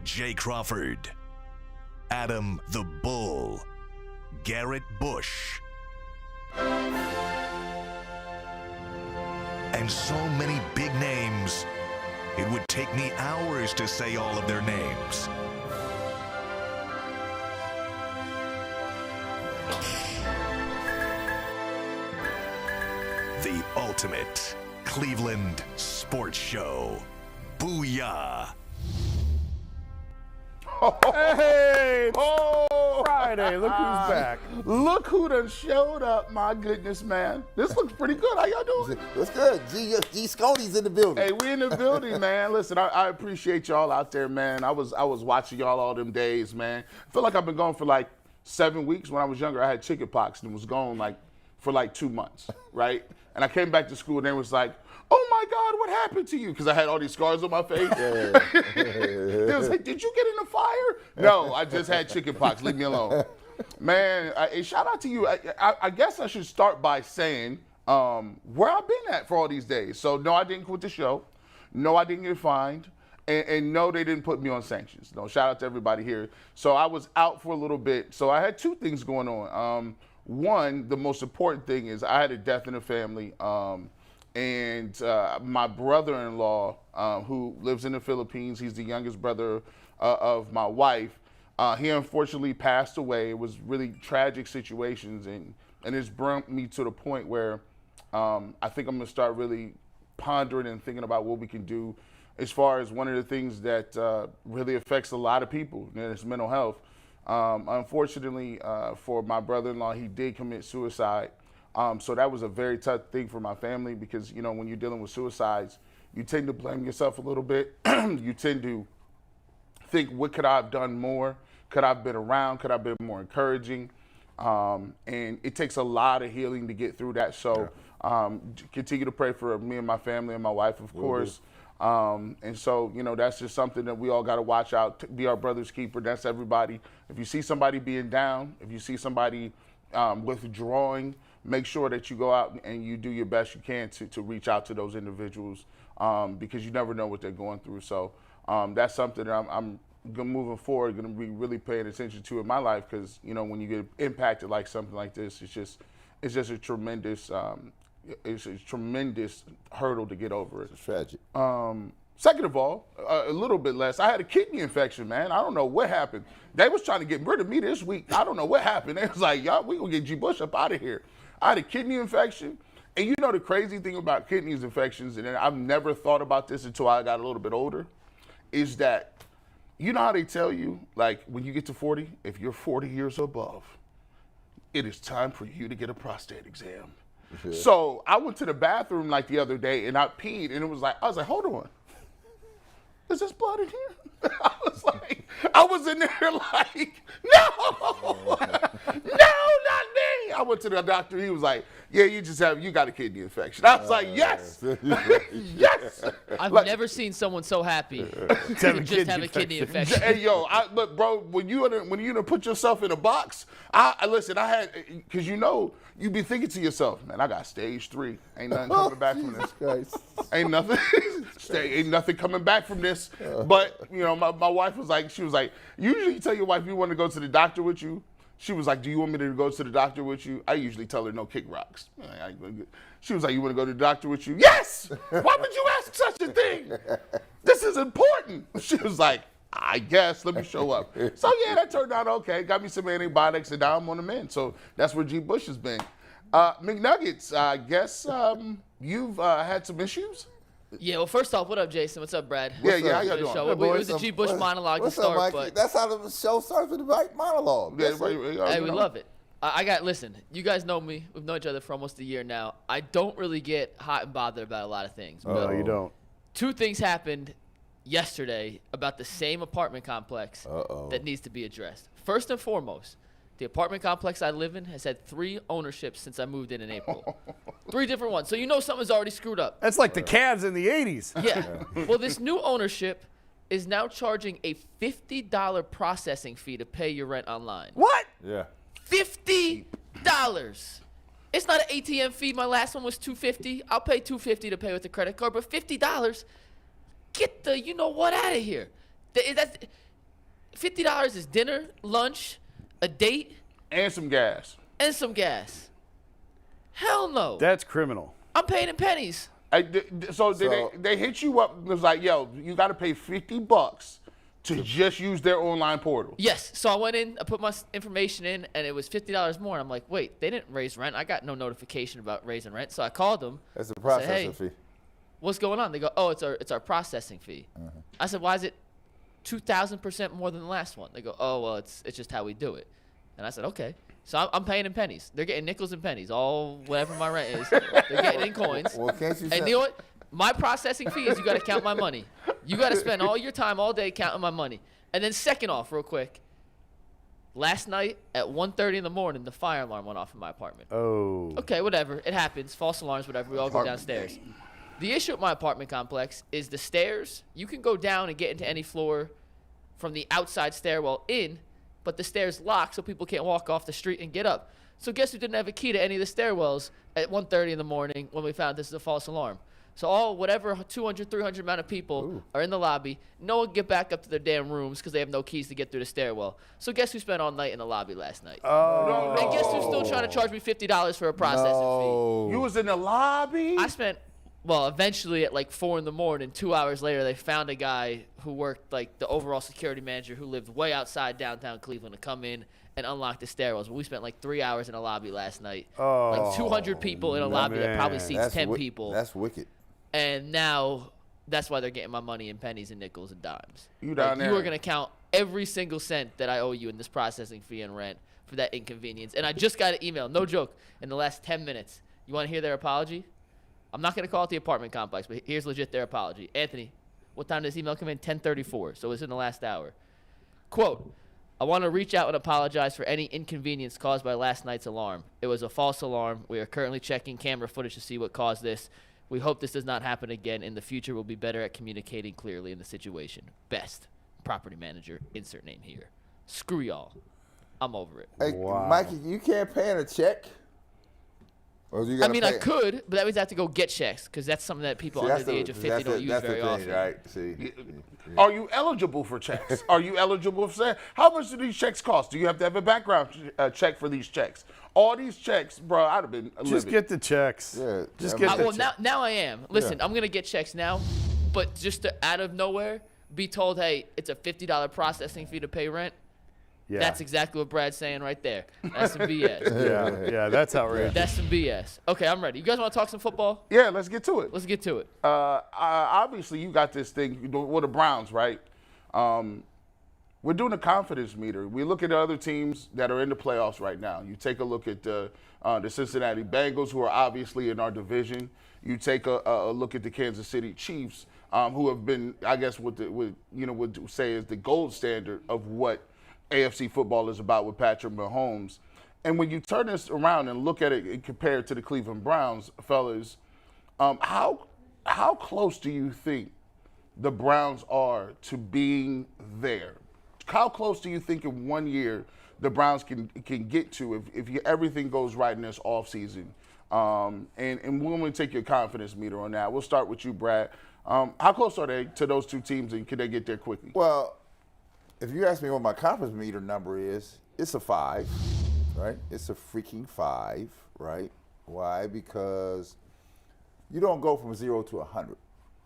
Jay Crawford, Adam the Bull, Garrett Bush, and so many big names, it would take me hours to say all of their names. The ultimate Cleveland sports show. Booyah! Hey, Friday. Look who's back. Look who done showed up. My goodness, man. This looks pretty good. How y'all doing? What's good? G Scody's in the building. Hey, we in the building, man. Listen, I appreciate y'all out there, man. I was watching y'all all them days, man. I feel like I've been gone for like 7 weeks. When I was younger, I had chicken pox and was gone for 2 months, right? And I came back to school and they was like, "Oh my God, what happened to you?" Because I had all these scars on my face. They was like, "Did you get in a fire?" No, I just had chicken pox. Leave me alone. Man, shout out to you. I guess I should start by saying where I've been at for all these days. So, no, I didn't quit the show. No, I didn't get fined. And no, they didn't put me on sanctions. No, shout out to everybody here. So I was out for a little bit. So I had two things going on. One, the most important thing is I had a death in the family. And my brother-in-law, who lives in the Philippines, he's the youngest brother of my wife. He unfortunately passed away. It was really tragic situations, and it's brought me to the point where I think I'm going to start really pondering and thinking about what we can do as far as one of the things that really affects a lot of people, and it's mental health. Unfortunately, for my brother-in-law, he did commit suicide. So that was a very tough thing for my family because, you know, when you're dealing with suicides, you tend to blame yourself a little bit. You tend to think, what could I have done more? Could I have been around? Could I have been more encouraging? And it takes a lot of healing to get through that. So continue to pray for me and my family and my wife, of course. And so, you know, that's just something that we all got to watch out, be our brother's keeper. That's everybody. If you see somebody being down, if you see somebody withdrawing, make sure that you go out and you do your best you can to reach out to those individuals because you never know what they're going through. So that's something that I'm moving forward, going to be really paying attention to in my life because, you know, when you get impacted like something like this, it's just a tremendous hurdle to get over. It's tragic. Second of all, a little bit less. I had a kidney infection, man. I don't know what happened. They was trying to get rid of me this week. I don't know what happened. They was like, y'all, we gonna get G. Bush up out of here. I had a kidney infection. And you know the crazy thing about kidney infections, and I've never thought about this until I got a little bit older, is that you know how they tell you, like when you get to 40, if you're 40 years above, it is time for you to get a prostate exam. Yeah. So I went to the bathroom like the other day and I peed and I was like, hold on. Is this blood in here? I was in there like, no, not me. I went to the doctor. He was like, yeah, you got a kidney infection. I was like, yes, yes. I've never seen someone so happy to just have a kidney infection. Hey, yo, but bro, when you gonna put yourself in a box, because you know, you be thinking to yourself, man, I got stage 3. Ain't nothing coming back from this. Ain't nothing coming back from this. But, you know, my wife was like, usually you tell your wife you want to go to the doctor with you. She was like, do you want me to go to the doctor with you? I usually tell her no kick rocks. She was like, you want to go to the doctor with you? Yes! Why would you ask such a thing? This is important. She was like, I guess, let me show up. So yeah, that turned out okay. Got me some antibiotics and now I'm on the mend. So that's where G. Bush has been. McNuggets, I guess you've had some issues? Yeah, well, first off, what up, Jason? What's up, Brad? How y'all doing? It was a G. Bush monologue to start, but that's how the show starts with the right monologue. Yeah, hey, we love it. Listen, you guys know me. We've known each other for almost a year now. I don't really get hot and bothered about a lot of things. Oh, you don't. Two things happened yesterday about the same apartment complex that needs to be addressed. First and foremost, the apartment complex I live in has had 3 ownerships since I moved in April. 3 different ones. So you know something's already screwed up. That's like the Cavs in the 80s. Yeah. Well, this new ownership is now charging a $50 processing fee to pay your rent online. What? Yeah. $50. It's not an ATM fee. My last one was $250. I'll pay $250 to pay with a credit card, but $50, get the you know what out of here. $50 is dinner, lunch, a date, And some gas. and some gas. Hell no. That's criminal. I'm paying in pennies. So they hit you up. It was like, yo, you got to pay $50 to just use their online portal. Yes. So I went in, I put my information in, and it was $50 more. And I'm like, wait, they didn't raise rent. I got no notification about raising rent. So I called them. That's a I said, processing hey, fee. what's going on? They go, oh, it's our processing fee. I said, why is it 2,000% more than the last one? They go, oh, well, it's just how we do it. And I said, okay. So I'm paying in pennies. They're getting nickels and pennies, all whatever my rent is. They're getting in coins. Well, can't you? And you know what? My processing fee is you got to count my money. You got to spend all your time all day counting my money. And then second off, real quick, last night at 1:30 in the morning, the fire alarm went off in my apartment. Oh. Okay, whatever. It happens. False alarms, whatever. We all go downstairs. The issue with my apartment complex is the stairs. You can go down and get into any floor from the outside stairwell in, but the stairs lock so people can't walk off the street and get up. So guess who didn't have a key to any of the stairwells at 1:30 in the morning when we found this is a false alarm? So all whatever 200, 300 amount of people are in the lobby. No one can get back up to their damn rooms because they have no keys to get through the stairwell. So guess who spent all night in the lobby last night? Oh. And guess who's still trying to charge me $50 for a processing fee? You was in the lobby? I spent, well, eventually at like 4 in the morning, 2 hours later, they found a guy who worked like the overall security manager who lived way outside downtown Cleveland to come in and unlock the stairwells. But we spent like 3 hours in a lobby last night. Like 200 people in a lobby that probably seats 10 people. That's wicked. And now that's why they're getting my money in pennies and nickels and dimes. You down there? You are going to count every single cent that I owe you in this processing fee and rent for that inconvenience. And I just got an email, no joke, in the last 10 minutes. You want to hear their apology? I'm not going to call it the apartment complex, but here's legit their apology. Anthony, what time did this email come in? 10:34, so it's in the last hour. Quote, I want to reach out and apologize for any inconvenience caused by last night's alarm. It was a false alarm. We are currently checking camera footage to see what caused this. We hope this does not happen again. In the future, we'll be better at communicating clearly in the situation. Best. Property manager. Insert name here. Screw y'all. I'm over it. Hey, Mikey, you can't pay in a check? Or you I mean, I pay? could, but that means I have to go get checks because that's something that people under the age of 50 don't use very often. Right? See. Are you eligible for checks? Are you eligible for how much do these checks cost? Do you have to have a background check for these checks? All these checks, bro, I'd have been Just get the checks. Yeah. Just get the Well, checks. now I am. Listen, I'm going to get checks now, but just to out of nowhere be told, hey, it's a $50 processing fee to pay rent. Yeah. That's exactly what Brad's saying right there. That's some BS. Yeah, that's outrageous. That's some BS. Okay, I'm ready. You guys want to talk some football? Yeah, let's get to it. Let's get to it. Obviously, you got this thing with the Browns, right? We're doing a confidence meter. We look at other teams that are in the playoffs right now. You take a look at the Cincinnati Bengals, who are obviously in our division. You take a look at the Kansas City Chiefs, who have been, I guess, would say is the gold standard of what AFC football is about with Patrick Mahomes. And when you turn this around and look at it and compare it to the Cleveland Browns, fellas, how close do you think the Browns are to being there? How close do you think in 1 year the Browns can get to if everything goes right in this offseason? And we're going to take your confidence meter on that. We'll start with you, Brad. How close are they to those two teams, and can they get there quickly? Well, if you ask me what my confidence meter number is, it's a 5, right? It's a freaking 5, right? Why? Because you don't go from 0 to 100,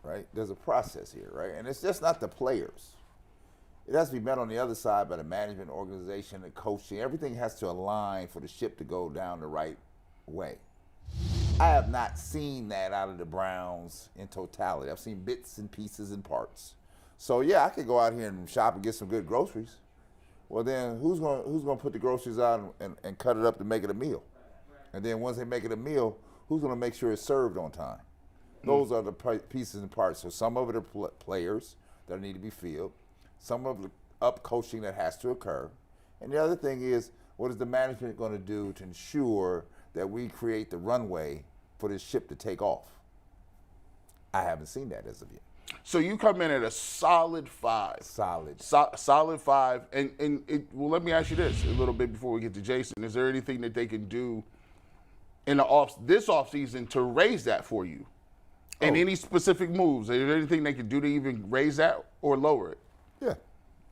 right? There's a process here, right? And it's just not the players. It has to be met on the other side by the management organization, the coaching. Everything has to align for the ship to go down the right way. I have not seen that out of the Browns in totality. I've seen bits and pieces and parts. So yeah, I could go out here and shop and get some good groceries. Well then, who's going to put the groceries out and cut it up to make it a meal? And then once they make it a meal, who's going to make sure it's served on time? Those are the pieces and parts. So some of it are players that need to be filled. Some of the up coaching that has to occur. And the other thing is, what is the management going to do to ensure that we create the runway for this ship to take off? I haven't seen that as of yet. So you come in at a solid 5. Solid. Solid 5. Well, let me ask you this a little bit before we get to Jason. Is there anything that they can do in this offseason to raise that for you? And any specific moves? Is there anything they can do to even raise that or lower it? Yeah.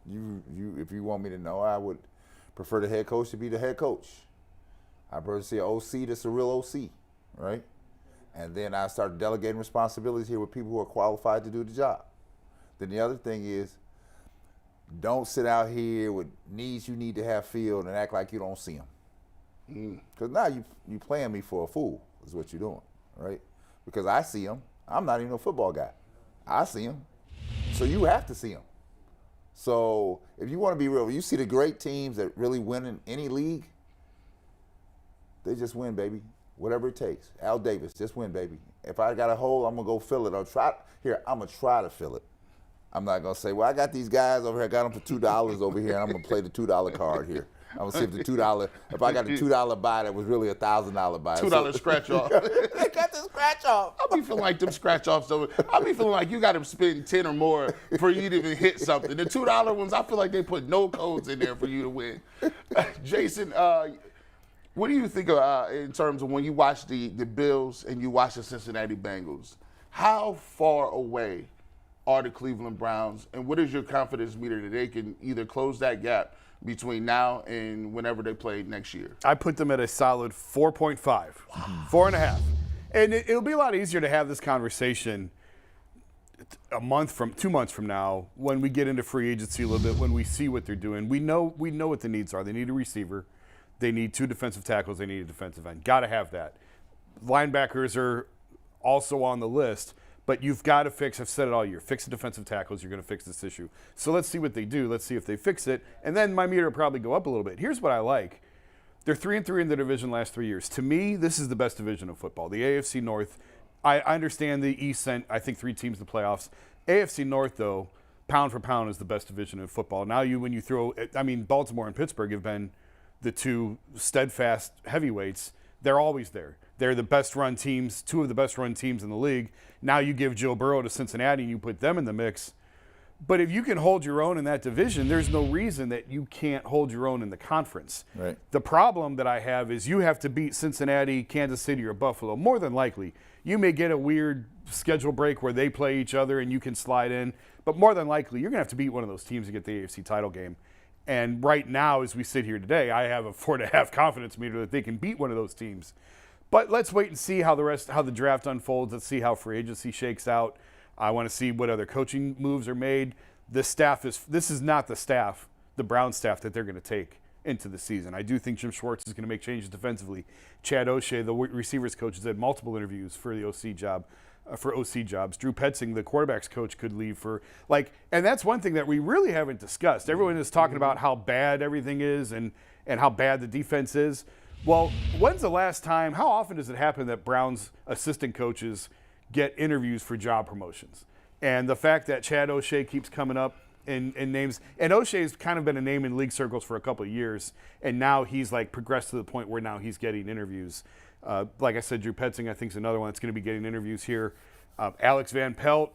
If you want me to know, I would prefer the head coach to be the head coach. I prefer to see an OC that's a real OC, right? And then I start delegating responsibilities here with people who are qualified to do the job. Then the other thing is, don't sit out here with needs you need to have filled and act like you don't see them. Because now you playing me for a fool is what you're doing, right? Because I see them. I'm not even a football guy. I see them. So you have to see them. So if you want to be real, you see the great teams that really win in any league, they just win, baby. Whatever it takes. Al Davis, just win, baby. If I got a hole, I'm going to go fill it. I'm going to try to fill it. I'm not going to say, well, I got these guys over here. I got them for $2 over here, and I'm going to play the $2 card here. I'm going to see if the $2, if I got the $2 buy that was really a $1,000 buy. $2 scratch off. They got the scratch off. I be feeling like them scratch offs over. I be feeling like you got to spend 10 or more for you to even hit something. The $2 ones, I feel like they put no codes in there for you to win. Jason, what do you think in terms of when you watch the Bills and you watch the Cincinnati Bengals? How far away are the Cleveland Browns, and what is your confidence meter that they can either close that gap between now and whenever they play next year? I put them at a solid 4.5, 4.5. And it'll be a lot easier to have this conversation 2 months from now when we get into free agency a little bit, when we see what they're doing. We know what the needs are. They need a receiver. They need 2 defensive tackles. They need a defensive end. Got to have that. Linebackers are also on the list. But you've got to fix, I've said it all year, fix the defensive tackles, you're going to fix this issue. So let's see what they do. Let's see if they fix it. And then my meter will probably go up a little bit. Here's what I like. They're 3-3 in the division last 3 years. To me, this is the best division of football. The AFC North, I understand the East sent, I think, 3 teams to the playoffs. AFC North, though, pound for pound is the best division of football. Now when you throw, Baltimore and Pittsburgh have been the 2 steadfast heavyweights. They're always there. They're the best run teams, 2 of the best run teams in the league. Now you give Joe Burrow to Cincinnati and you put them in the mix. But if you can hold your own in that division, there's no reason that you can't hold your own in the conference. Right. The problem that I have is you have to beat Cincinnati, Kansas City, or Buffalo. More than likely, you may get a weird schedule break where they play each other and you can slide in. But more than likely, you're going to have to beat one of those teams to get the AFC title game. And right now, as we sit here today, I have a 4.5 confidence meter that they can beat one of those teams. But let's wait and see how the draft unfolds. Let's see how free agency shakes out. I want to see what other coaching moves are made. This is not the Brown staff that they're going to take into the season. I do think Jim Schwartz is going to make changes defensively. Chad O'Shea, the receivers coach, has had multiple interviews for the OC job, for OC jobs. Drew Petzing, the quarterbacks coach, could leave and that's one thing that we really haven't discussed. Everyone is talking about how bad everything is and how bad the defense is. Well, when's the last time, how often does it happen that Brown's assistant coaches get interviews for job promotions? And the fact that Chad O'Shea keeps coming up in names, and O'Shea's kind of been a name in league circles for a couple of years, and now he's progressed to the point where now he's getting interviews. Like I said, Drew Petzing, I think, is another one that's going to be getting interviews here. Alex Van Pelt,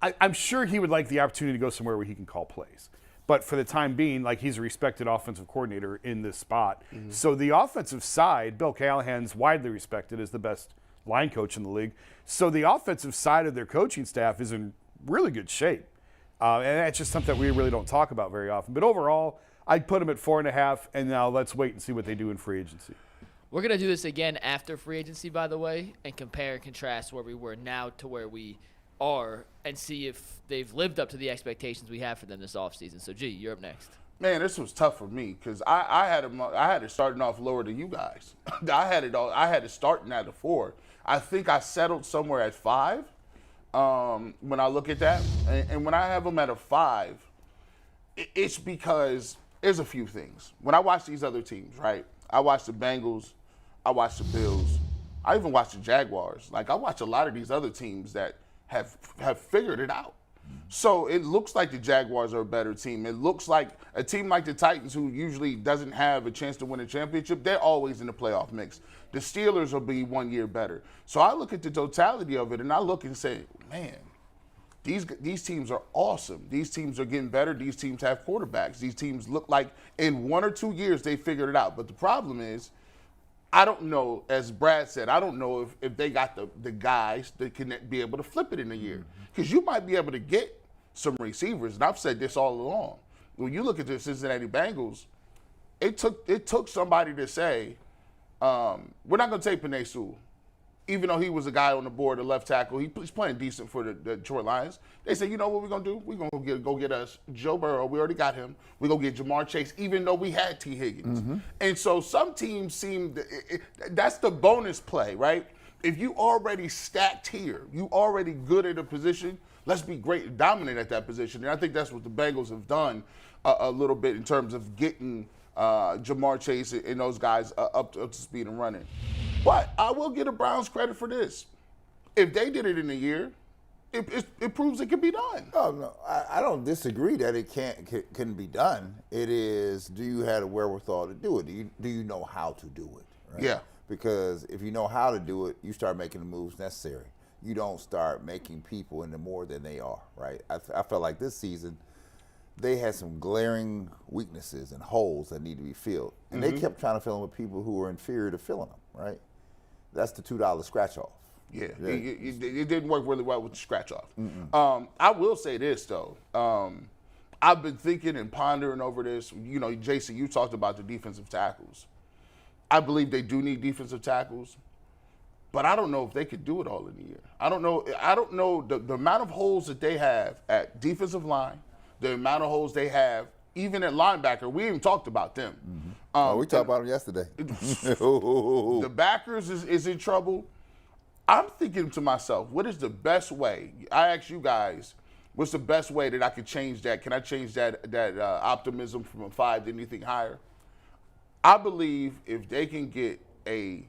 I'm sure he would like the opportunity to go somewhere where he can call plays. But for the time being, he's a respected offensive coordinator in this spot. Mm-hmm. So the offensive side, Bill Callahan's widely respected as the best line coach in the league. So the offensive side of their coaching staff is in really good shape. And that's just something that we really don't talk about very often. But overall, I'd put them at 4.5, and now let's wait and see what they do in free agency. We're going to do this again after free agency, by the way, and compare and contrast where we were now to where we are and see if they've lived up to the expectations we have for them this offseason. So, G, you're up next. Man, this was tough for me because I had it starting off lower than you guys. I had it starting at a 4. I think I settled somewhere at 5 when I look at that. And when I have them at a 5, it's because there's a few things. When I watch these other teams, right, I watch the Bengals, I watch the Bills, I even watch the Jaguars. I watch a lot of these other teams that have figured it out. So it looks like the Jaguars are a better team. It looks like a team like the Titans, who usually doesn't have a chance to win a championship, they're always in the playoff mix. The Steelers will be 1 year better. So I look at the totality of it, and I look and say, man, these teams are awesome. These teams are getting better. These teams have quarterbacks. These teams look like in 1 or 2 years they figured it out. But the problem is, I don't know, as Brad said, I don't know if they got the guys that can be able to flip it in a year. Because you might be able to get some receivers. And I've said this all along. When you look at the Cincinnati Bengals, it took somebody to say, we're not going to take Penei Sewell. Even though he was a guy on the board, a left tackle, he's playing decent for the Detroit Lions. They said, you know what we're going to do? We're going to go get us Joe Burrow. We already got him. We're going to get Jamar Chase, even though we had T. Higgins. And so some teams that's the bonus play, right? If you already stacked here, you already good at a position, let's be great and dominate at that position. And I think that's what the Bengals have done a little bit in terms of getting Jamar Chase and those guys up to speed and running. But I will give the Browns credit for this. If they did it in a year, it proves it can be done. Oh, no, I don't disagree that it can be done. It is, do you have the wherewithal to do it? Do you know how to do it? Right? Yeah. Because if you know how to do it, you start making the moves necessary. You don't start making people into more than they are, right? I felt like this season, they had some glaring weaknesses and holes that need to be filled. And they kept trying to fill them with people who were inferior to filling them, right? That's the $2 scratch-off. Yeah, it didn't work really well with the scratch-off. I will say this, though. I've been thinking and pondering over this. You know, Jason, you talked about the defensive tackles. I believe they do need defensive tackles, but I don't know if they could do it all in a year. I don't know the amount of holes that they have at defensive line, the amount of holes they have even at linebacker. We even talked about them. We talked about them yesterday. The backers is in trouble. I'm thinking to myself, what is the best way? I asked you guys, what's the best way that I could change that? Can I change that optimism from a 5 to anything higher? I believe if they can get a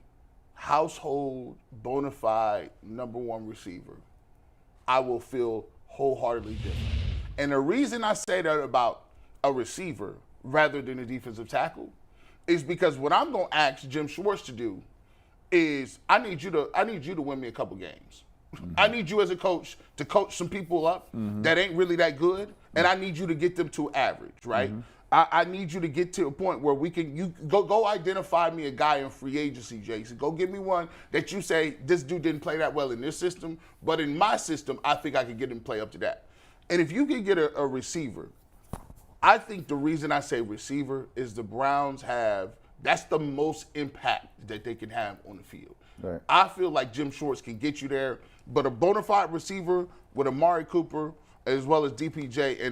household, bona fide #1 receiver, I will feel wholeheartedly different. And the reason I say that about a receiver rather than a defensive tackle is because what I'm going to ask Jim Schwartz to do is I need you to win me a couple games. I need you as a coach to coach some people up that ain't really that good, and I need you to get them to average, right? I need you to get to a point where you go identify me a guy in free agency, Jason. Go give me one that you say, this dude didn't play that well in this system, but in my system, I think I could get him play up to that. And if you can get a receiver, I think the reason I say receiver is the Browns that's the most impact that they can have on the field. Right. I feel like Jim Schwartz can get you there, but a bona fide receiver with Amari Cooper as well as DPJ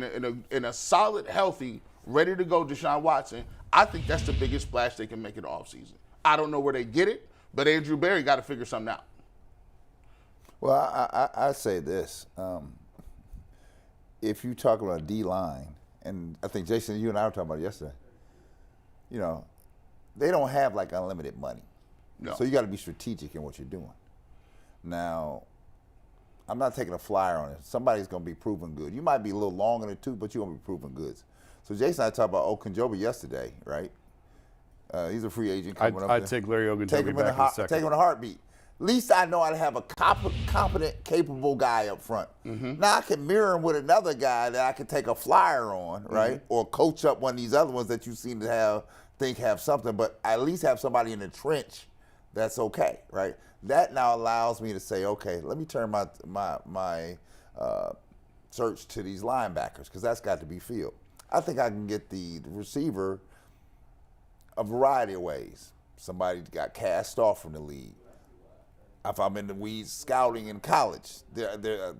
and a solid, healthy, ready to go Deshaun Watson, I think that's the biggest splash they can make in the offseason. I don't know where they get it, but Andrew Berry got to figure something out. Well, I say this. If you talk about D-line, and I think, Jason, you and I were talking about it yesterday, you know, they don't have, like, unlimited money. No. So you got to be strategic in what you're doing. Now, I'm not taking a flyer on it. Somebody's going to be proven good. You might be a little long in the tooth, but you're going to be proven goods. So Jason and I talked about Ogunjobi yesterday, right? He's a free agent coming up. I'd take Larry Ogunjobi back in a second. Take him in a heartbeat. At least I know I'd have a competent, capable guy up front. Now I can mirror him with another guy that I can take a flyer on, right? Or coach up one of these other ones that you seem to have something, but at least have somebody in the trench that's okay, right? That now allows me to say, okay, let me turn my search to these linebackers because that's got to be filled. I think I can get the receiver a variety of ways. Somebody got cast off from the league. If I'm in the weeds scouting in college, there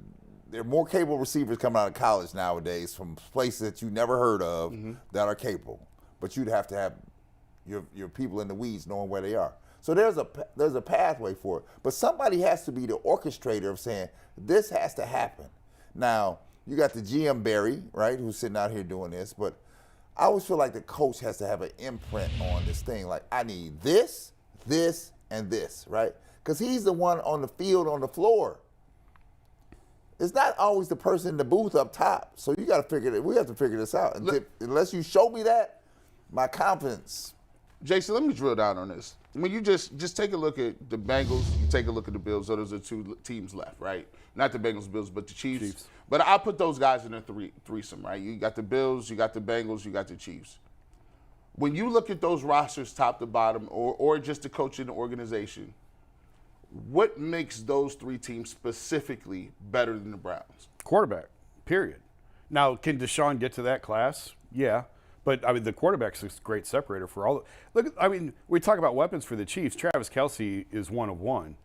are more capable receivers coming out of college nowadays from places that you never heard of that are capable. But you'd have to have your people in the weeds knowing where they are. So there's a pathway for it. But somebody has to be the orchestrator of saying, this has to happen. Now, you got the GM Barry, right, who's sitting out here doing this, but I always feel like the coach has to have an imprint on this thing. Like, I need this, this, and this, right? Because he's the one on the field, on the floor. It's not always the person in the booth up top. So we have to figure this out. Unless you show me that, my confidence. Jason, let me drill down on this. When you just take a look at the Bengals, you take a look at the Bills. So those are two teams left, right? Not the Bengals, Bills, but the Chiefs. But I put those guys in a threesome, right? You got the Bills, you got the Bengals, you got the Chiefs. When you look at those rosters top to bottom, or just the coach in the organization, what makes those three teams specifically better than the Browns? Quarterback, period. Now, can Deshaun get to that class? Yeah. But, I mean, the quarterback's a great separator for all. Look, I mean, we talk about weapons for the Chiefs. Travis Kelce is one of one.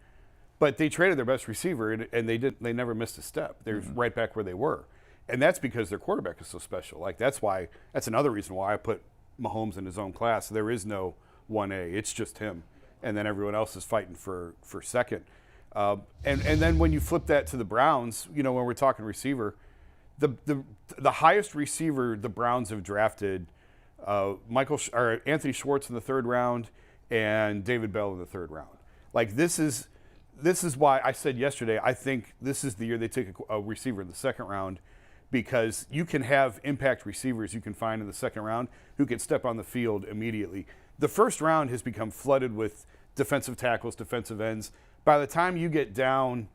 But they traded their best receiver, and they never missed a step. They're right back where they were. And that's because their quarterback is so special. Like, that's another reason why I put Mahomes in his own class. There is no 1A. It's just him. And then everyone else is fighting for second. And then when you flip that to the Browns, when we're talking receiver, the highest receiver the Browns have drafted, Anthony Schwartz in the 3rd round and David Bell in the 3rd round. Like, this is why I said yesterday, I think this is the year they take a receiver in the 2nd round, because you can have impact receivers you can find in the 2nd round who can step on the field immediately. The 1st round has become flooded with defensive tackles, defensive ends. By the time you get down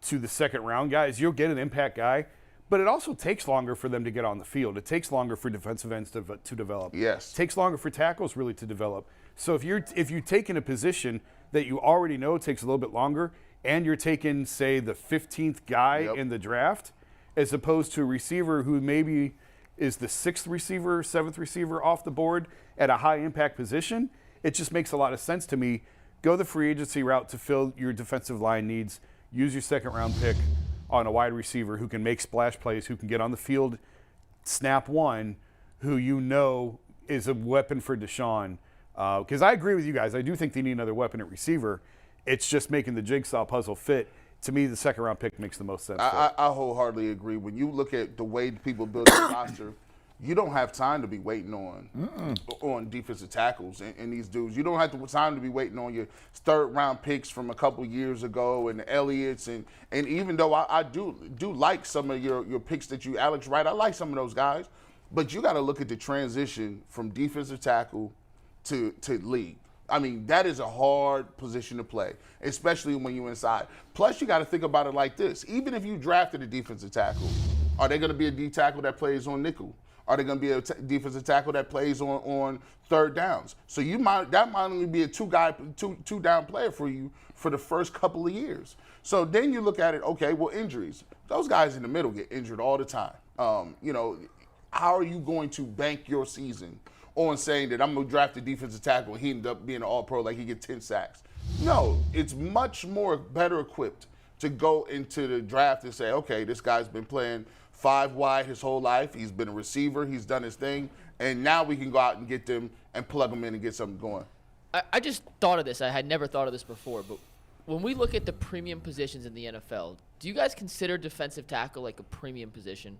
to the 2nd round, guys, you'll get an impact guy, but it also takes longer for them to get on the field. It takes longer for defensive ends to develop. Yes. It takes longer for tackles really to develop. So if you're taking a position that you already know takes a little bit longer, and you're taking, say, the 15th guy in the draft, as opposed to a receiver who maybe is the 6th receiver, 7th receiver off the board at a high impact position, it just makes a lot of sense to me. Go the free agency route to fill your defensive line needs. Use your 2nd round pick on a wide receiver who can make splash plays, who can get on the field, snap one, who is a weapon for Deshaun. Because I agree with you guys. I do think they need another weapon at receiver. It's just making the jigsaw puzzle fit. To me, the 2nd round pick makes the most sense. I wholeheartely agree. When you look at the way people build their roster, you don't have time to be waiting on defensive tackles and these dudes. You don't have time to be waiting on your 3rd round picks from a couple years ago and the Elliott's. And even though I do like some of your picks that Alex Wright, I like some of those guys. But you got to look at the transition from defensive tackle to league. I mean, that is a hard position to play, especially when you're inside. Plus, you got to think about it like this. Even if you drafted a defensive tackle, are they going to be a D tackle that plays on nickel? Are they going to be a defensive tackle that plays on 3rd downs? So that might only be a two down player for you for the first couple of years. So then you look at it, okay, well, injuries. Those guys in the middle get injured all the time. How are you going to bank your season on saying that I'm going to draft a defensive tackle and he ended up being an all-pro, like he gets 10 sacks? No, it's much more better equipped to go into the draft and say, okay, this guy's been playing 5 wide his whole life. He's been a receiver. He's done his thing. And now we can go out and get them and plug them in and get something going. I just thought of this. I had never thought of this before. But when we look at the premium positions in the NFL, do you guys consider defensive tackle like a premium position?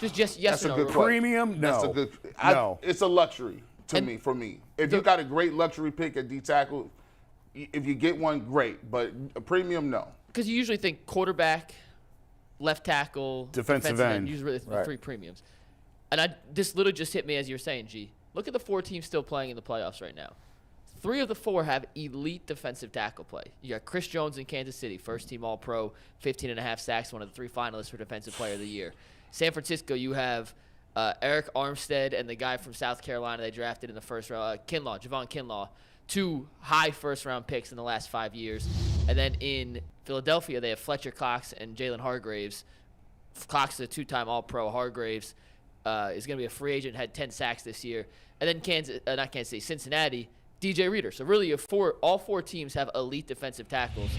Just yes or no. Premium? No. That's a good. No. It's a luxury for me. If you got a great luxury pick at D tackle, if you get one, great. But a premium, no. Because you usually think quarterback, left tackle, defensive end. Usually the 3 premiums. And this literally just hit me as you were saying, G. Look at the 4 teams still playing in the playoffs right now. 3 of the 4 have elite defensive tackle play. You got Chris Jones in Kansas City, 1st team All-Pro, 15.5 sacks, one of the 3 finalists for Defensive Player of the Year. San Francisco, you have Eric Armstead and the guy from South Carolina they drafted in the 1st round, Javon Kinlaw, 2 high 1st-round picks in the last 5 years. And then in Philadelphia, they have Fletcher Cox and Jalen Hargraves. Cox is a 2-time All-Pro. Hargraves is going to be a free agent, had 10 sacks this year. And then Cincinnati, DJ Reader. So really, all 4 teams have elite defensive tackles.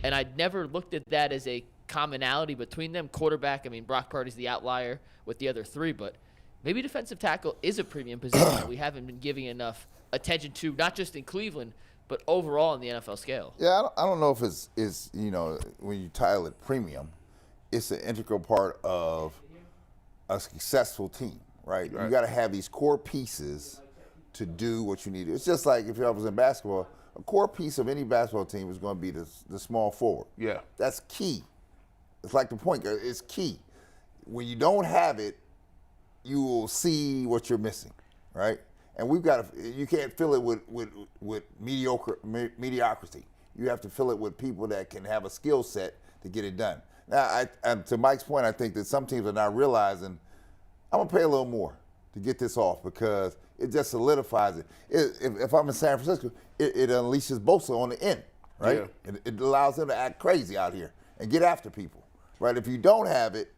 And I never looked at that as a commonality between them. Quarterback, Brock Purdy's the outlier with the other 3, but maybe defensive tackle is a premium position that we haven't been giving enough attention to, not just in Cleveland, but overall in the NFL scale. Yeah, I don't know if it's when you title it premium, it's an integral part of a successful team, right? You got to have these core pieces to do what you need. It's just like if I was in basketball, a core piece of any basketball team is going to be the small forward. Yeah. That's key. It's like the point guard. It's key. When you don't have it, you will see what you're missing, right? And you can't fill it with mediocrity. You have to fill it with people that can have a skill set to get it done. Now, to Mike's point, I think that some teams are not realizing, I'm going to pay a little more to get this off because it just solidifies it. If I'm in San Francisco, it unleashes Bosa on the end, right? Yeah. It allows him to act crazy out here and get after people, right? If you don't have it,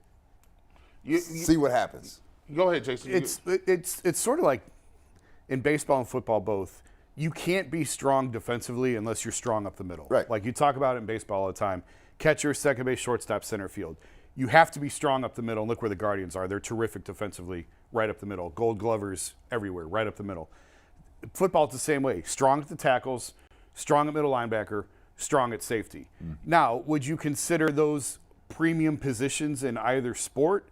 See what happens. Go ahead, Jason. It's sort of like in baseball and football both. You can't be strong defensively unless you're strong up the middle. Right. Like you talk about it in baseball all the time. Catcher, second base, shortstop, center field. You have to be strong up the middle. And look where the Guardians are. They're terrific defensively, right up the middle. Gold Glovers everywhere, right up the middle. Football, it's the same way. Strong at the tackles, strong at middle linebacker, strong at safety. Now, would you consider those premium positions in either sport?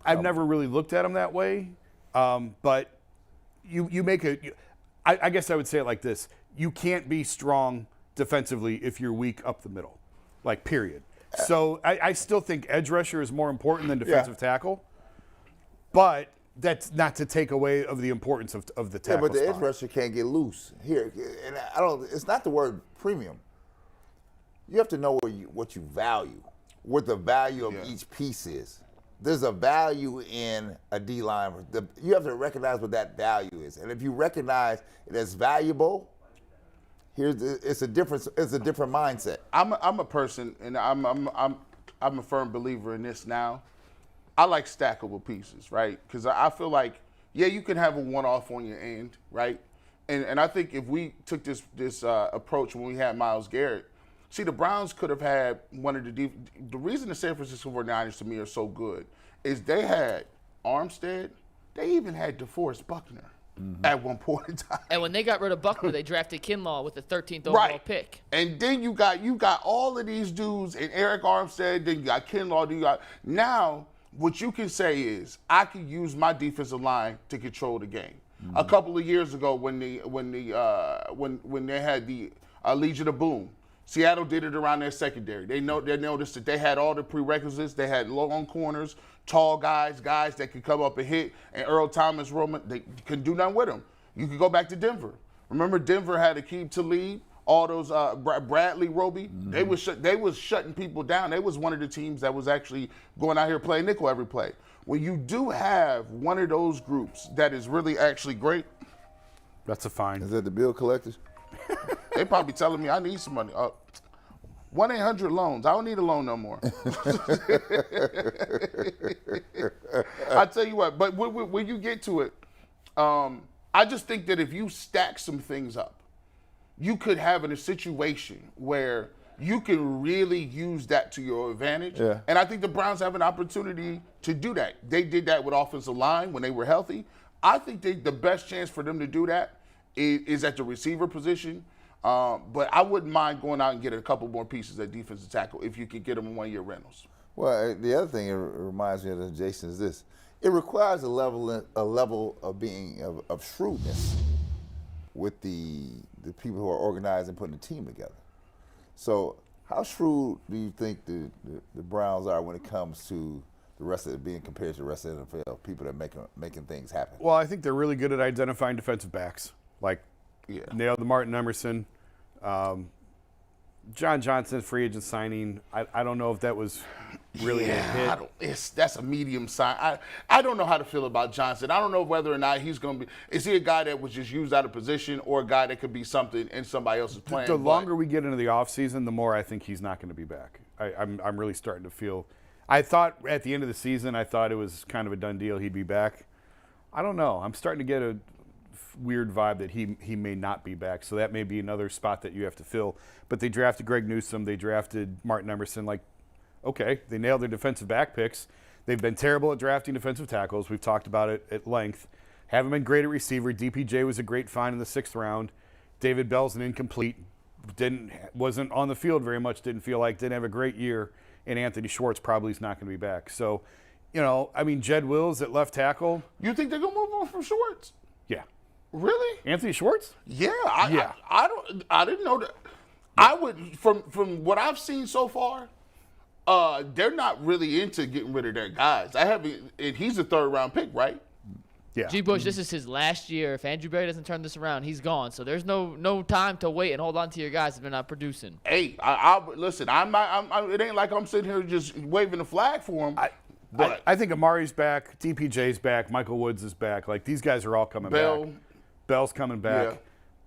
I've never really looked at them that way, but you make I guess I would say it like this. You can't be strong defensively if you're weak up the middle, like period. So I still think edge rusher is more important than defensive tackle, but that's not to take away of the importance of the tackle. Yeah, but the spot. edge rusher can't get loose here, and I don't. It's not the word premium. You have to know what you value, what the value of each piece is. There's a value in a D-line. You have to recognize what that value is, and if you recognize it as valuable, it's a different mindset. I'm a person, and I'm a firm believer in this now. I like stackable pieces, right? Because I feel like, you can have a one-off on your end, right? And I think if we took this approach when we had Myles Garrett, see, the Browns could have had one of the reason the San Francisco 49ers to me are so good is they had Armstead, they even had DeForest Buckner at one point in time. And when they got rid of Buckner, they drafted Kinlaw with the 13th overall pick. And then you got all of these dudes and Eric Armstead, then you got Kinlaw, now what you can say is I can use my defensive line to control the game. A couple of years ago when they had the Legion of Boom, Seattle did it around their secondary. They noticed that they had all the prerequisites. They had long corners, tall guys that could come up and hit, and Earl Thomas, Roman, they couldn't do nothing with them. You could go back to Denver. Remember, Denver had Aqib Talib, all those Bradley Roby. They was shutting people down. They was one of the teams that was actually going out here playing nickel every play. When you do have one of those groups that is really actually great, That's a fine. Is that the bill collectors? they probably telling me I need some money. 1-800-LOANS. I don't need a loan no more. I tell you what, but when you get to it, I just think that if you stack some things up, you could have a situation where you can really use that to your advantage. Yeah. And I think the Browns have an opportunity to do that. They did that with offensive line when they were healthy. I think the best chance for them to do that is at the receiver position. But I wouldn't mind going out and getting a couple more pieces at defensive tackle if you could get them in one-year rentals. Well, the other thing it reminds me of, Jason, is this. It requires a level of being of shrewdness with the people who are organizing and putting the team together. So how shrewd do you think the Browns are when it comes to the rest of it being compared to the rest of the NFL, people that are making things happen? Well, I think they're really good at identifying defensive backs. Like, nailed the Martin Emerson. John Johnson, free agent signing. I don't know if that was really a hit. That's a medium sign. I don't know how to feel about Johnson. I don't know whether or not he's going to be. Is he a guy that was just used out of position or a guy that could be something in somebody else's plan? The longer we get into the offseason, the more I think he's not going to be back. I'm really starting to feel. I thought at the end of the season, I thought it was kind of a done deal he'd be back. I don't know. I'm starting to get a weird vibe that he may not be back. So that may be another spot that you have to fill. But they drafted Greg Newsome. They drafted Martin Emerson. Like, okay, they nailed their defensive back picks. They've been terrible at drafting defensive tackles. We've talked about it at length. Haven't been great at receiver. DPJ was a great find in the 6th round. David Bell's an incomplete. Wasn't on the field very much. Didn't have a great year. And Anthony Schwartz probably is not going to be back. So, Jed Wills at left tackle. You think they're going to move on from Schwartz? Yeah. Really? Anthony Schwartz? Yeah. I didn't know that. I would, from what I've seen so far, they're not really into getting rid of their guys. And he's a 3rd-round pick, right? Yeah. G. Bush, this is his last year. If Andrew Berry doesn't turn this around, he's gone. So there's no time to wait and hold on to your guys if they're not producing. Hey, listen. It ain't like I'm sitting here just waving the flag for him. I think Amari's back, DPJ's back, Michael Woods is back. Like, these guys are all coming back. Bell's coming back. Yeah.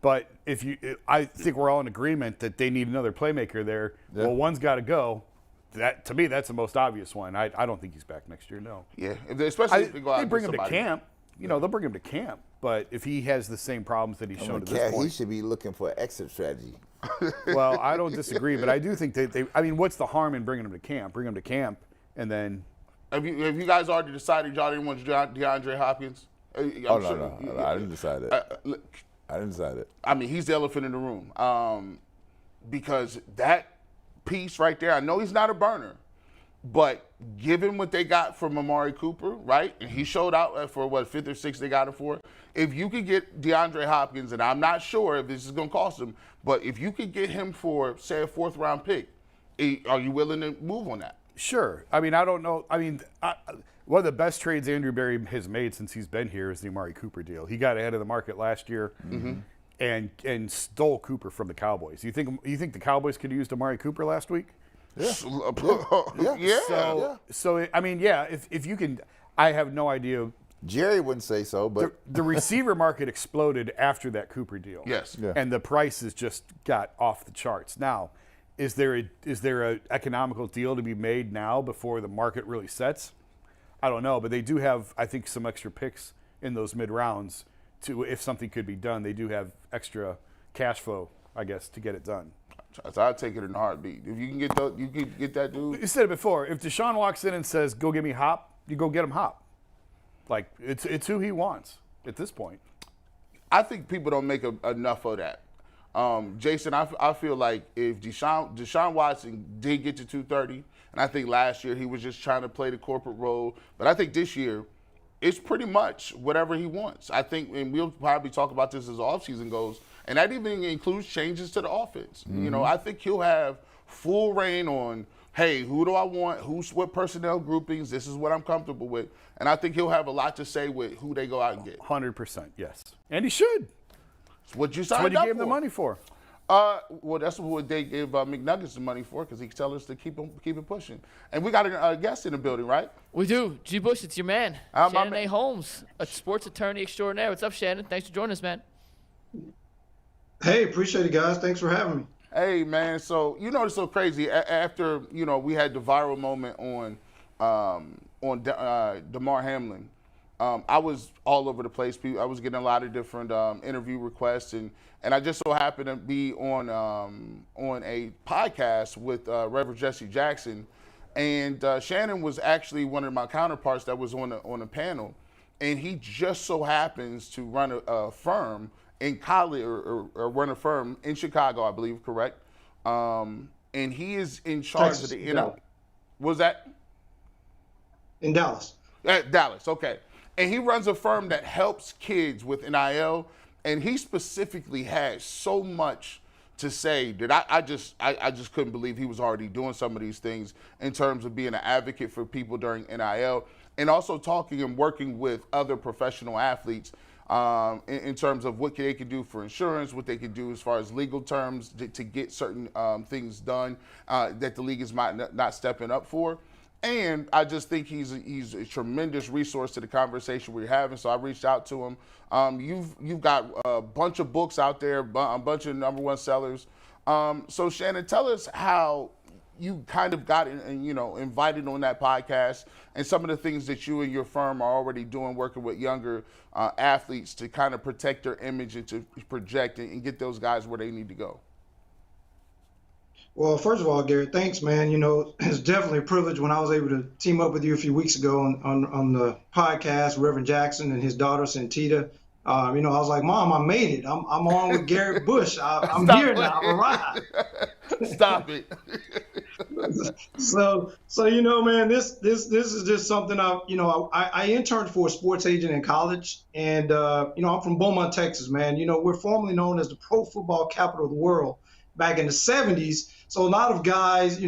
But I think we're all in agreement that they need another playmaker there. Yeah. Well, one's got to go. that to me, that's the most obvious one. I don't think he's back next year. No. Yeah, especially if they go out. They and bring get him to somebody. camp. You know, they'll bring him to camp. But if he has the same problems that he's shown to this He point, should be looking for an exit strategy. well, I don't disagree. But I do think they. I mean, what's the harm in bringing him to camp? Bring him to camp, and then. Have you guys already decided y'all didn't want DeAndre Hopkins? No, I didn't decide that. I didn't decide it. I mean, he's the elephant in the room. Because that piece right there, I know he's not a burner, but given what they got from Amari Cooper, right? And he showed out for what, 5th or 6th they got him for. If you could get DeAndre Hopkins, and I'm not sure if this is going to cost him, but if you could get him for, say, a 4th round pick, are you willing to move on that? Sure. I mean, I don't know. I mean, one of the best trades Andrew Berry has made since he's been here is the Amari Cooper deal. He got ahead of the market last year and stole Cooper from the Cowboys. You think the Cowboys could have used Amari Cooper last week? Yeah. So I mean, yeah. If you can, I have no idea. Jerry wouldn't say so, but The receiver market exploded after that Cooper deal. Yes. Yeah. And the prices just got off the charts. Now, is there a economical deal to be made now before the market really sets? I don't know, but they do have, I think, some extra picks in those mid rounds to, if something could be done. They do have extra cash flow, I guess, to get it done. So I'd take it in a heartbeat. If you can get that dude. You said it before. If Deshaun walks in and says, "Go get me Hop," you go get him Hop. Like it's who he wants at this point. I think people don't make enough of that. Jason, I feel like if Deshaun Watson did get to 230, and I think last year he was just trying to play the corporate role, but I think this year it's pretty much whatever he wants. I think, and we'll probably talk about this as the offseason goes, and that even includes changes to the offense. You know, I think he'll have full reign on, hey, who do I want? What personnel groupings? This is what I'm comfortable with. And I think he'll have a lot to say with who they go out and get. 100%, yes. And he should. It's what you That's signed what he up gave for. the money for. Well, that's what they gave McNuggets the money for, because he tell us to keep it pushing. And we got a guest in the building, right? We do. G. Bush, it's your man. My Shannon man. A. Holmes, a sports attorney extraordinaire. What's up, Shannon? Thanks for joining us, man. Hey, appreciate it, guys. Thanks for having me. Hey, man. So, you know, it's so crazy. After, you know, we had the viral moment on DeMar Hamlin, I was all over the place. I was getting a lot of different interview requests, and I just so happened to be on a podcast with Reverend Jesse Jackson, and Shannon was actually one of my counterparts that was on a panel, and he just so happens to run a firm in college or run a firm in Chicago, I believe, correct? And he is in charge Texas, of the NIL. Was that? In Dallas. Dallas, okay. And he runs a firm that helps kids with NIL, and he specifically had so much to say that I just couldn't believe he was already doing some of these things in terms of being an advocate for people during NIL, and also talking and working with other professional athletes in terms of what they can do for insurance, what they can do as far as legal terms to get certain things done that the league is not stepping up for. And I just think he's a tremendous resource to the conversation we're having. So I reached out to him. You've got a bunch of books out there, a bunch of #1 sellers. So Shannon, tell us how you kind of got invited on that podcast, and some of the things that you and your firm are already doing, working with younger athletes to kind of protect their image and to project and get those guys where they need to go. Well, first of all, Garrett, thanks, man. You know, it's definitely a privilege when I was able to team up with you a few weeks ago on the podcast, Reverend Jackson and his daughter, Santita. I was like, Mom, I made it. I'm on with Garrett Bush. I'm here now. I've arrived. Stop it. So man, this is just something I interned for a sports agent in college, and I'm from Beaumont, Texas, man. We're formerly known as the pro football capital of the world back in the 70s. So a lot of guys,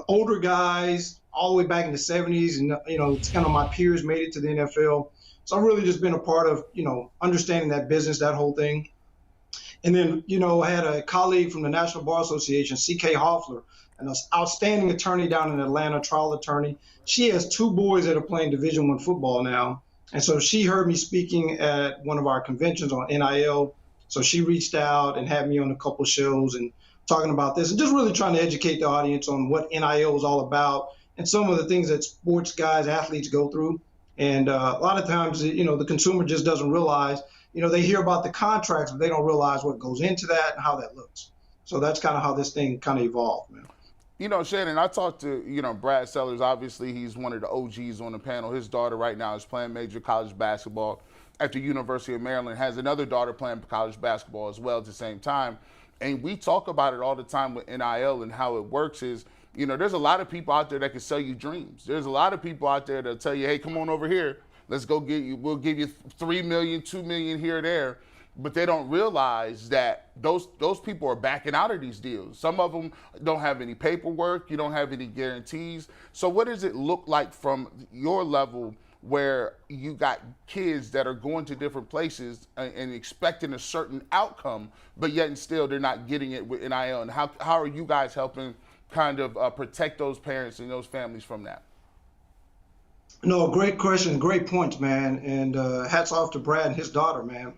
older guys all the way back in the 70s, and it's kind of my peers made it to the NFL. So I've really just been a part of, understanding that business, that whole thing. And then, I had a colleague from the National Bar Association, C.K. Hoffler, an outstanding attorney down in Atlanta, trial attorney. She has 2 boys that are playing Division I football now. And so she heard me speaking at one of our conventions on NIL. So she reached out and had me on a couple shows. And talking about this and just really trying to educate the audience on what NIL is all about and some of the things that sports guys, athletes go through. And a lot of times, the consumer just doesn't realize, they hear about the contracts, but they don't realize what goes into that and how that looks. So that's kind of how this thing kind of evolved, man. Shannon, I talked to, Brad Sellers. Obviously, he's one of the OGs on the panel. His daughter right now is playing major college basketball at the University of Maryland, has another daughter playing college basketball as well at the same time. And we talk about it all the time with NIL and how it works is, there's a lot of people out there that can sell you dreams. There's a lot of people out there that'll tell you, hey, come on over here. Let's go we'll give you $3 million, $2 million here or there. But they don't realize that those people are backing out of these deals. Some of them don't have any paperwork. You don't have any guarantees. So what does it look like from your level where you got kids that are going to different places and expecting a certain outcome, but yet and still they're not getting it with NIL? And how are you guys helping kind of protect those parents and those families from that? No, great question, great points, man, and hats off to Brad and his daughter, man.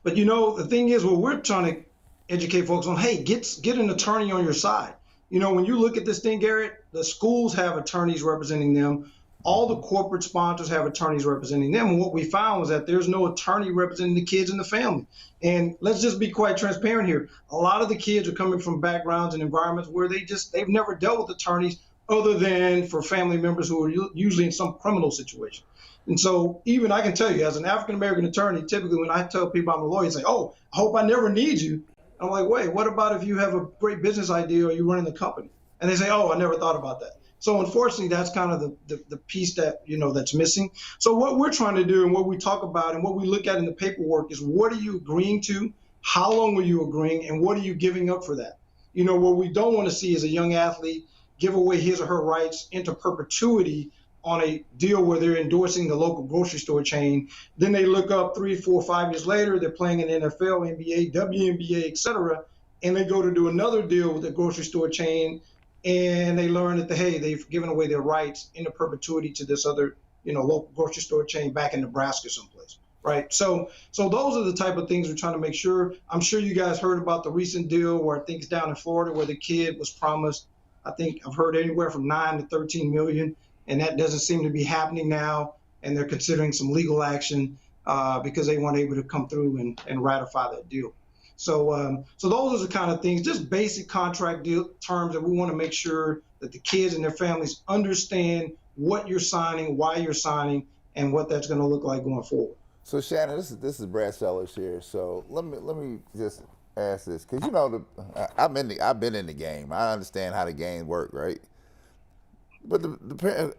But the thing is, what we're trying to educate folks on, hey, get an attorney on your side. When you look at this thing, Garrett, the schools have attorneys representing them. All the corporate sponsors have attorneys representing them. And what we found was that there's no attorney representing the kids and the family. And let's just be quite transparent here. A lot of the kids are coming from backgrounds and environments where they've never dealt with attorneys other than for family members who are usually in some criminal situation. And so even I can tell you, as an African-American attorney, typically when I tell people I'm a lawyer, they say, oh, I hope I never need you. I'm like, wait, what about if you have a great business idea or you're running the company? And they say, oh, I never thought about that. So unfortunately, that's kind of the piece that, that's missing. So what we're trying to do and what we talk about and what we look at in the paperwork is what are you agreeing to? How long are you agreeing? And what are you giving up for that? What we don't want to see is a young athlete give away his or her rights into perpetuity on a deal where they're endorsing the local grocery store chain. Then they look up 3, 4, 5 years later, they're playing in NFL, NBA, WNBA, et cetera, and they go to do another deal with the grocery store chain, and they learn that, they've given away their rights into perpetuity to this other, local grocery store chain back in Nebraska someplace, right? So those are the type of things we're trying to make sure. I'm sure you guys heard about the recent deal where I think it's down in Florida where the kid was promised, I think I've heard anywhere from 9 to 13 million, and that doesn't seem to be happening now. And they're considering some legal action because they weren't able to come through and ratify that deal. So those are the kind of things, just basic contract deal terms that we want to make sure that the kids and their families understand what you're signing, why you're signing, and what that's going to look like going forward. So Shannon, this is Brad Sellers here. So let me just ask this, because I've been in the game. I understand how the game work, right? But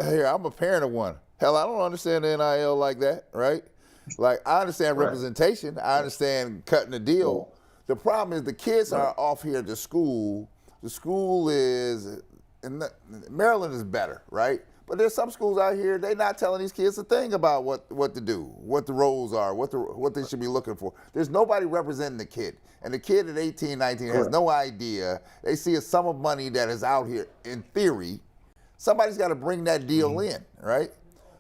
here, I'm a parent of one. Hell, I don't understand the NIL like that, right? Like, I understand representation. I understand cutting the deal. The problem is the kids are off here at the school. The school is, Maryland is better, right? But there's some schools out here, they're not telling these kids a thing about what to do, what the roles are, what they should be looking for. There's nobody representing the kid. And the kid at 18, 19 has no idea. They see a sum of money that is out here, in theory. Somebody's got to bring that deal in, right?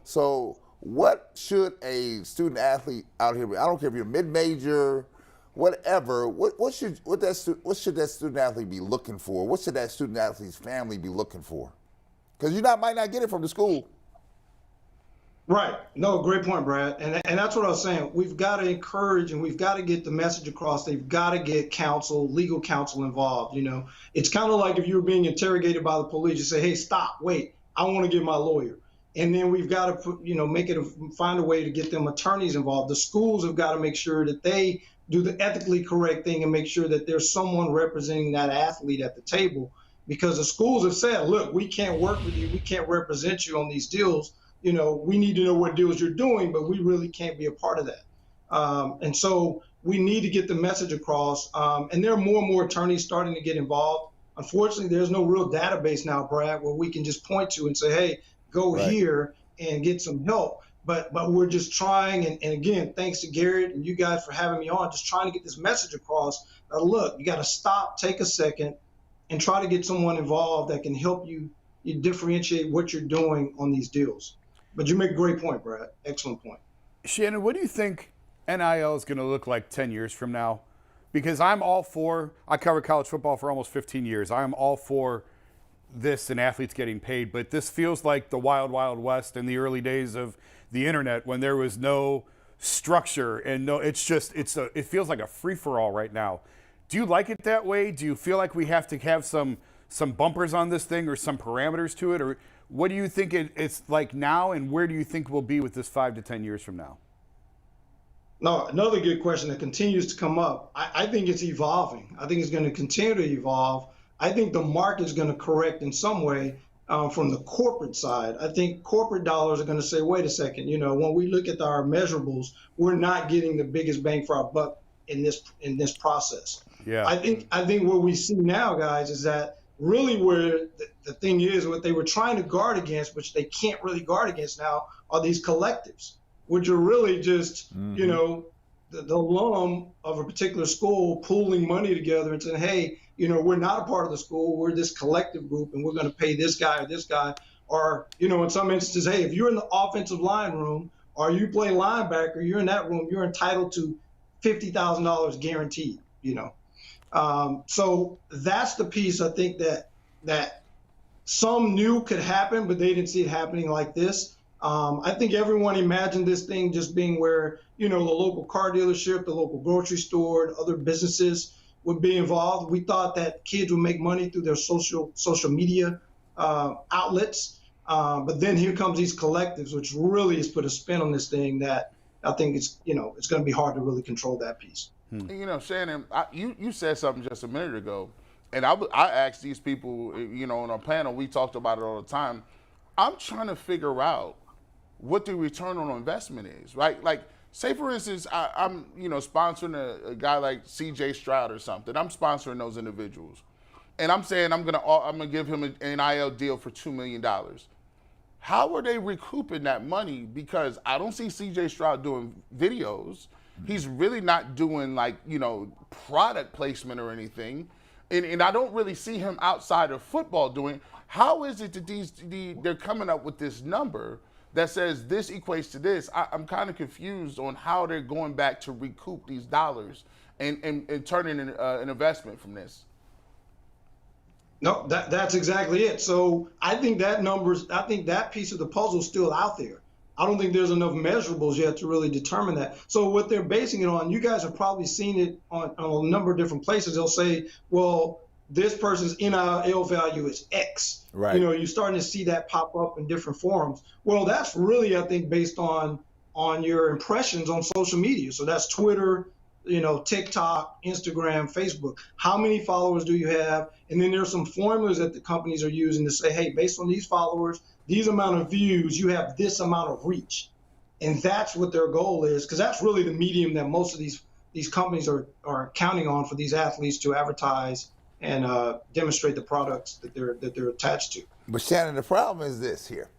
So what should a student athlete out here be? I don't care if you're mid-major, whatever. What should that student athlete be looking for? What should that student athlete's family be looking for? Because you might not get it from the school. Right. No, great point, Brad. And that's what I was saying. We've got to encourage and we've got to get the message across. They've got to get legal counsel involved. It's kind of like if you were being interrogated by the police, you say, hey, stop, wait, I want to get my lawyer. And then we've got to find a way to get them attorneys involved. The schools have got to make sure that they do the ethically correct thing and make sure that there's someone representing that athlete at the table. Because the schools have said, look, we can't work with you. We can't represent you on these deals. We need to know what deals you're doing, but we really can't be a part of that. And so we need to get the message across. And there are more and more attorneys starting to get involved. Unfortunately, there's no real database now, Brad, where we can just point to and say, hey, go here and get some help. But we're just trying. And again, thanks to Garrett and you guys for having me on, just trying to get this message across. Look, you got to stop, take a second, and try to get someone involved that can help you differentiate what you're doing on these deals. But you make a great point, Brad. Excellent point. Shannon, what do you think NIL is going to look like 10 years from now? because I'm all for, I covered college football for almost 15 years. I'm all for this and athletes getting paid, but this feels like the wild, wild west in the early days of the internet when there was no structure and it feels like a free-for-all right now. Do you like it that way? Do you feel like we have to have some bumpers on this thing or some parameters to it? Or what do you think it's like now, and where do you think we'll be with this 5 to 10 years from now? No, another good question that continues to come up. I think it's evolving. I think it's going to continue to evolve. I think the market is going to correct in some way from the corporate side. I think corporate dollars are going to say, wait a second, when we look at our measurables, we're not getting the biggest bang for our buck in this process. Yeah. I think what we see now, guys, is that really where the thing is, what they were trying to guard against, which they can't really guard against now, are these collectives, which are really just, the alum of a particular school pooling money together and saying, hey, we're not a part of the school, we're this collective group, and we're going to pay this guy or this guy. Or, in some instances, hey, if you're in the offensive line room or you play linebacker, you're in that room, you're entitled to $50,000 guaranteed, So that's the piece I think that some knew could happen, but they didn't see it happening like this. I think everyone imagined this thing just being where, the local car dealership, the local grocery store, and other businesses would be involved. We thought that kids would make money through their social media outlets. But then here comes these collectives, which really has put a spin on this thing that I think it's going to be hard to really control that piece. Shannon, you said something just a minute ago, and I asked these people, on our panel, we talked about it all the time. I'm trying to figure out what the return on investment is, right? Like, say for instance, I'm sponsoring a guy like C.J. Stroud or something. I'm sponsoring those individuals, and I'm saying I'm gonna give him an NIL deal for $2 million. How are they recouping that money? Because I don't see C.J. Stroud doing videos. He's really not doing product placement or anything, and I don't really see him outside of football doing. How is it that they're coming up with this number that says this equates to this? I'm kind of confused on how they're going back to recoup these dollars and turning an investment from this. No, that's exactly it. So I think that piece of the puzzle is still out there. I don't think there's enough measurables yet to really determine that. So what they're basing it on, you guys have probably seen it on a number of different places. They'll say, well, this person's NIL value is X. Right. You're starting to see that pop up in different forums. Well, that's really, I think, based on your impressions on social media. So that's Twitter, TikTok, Instagram, Facebook. How many followers do you have? And then there's some formulas that the companies are using to say, hey, based on these followers, these amount of views, you have this amount of reach. And that's what their goal is, because that's really the medium that most of these companies are counting on for these athletes to advertise and demonstrate the products that they're attached to. But Shannon, the problem is this here.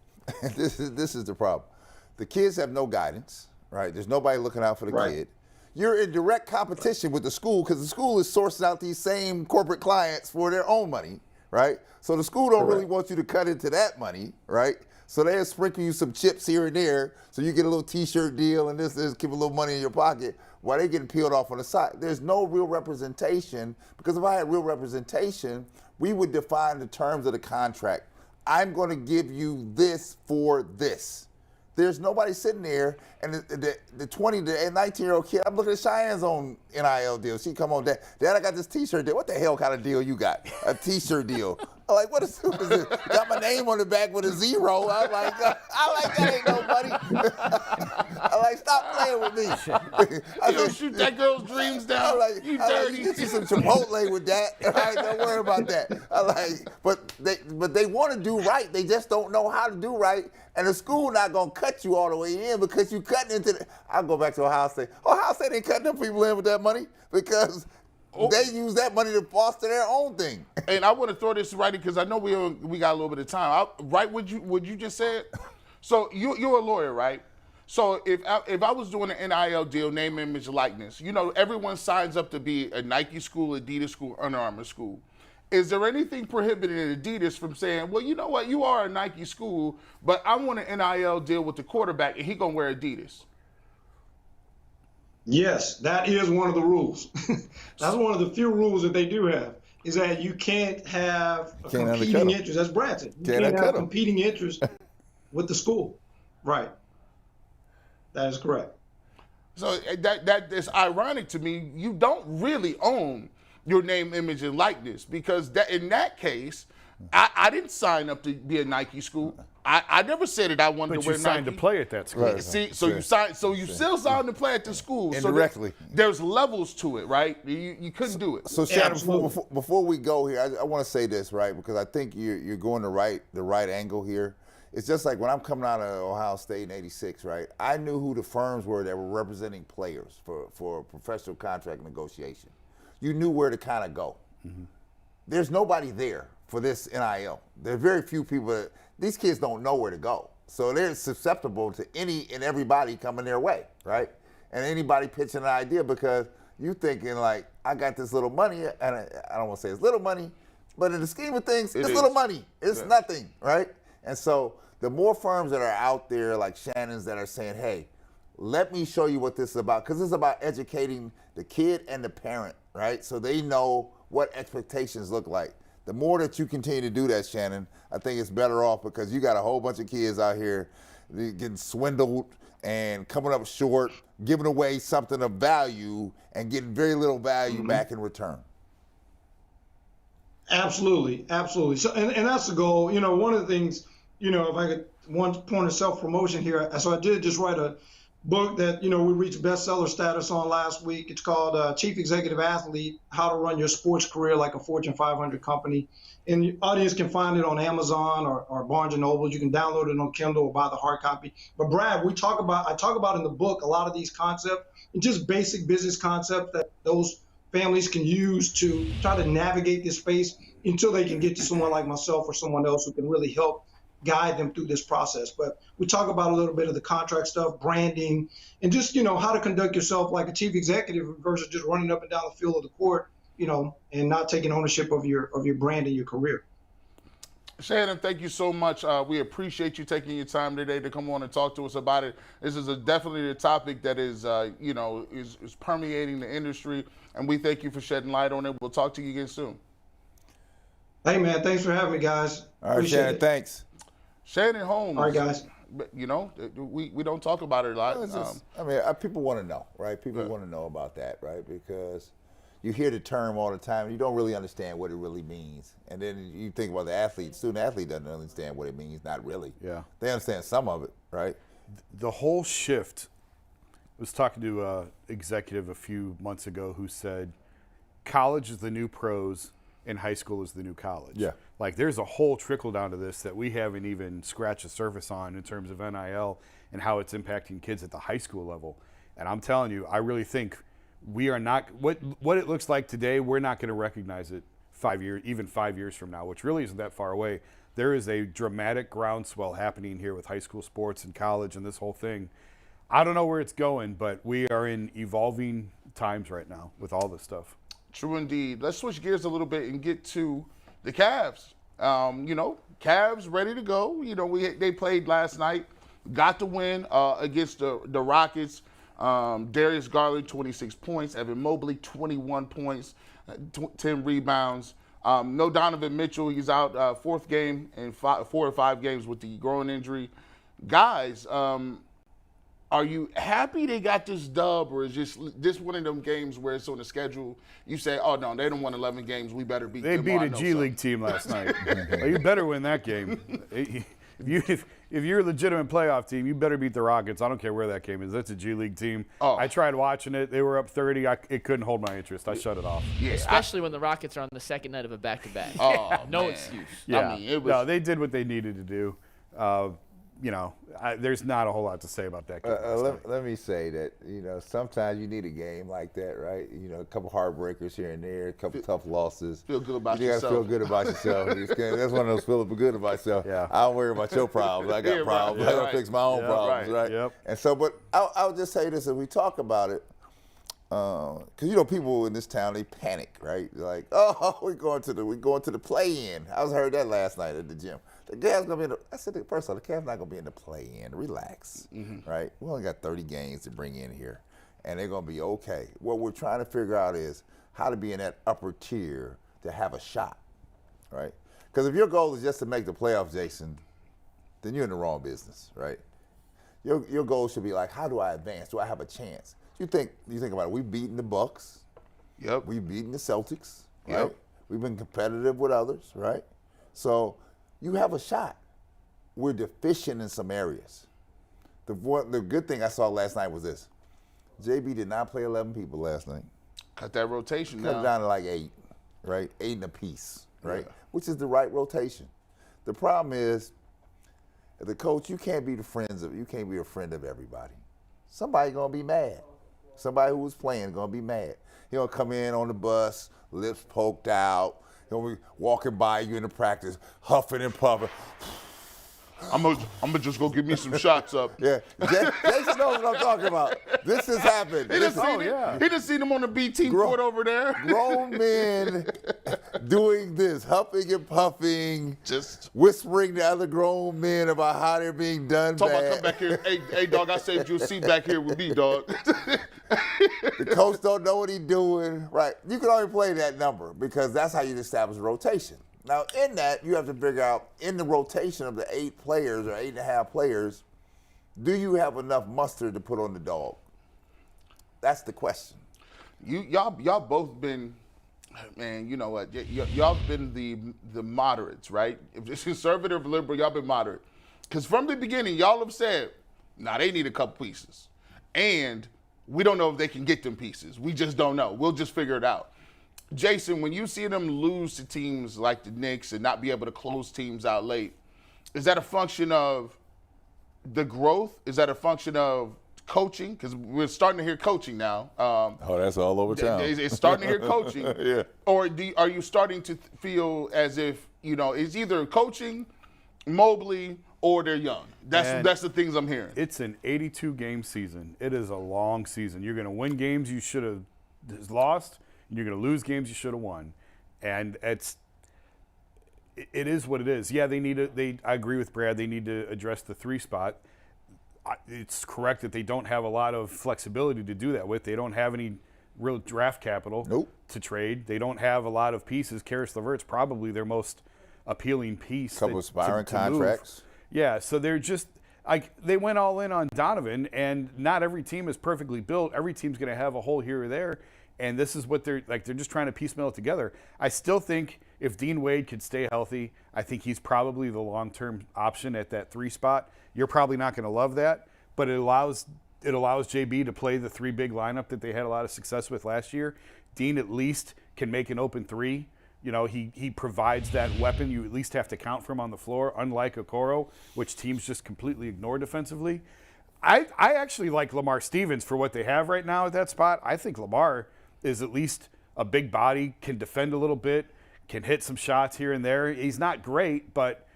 This is the problem. The kids have no guidance, right? There's nobody looking out for the kid. You're in direct competition with the school because the school is sourcing out these same corporate clients for their own money, right? So the school don't really want you to cut into that money, right? So they'll sprinkle you some chips here and there so you get a little T-shirt deal and this keep a little money in your pocket while they're getting peeled off on the side. There's no real representation, because if I had real representation, we would define the terms of the contract. I'm going to give you this for this. There's nobody sitting there, and the 20 to 19-year-old kid, I'm looking at Cheyenne's on NIL deal. She come on, Dad, I got this T-shirt deal. What the hell kind of deal you got? A T-shirt deal. I'm like, what is this? Got my name on the back with a zero. I'm like, that ain't no money. I'm like, stop playing with me. You don't shoot that girl's dreams down. You dirty. You get you some Chipotle with that. Right? Don't worry about that. I'm like, but they want to do right. They just don't know how to do right. And the school not going to cut you all the way in because you cutting into the. I'll go back to Ohio State. Ohio State ain't cutting them people in with that money because they use that money to foster their own thing. And I want to throw this right in because I know we got a little bit of time. What you just said? So you're a lawyer, right? So if I was doing an NIL deal, name, image, likeness, everyone signs up to be a Nike school, Adidas school, Under Armour school. Is there anything prohibiting Adidas from saying, well, you know what, you are a Nike school, but I want an NIL deal with the quarterback and he gonna wear Adidas? Yes, that is one of the rules. That's one of the few rules that they do have, is that you can't have a competing interest. That's Brad said. You can't have competing interest with the school. Right. That is correct. So that is ironic to me. You don't really own your name, image, and likeness, because in that case, I didn't sign up to be a Nike school. I never said that I wanted to wear Nike. But you signed to play at that school. Right. See, so you signed. So you still signed to play at the school. Indirectly. So there's levels to it, right? You couldn't do it. So Shannon, before we go here, I want to say this, right? Because I think you're going the right angle here. It's just like when I'm coming out of Ohio State in '86, right? I knew who the firms were that were representing players for professional contract negotiation. You knew where to kind of go. Mm-hmm. There's nobody there for this NIL. There are very few people. These kids don't know where to go. So they're susceptible to any and everybody coming their way, right? And anybody pitching an idea, because you thinking like, I got this little money, and I don't want to say it's little money, but in the scheme of things, it's little money. It's nothing, right? And so the more firms that are out there, like Shannon's, that are saying, hey, let me show you what this is about, because it's about educating the kid and the parent, right? So they know what expectations look like. The more that you continue to do that, Shannon, I think it's better off, because you got a whole bunch of kids out here getting swindled and coming up short, giving away something of value and getting very little value back in return. Absolutely, absolutely. So, and that's the goal. You know, one of the things, you know, if I could, one point of self-promotion here. So I did just write a book that, you know, we reached bestseller status on last week. It's called Chief Executive Athlete, How to Run Your Sports Career Like a Fortune 500 Company. And the audience can find it on Amazon or Barnes & Noble. You can download it on Kindle or buy the hard copy. But Brad, I talk about in the book a lot of these concepts, and just basic business concepts that those families can use to try to navigate this space until they can get to someone like myself or someone else who can really help guide them through this process. But we talk about a little bit of the contract stuff, branding, and just, you know, how to conduct yourself like a chief executive versus just running up and down the field of the court, you know, and not taking ownership of your brand and your career. Shannon, thank you so much. We appreciate you taking your time today to come on and talk to us about it. This is definitely a topic that is, you know, is permeating the industry, and we thank you for shedding light on it. We'll talk to you again soon. Hey, man, thanks for having me, guys. All right, appreciate Shannon, thanks. Shannon Holmes. All right, guys. You know, we don't talk about it a lot. I mean, people want to know, right? People want to know about that, right? Because you hear the term all the time, and you don't really understand what it really means. And then you think about the athlete. Student athlete doesn't understand what it means, not really. Yeah. They understand some of it, right? The whole shift, I was talking to an executive a few months ago who said college is the new pros and high school is the new college. Yeah. Like there's a whole trickle down to this that we haven't even scratched the surface on in terms of NIL and how it's impacting kids at the high school level. And I'm telling you, I really think we are not, what it looks like today, we're not going to recognize it 5 years, even 5 years from now, which really isn't that far away. There is a dramatic groundswell happening here with high school sports and college and this whole thing. I don't know where it's going, but we are in evolving times right now with all this stuff. True indeed. Let's switch gears a little bit and get to the Cavs. You know, Cavs ready to go. You know, they played last night, got the win against the Rockets. Darius Garland, 26 points. Evan Mobley, 21 points, 10 rebounds. No Donovan Mitchell. He's out fourth game in 4 or 5 games with the groin injury. Guys, are you happy they got this dub, or is this one of them games where it's on the schedule? You say, oh, no, they don't won 11 games. We better beat them. They beat a G League team last night. Well, you better win that game. If you're a legitimate playoff team, you better beat the Rockets. I don't care where that game is. That's a G League team. Oh. I tried watching it. They were up 30. It couldn't hold my interest. I shut it off. Yeah, especially when the Rockets are on the second night of a back-to-back. Oh, no man. excuse. Yeah. I mean, no, they did what they needed to do. You know, there's not a whole lot to say about that game. Let me say that, you know, sometimes you need a game like that, right? You know, a couple heartbreakers here and there, a couple tough losses. Feel good about yourself. You got to feel good about yourself. That's one of those feeling good about yourself. Yeah. I don't worry about your problems. I got problems. I don't fix my own problems, right? Yep. And so, but I'll just say this, if we talk about it, because, you know, people in this town, they panic, right? Like, oh, we're going to the play-in. I heard that last night at the gym. The Cavs gonna be I said, first of all, the Cavs not gonna be in the play-in. Relax, right? We only got 30 games to bring in here, and they're going to be okay. What we're trying to figure out is how to be in that upper tier to have a shot, right? Because if your goal is just to make the playoffs, Jason, then you're in the wrong business, right? Your goal should be like, how do I advance? Do I have a chance? You think about it. We've beaten the Bucks. Yep. We've beaten the Celtics. Right? Yep. We've been competitive with others, right? So you have a shot. We're deficient in some areas. The good thing I saw last night was this. JB did not play 11 people last night. Cut that rotation Cut it down to like 8, right? 8 in a piece, right? Yeah. Which is the right rotation. The problem is, as a coach, you can't be a friend of everybody. Somebody gonna be mad. Somebody who was playing gonna be mad. He'll come in on the bus, lips poked out. He'll be walking by you in the practice, huffing and puffing. I'm gonna just go give me some shots up. Yeah, Jason knows what I'm talking about. This has happened. He just seen him on the BT court over there. Grown men doing this, huffing and puffing, Just whispering to other grown men about how they're being done talking bad. about come back here. Hey, dog, I saved you a seat back here with me, dog. The coach don't know what he's doing. Right. You can only play that number because that's how you establish rotation. Now, in that, you have to figure out, in the rotation of the 8 players or 8.5 players, do you have enough mustard to put on the dog? That's the question. Y'all both been, man, you know what? Y'all been the moderates, right? If it's conservative or liberal, y'all been moderate. Because from the beginning, y'all have said, nah, they need a couple pieces. And we don't know if they can get them pieces. We just don't know. We'll just figure it out. Jason, when you see them lose to teams like the Knicks and not be able to close teams out late, is that a function of the growth? Is that a function of coaching? Because we're starting to hear coaching now. That's all over town. It's starting to hear coaching. Yeah. Or are you starting to feel as if, it's either coaching, Mobley, or they're young? That's the things I'm hearing. It's an 82-game season. It is a long season. You're going to win games you should have lost. You're going to lose games you should have won. And it is what it is. Yeah, I agree with Brad. They need to address the 3 spot. It's correct that they don't have a lot of flexibility to do that with. They don't have any real draft capital to trade. They don't have a lot of pieces. Karis LeVert's probably their most appealing piece. Couple of expiring contracts. Yeah, so they're just they went all in on Donovan, and not every team is perfectly built. Every team's going to have a hole here or there. And this is what they're just trying to piecemeal it together. I still think if Dean Wade could stay healthy, I think he's probably the long-term option at that 3 spot. You're probably not going to love that, but it allows JB to play the 3 big lineup that they had a lot of success with last year. Dean at least can make an open 3. He provides that weapon you at least have to count from on the floor, unlike Okoro, which teams just completely ignore defensively. I actually like Lamar Stevens for what they have right now at that spot. I think Lamar is at least a big body, can defend a little bit, can hit some shots here and there. He's not great, but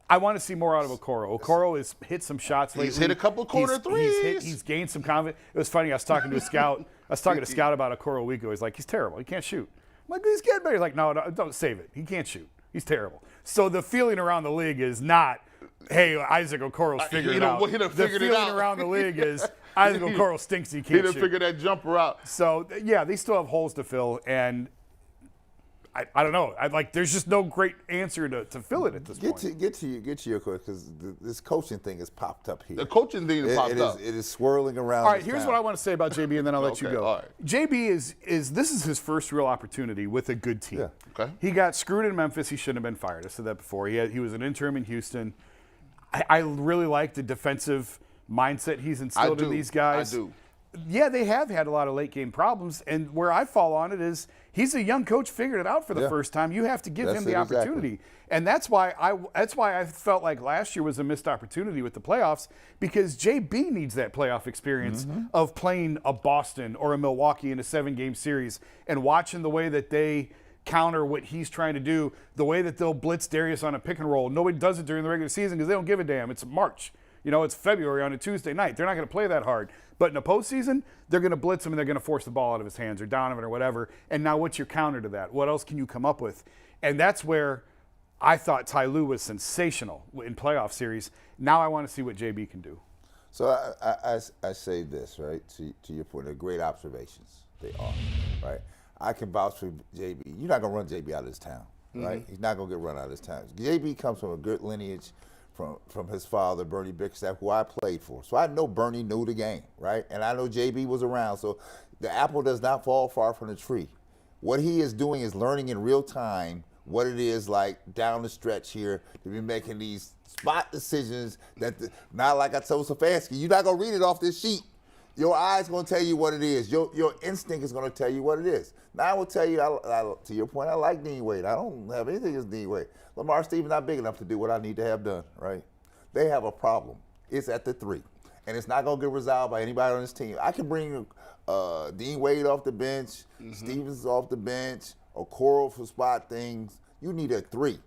I want to see more out of Okoro. Okoro has hit some shots lately. He's hit a couple corner threes. He's gained some confidence. It was funny. I was talking to a scout. About Okoro a week ago. He's like, he's terrible. He can't shoot. I'm like, he's getting better. He's like, no, don't save it. He can't shoot. He's terrible. So the feeling around the league is not, hey, Isaac Okoro's figured it out. The feeling around the league is Isaac Okoro stinks. He can't shoot. He didn't figure that jumper out. So yeah, they still have holes to fill, and I don't know. There's just no great answer to fill it at this point. Get to your question, because this coaching thing has popped up here. The coaching thing has popped up. It is swirling around. All right, here's what I want to say about JB, and then I'll let you go. All right. JB this is his first real opportunity with a good team. Yeah. Okay. He got screwed in Memphis. He shouldn't have been fired. I said that before. He was an interim in Houston. I really like the defensive mindset he's instilled in these guys. I do. Yeah, they have had a lot of late game problems, and where I fall on it is he's a young coach, figured it out for the first time. You have to give him the opportunity, and that's why I felt like last year was a missed opportunity with the playoffs, because JB needs that playoff experience of playing a Boston or a Milwaukee in a 7-game series and watching the way that they counter what he's trying to do, the way that they'll blitz Darius on a pick and roll. Nobody does it during the regular season because they don't give a damn. It's March. It's February on a Tuesday night. They're not going to play that hard. But in a postseason, they're going to blitz him and they're going to force the ball out of his hands, or Donovan or whatever. And now what's your counter to that? What else can you come up with? And that's where I thought Ty Lue was sensational in playoff series. Now I want to see what JB can do. So I say this, right, to your point, they're great observations. They are, right? I can vouch for JB. You're not going to run JB out of this town, right? He's not going to get run out of this town. JB comes from a good lineage from his father, Bernie Bickerstaff, who I played for. So I know Bernie knew the game, right? And I know JB was around. So the apple does not fall far from the tree. What he is doing is learning in real time what it is like down the stretch here to be making these spot decisions not like I told Stefanski, you're not going to read it off this sheet. Your eye's going to tell you what it is. Your instinct is going to tell you what it is. Now I will tell you, to your point, I like Dean Wade. I don't have anything against Dean Wade. Lamar Stevens not big enough to do what I need to have done, right? They have a problem. It's at the 3. And it's not going to get resolved by anybody on this team. I can bring Dean Wade off the bench, Stevens off the bench, Okoro for spot things. You need a 3.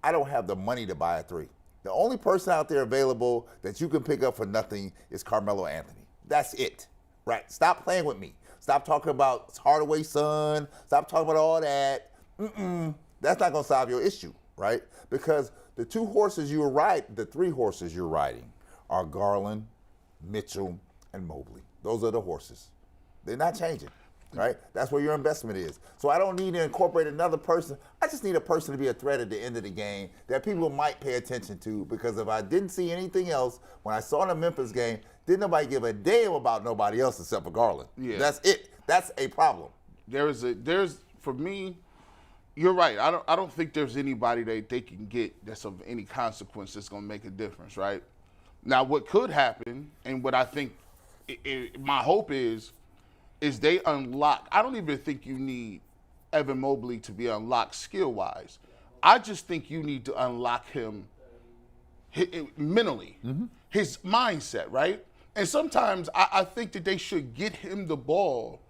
I don't have the money to buy a 3. The only person out there available that you can pick up for nothing is Carmelo Anthony. That's it, right? Stop playing with me. Stop talking about Hardaway's son. Stop talking about all that. That's not going to solve your issue, right? Because the 2 horses you ride, the 3 horses you're riding are Garland, Mitchell, and Mobley. Those are the horses. They're not changing, right? That's where your investment is. So I don't need to incorporate another person. I just need a person to be a threat at the end of the game that people might pay attention to, because if I didn't see anything else, when I saw the Memphis game, didn't nobody give a damn about nobody else except for Garland. Yeah. That's it. That's a problem. There's for me, you're right. I don't think there's anybody that they can get that's of any consequence that's going to make a difference, right? Now, what could happen, and what I think my hope is they unlock. I don't even think you need Evan Mobley to be unlocked skill-wise. I just think you need to unlock him mentally, his mindset, right? And sometimes I think that they should get him the ball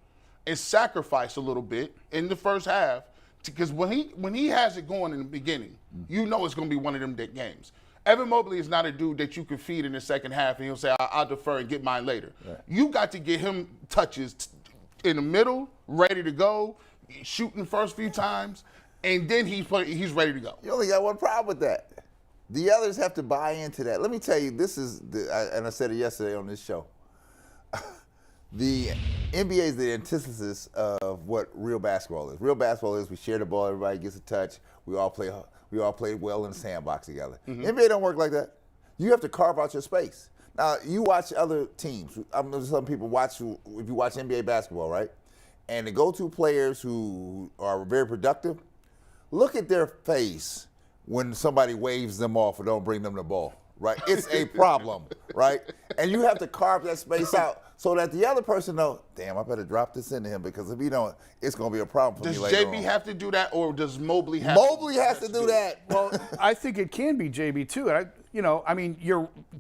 and sacrifice a little bit in the first half, because when he has it going in the beginning, you know it's going to be one of them games. Evan Mobley is not a dude that you can feed in the second half and he'll say, I'll defer and get mine later. Right. You got to get him touches in the middle, ready to go, shooting the first few times, and then he's ready to go. You only got one problem with that. The others have to buy into that. Let me tell you, and I said it yesterday on this show. The NBA is the antithesis of what real basketball is. Real basketball is we share the ball, everybody gets a touch, we all play well in the sandbox together. NBA don't work like that. You have to carve out your space. Now, you watch other teams. Some people watch, if you watch NBA basketball, right? And the go-to players who are very productive, look at their face when somebody waves them off or don't bring them the ball, right? It's a problem, right? And you have to carve that space out so that the other person knows, damn, I better drop this into him, because if he don't, it's going to be a problem for me later on. Does JB have to do that, or does Mobley have Mobley has to do that. Well, I think it can be JB too.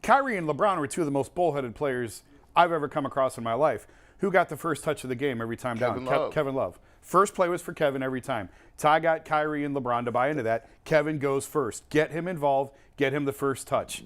Kyrie and LeBron were 2 of the most bullheaded players I've ever come across in my life. Who got the first touch of the game every time down? Kevin Love. First play was for Kevin every time. Ty got Kyrie and LeBron to buy into that. Kevin goes first. Get him involved. Get him the first touch.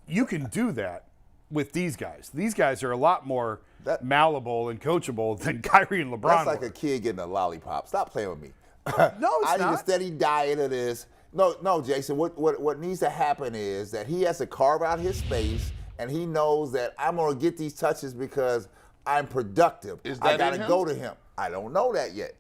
You can do that with these guys. These guys are a lot more malleable and coachable than Kyrie and LeBron. That's like a kid getting a lollipop. Stop playing with me. No, it's I not. need a steady diet of this. No, Jason. What needs to happen is that he has to carve out his space, and he knows that I'm going to get these touches because I'm productive. Is that I got to in him? go to him. I don't know that yet.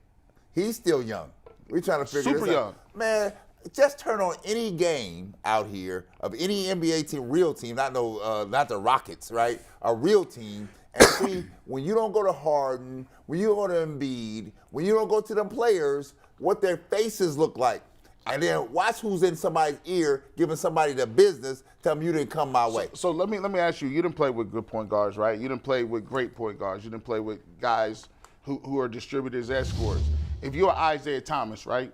He's still young. We're trying to figure Super this young. out. Man, just turn on any game out here of any NBA team, real team, not the Rockets, right? A real team, and see when you don't go to Harden, when you don't go to Embiid, when you don't go to them players, what their faces look like. And then watch who's in somebody's ear giving somebody the business, tell them you didn't come my way. So let me ask you, you didn't play with good point guards, right? You didn't play with great point guards. You didn't play with guys who are distributors as scorers. If you're Isaiah Thomas, right,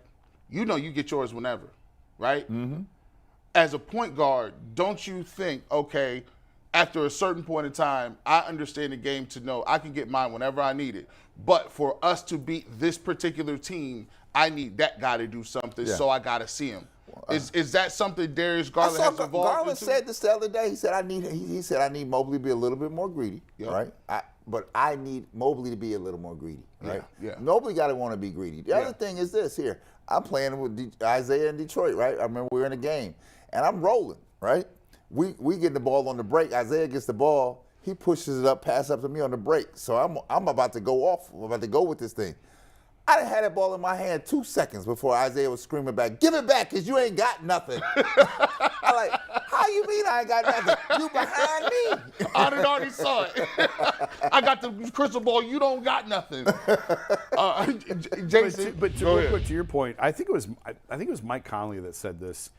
you know you get yours whenever, right? Mm-hmm. As a point guard, don't you think, okay, after a certain point in time, I understand the game to know I can get mine whenever I need it. But for us to beat this particular team, I need that guy to do something, so I got to see him. Is that something Darius Garland has evolved Garland into? said this the other day. He said, I need Mobley to be a little bit more greedy, right? But I need Mobley to be a little more greedy, right? Yeah. Mobley got to want to be greedy. The other thing is this here. I'm playing with Isaiah in Detroit, right? I remember we were in a game, and I'm rolling, right? we get the ball on the break. Isaiah gets the ball. He pushes it up, pass up to me on the break. So I'm about to go off. I'm about to go with this thing. I done had that ball in my hand 2 seconds before Isaiah was screaming back, "Give it back, because you ain't got nothing." I'm like, how you mean I ain't got nothing? You behind me. I done already saw it. I got the crystal ball. You don't got nothing. Jason, but real quick to your point, I think it was Mike Conley that said this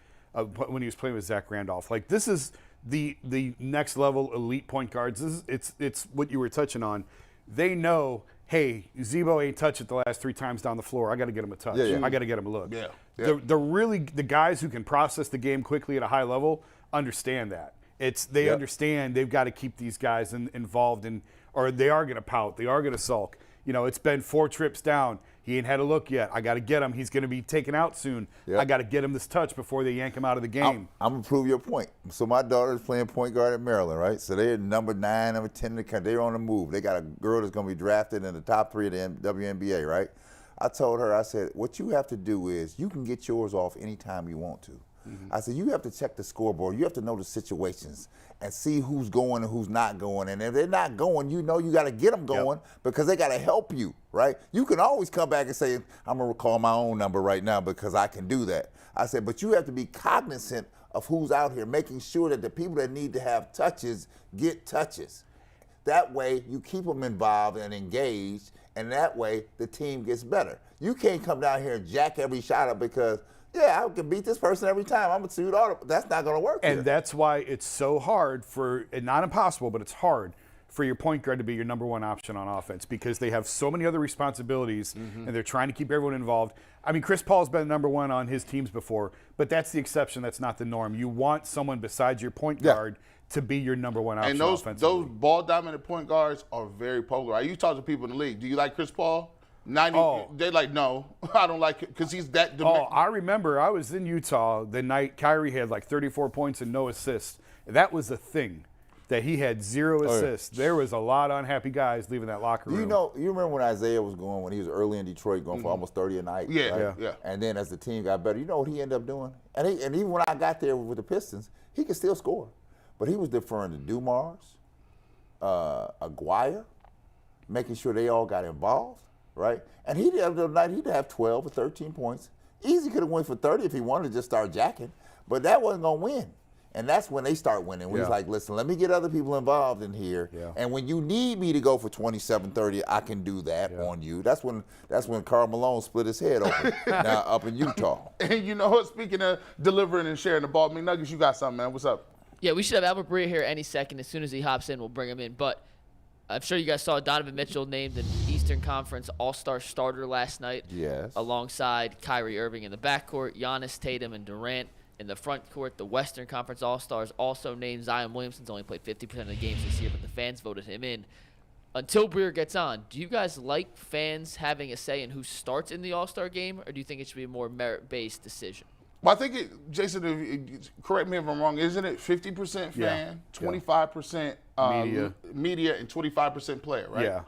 when he was playing with Zach Randolph. Like, this is the next level elite point guards. It's what you were touching on. They know, hey, Zebo ain't touched it the last 3 times down the floor. I got to get him a touch. I got to get him a look. Yeah. The guys who can process the game quickly at a high level understand that. They understand they've got to keep these guys involved or they are going to pout. They are going to sulk. You know, it's been 4 trips down. He ain't had a look yet. I got to get him. He's going to be taken out soon. Yep. I got to get him this touch before they yank him out of the game. I'm going to prove your point. So my daughter's playing point guard at Maryland, right? So they're number 9, number 10 in the country. They're on the move. They got a girl that's going to be drafted in the top 3 of the WNBA, right? I told her, I said, what you have to do is you can get yours off anytime you want to. Mm-hmm. I said, you have to check the scoreboard. You have to know the situations and see who's going and who's not going. And if they're not going, you know you got to get them going because they got to help you, right? You can always come back and say, I'm going to call my own number right now because I can do that. I said, but you have to be cognizant of who's out here, making sure that the people that need to have touches get touches. That way, you keep them involved and engaged, and that way, the team gets better. You can't come down here and jack every shot up because, I can beat this person every time. I'm going to shoot all. That's not going to work. And that's why it's so hard not impossible, but it's hard for your point guard to be your number 1 option on offense because they have so many other responsibilities and they're trying to keep everyone involved. I mean, Chris Paul's been number 1 on his teams before, but that's the exception. That's not the norm. You want someone besides your point guard to be your number 1 option offensively. Those ball-dominant point guards are very polar. You talk to people in the league. Do you like Chris Paul? They're like, no, I don't like it because he's that. I remember I was in Utah the night Kyrie had like 34 points and no assists. That was the thing, that he had 0 assists. There was a lot of unhappy guys leaving that locker room. You remember when Isaiah was going, when he was early in Detroit, going for almost 30 a night? Yeah. And then as the team got better, you know what he ended up doing? And even when I got there with the Pistons, he could still score. But he was deferring to Dumars, Aguirre, making sure they all got involved. Right? And he'd have 12 or 13 points. Easy could have went for 30 if he wanted to just start jacking, but that wasn't going to win. And that's when they start winning. When he's like, listen, let me get other people involved in here. Yeah. And when you need me to go for 27, 30, I can do that on you. That's when Karl Malone split his head open now up in Utah. And you know what? Speaking of delivering and sharing the ball, McNuggets, you got something, man. What's up? Yeah, we should have Albert Breer here any second. As soon as he hops in, we'll bring him in. But I'm sure you guys saw Donovan Mitchell named an Eastern Conference All-Star starter last night. Yes. Alongside Kyrie Irving in the backcourt, Giannis, Tatum, and Durant in the front court. The Western Conference All-Stars also named Zion Williamson's only played 50% of the games this year, but the fans voted him in. Until Breer gets on, do you guys like fans having a say in who starts in the All-Star game, or do you think it should be a more merit-based decision? Well, I think Jason, correct me if I'm wrong, isn't it 50% fan, 25% media, and 25% player, right? Yeah.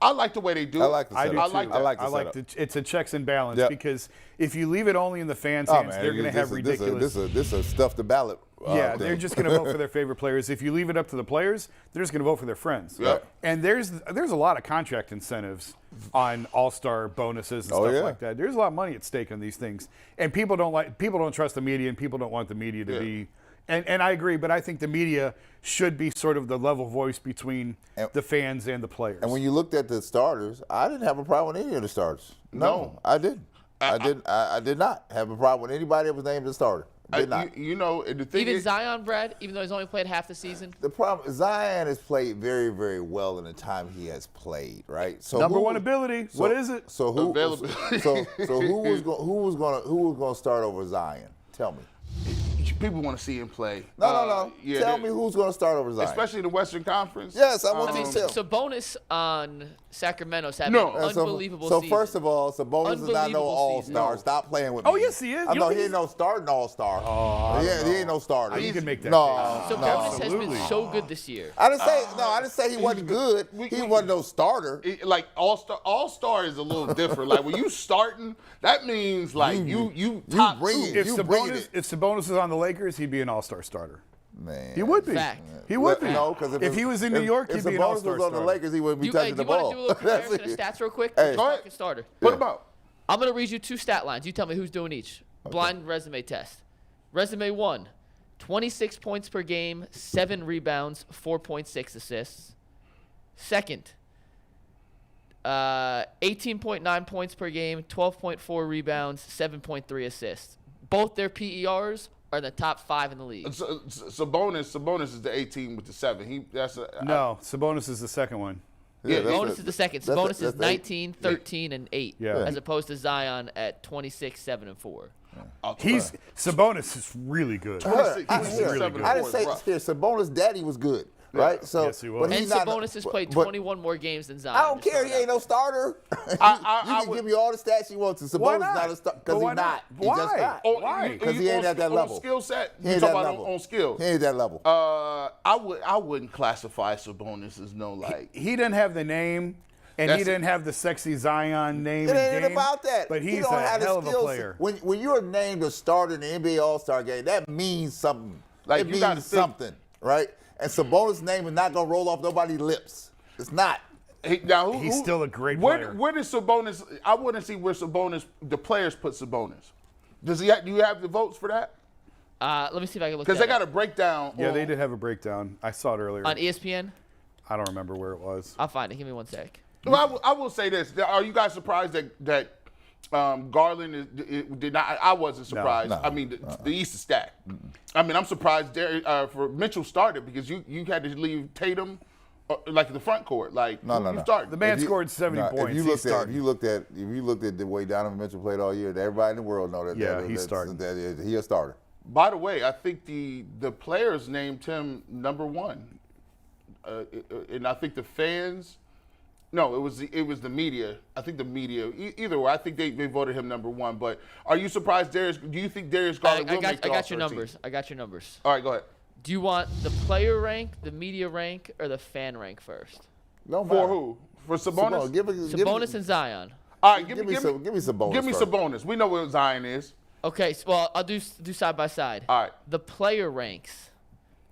I like the way they do it. I like the setup. I like that. It's a checks and balance because if you leave it only in the fans' hands, they're going to have ridiculous. This is stuff the ballot. They're just going to vote for their favorite players. If you leave it up to the players, they're just going to vote for their friends. Yeah. And there's a lot of contract incentives on all-star bonuses and stuff like that. There's a lot of money at stake on these things, and people don't trust the media, and people don't want the media to be. And I agree, but I think the media should be sort of the level voice between the fans and the players. And when you looked at the starters, I didn't have a problem with any of the starters. No. I didn't. I did not have a problem with anybody that was named as starter. Did not. The thing even is, Zion, Brad, even though he's only played half the season? The problem, Zion has played very, very well in the time he has played, right? So number one ability. What is it? So who? Availability. So who was going to start over Zion? Tell me. People want to see him play. No. Tell me who's going to start over Zion. Especially the Western Conference. Yes, I want to tell. So bonus on Sacramento's having an unbelievable season. So first of all, Sabonis is not no all-star. No. Stop playing with me. Oh, yes, he is. I know he ain't no starting all-star. He ain't no starter. You can make that case. So Sabonis has been so good this year. I didn't say he wasn't good. He wasn't no starter. Like all-star is a little different. Like when you starting, that means like you top bring two. it. If Sabonis is on the Lakers, he'd be an all-star starter. Man. He would be. Fact. He would be. No, because if he was in New York, he'd be an all-star If Sabonis was on the starter. Lakers, he wouldn't be You touching the want to ball. do a little comparison of stats real quick? Hey. Go ahead. Starter. Put them out. I'm going to read you 2 stat lines. You tell me who's doing each. Blind resume test. Resume 1, 26 points per game, 7 rebounds, 4.6 assists. Second, 18.9 points per game, 12.4 rebounds, 7.3 assists. Both their PERs are in the top 5 in the league. Sabonis is the 18 with the 7. No, Sabonis is the second one. Yeah, Sabonis is the second. Sabonis is that's 19, 13, and 8, Yeah. as opposed to Zion at 26, 7, and 4. Sabonis is really good. 26, I 26, really 7, good. and I 4 didn't say is rough. here. Sabonis' daddy was good, right? So, Yes, he was. but And he's not- Sabonis has played but- 21 more games than Zion. I don't just care. throwing He it ain't out. no starter. You I can would- give me all the stats you want to. Sabonis Why is not? not a starter But because why he's not? not. He's just Why? not. Why? Because he ain't at that level. On skill set? He You ain't talking that about level. on skill? He ain't that level. I wouldn't classify Sabonis as no like. He didn't have the name, and he That's- didn't have the sexy Zion name. It and ain't game, about that. But He he's don't a have the hell of a skills. player. When you're named a starter in the NBA All-Star game, that means something. Like, it you gotta means think- something, right? And Sabonis' name is not gonna roll off nobody's lips. It's not. Now, He's still a great where, player. Where does Sabonis? I want to see where the players put Sabonis. Do you have the votes for that? Let me see if I can look Because that they got up. a breakdown. Yeah, they did have a breakdown. I saw it earlier. On ESPN. I don't remember where it was. I'll find it. Give me 1 sec. Well, I will say this: are you guys surprised that Garland did not? I wasn't surprised. No. I mean, the East is stacked. I mean, I'm surprised for Mitchell started because you had to leave Tatum like in the front court. Like you started. The man scored 70 points. If you, He's starting. if you looked at the way Donovan Mitchell played all year, everybody in the world know that. Yeah, he's starting. That he a starter. By the way, I think the players named him number 1, and I think the fans. No, it was the media. I think the media. Either way, I think they voted him number 1. But are you surprised, Darius? Do you think Darius Garland will make the I got All-Star your team? numbers. I got your numbers. All right, go ahead. Do you want the player rank, the media rank, or the fan rank first? No For matter. who? For Sabonis? Sabonis and Zion. All right, give me Sabonis. Give me first. Sabonis. We know what Zion is. Okay, well, I'll do side by side. All right. The player ranks.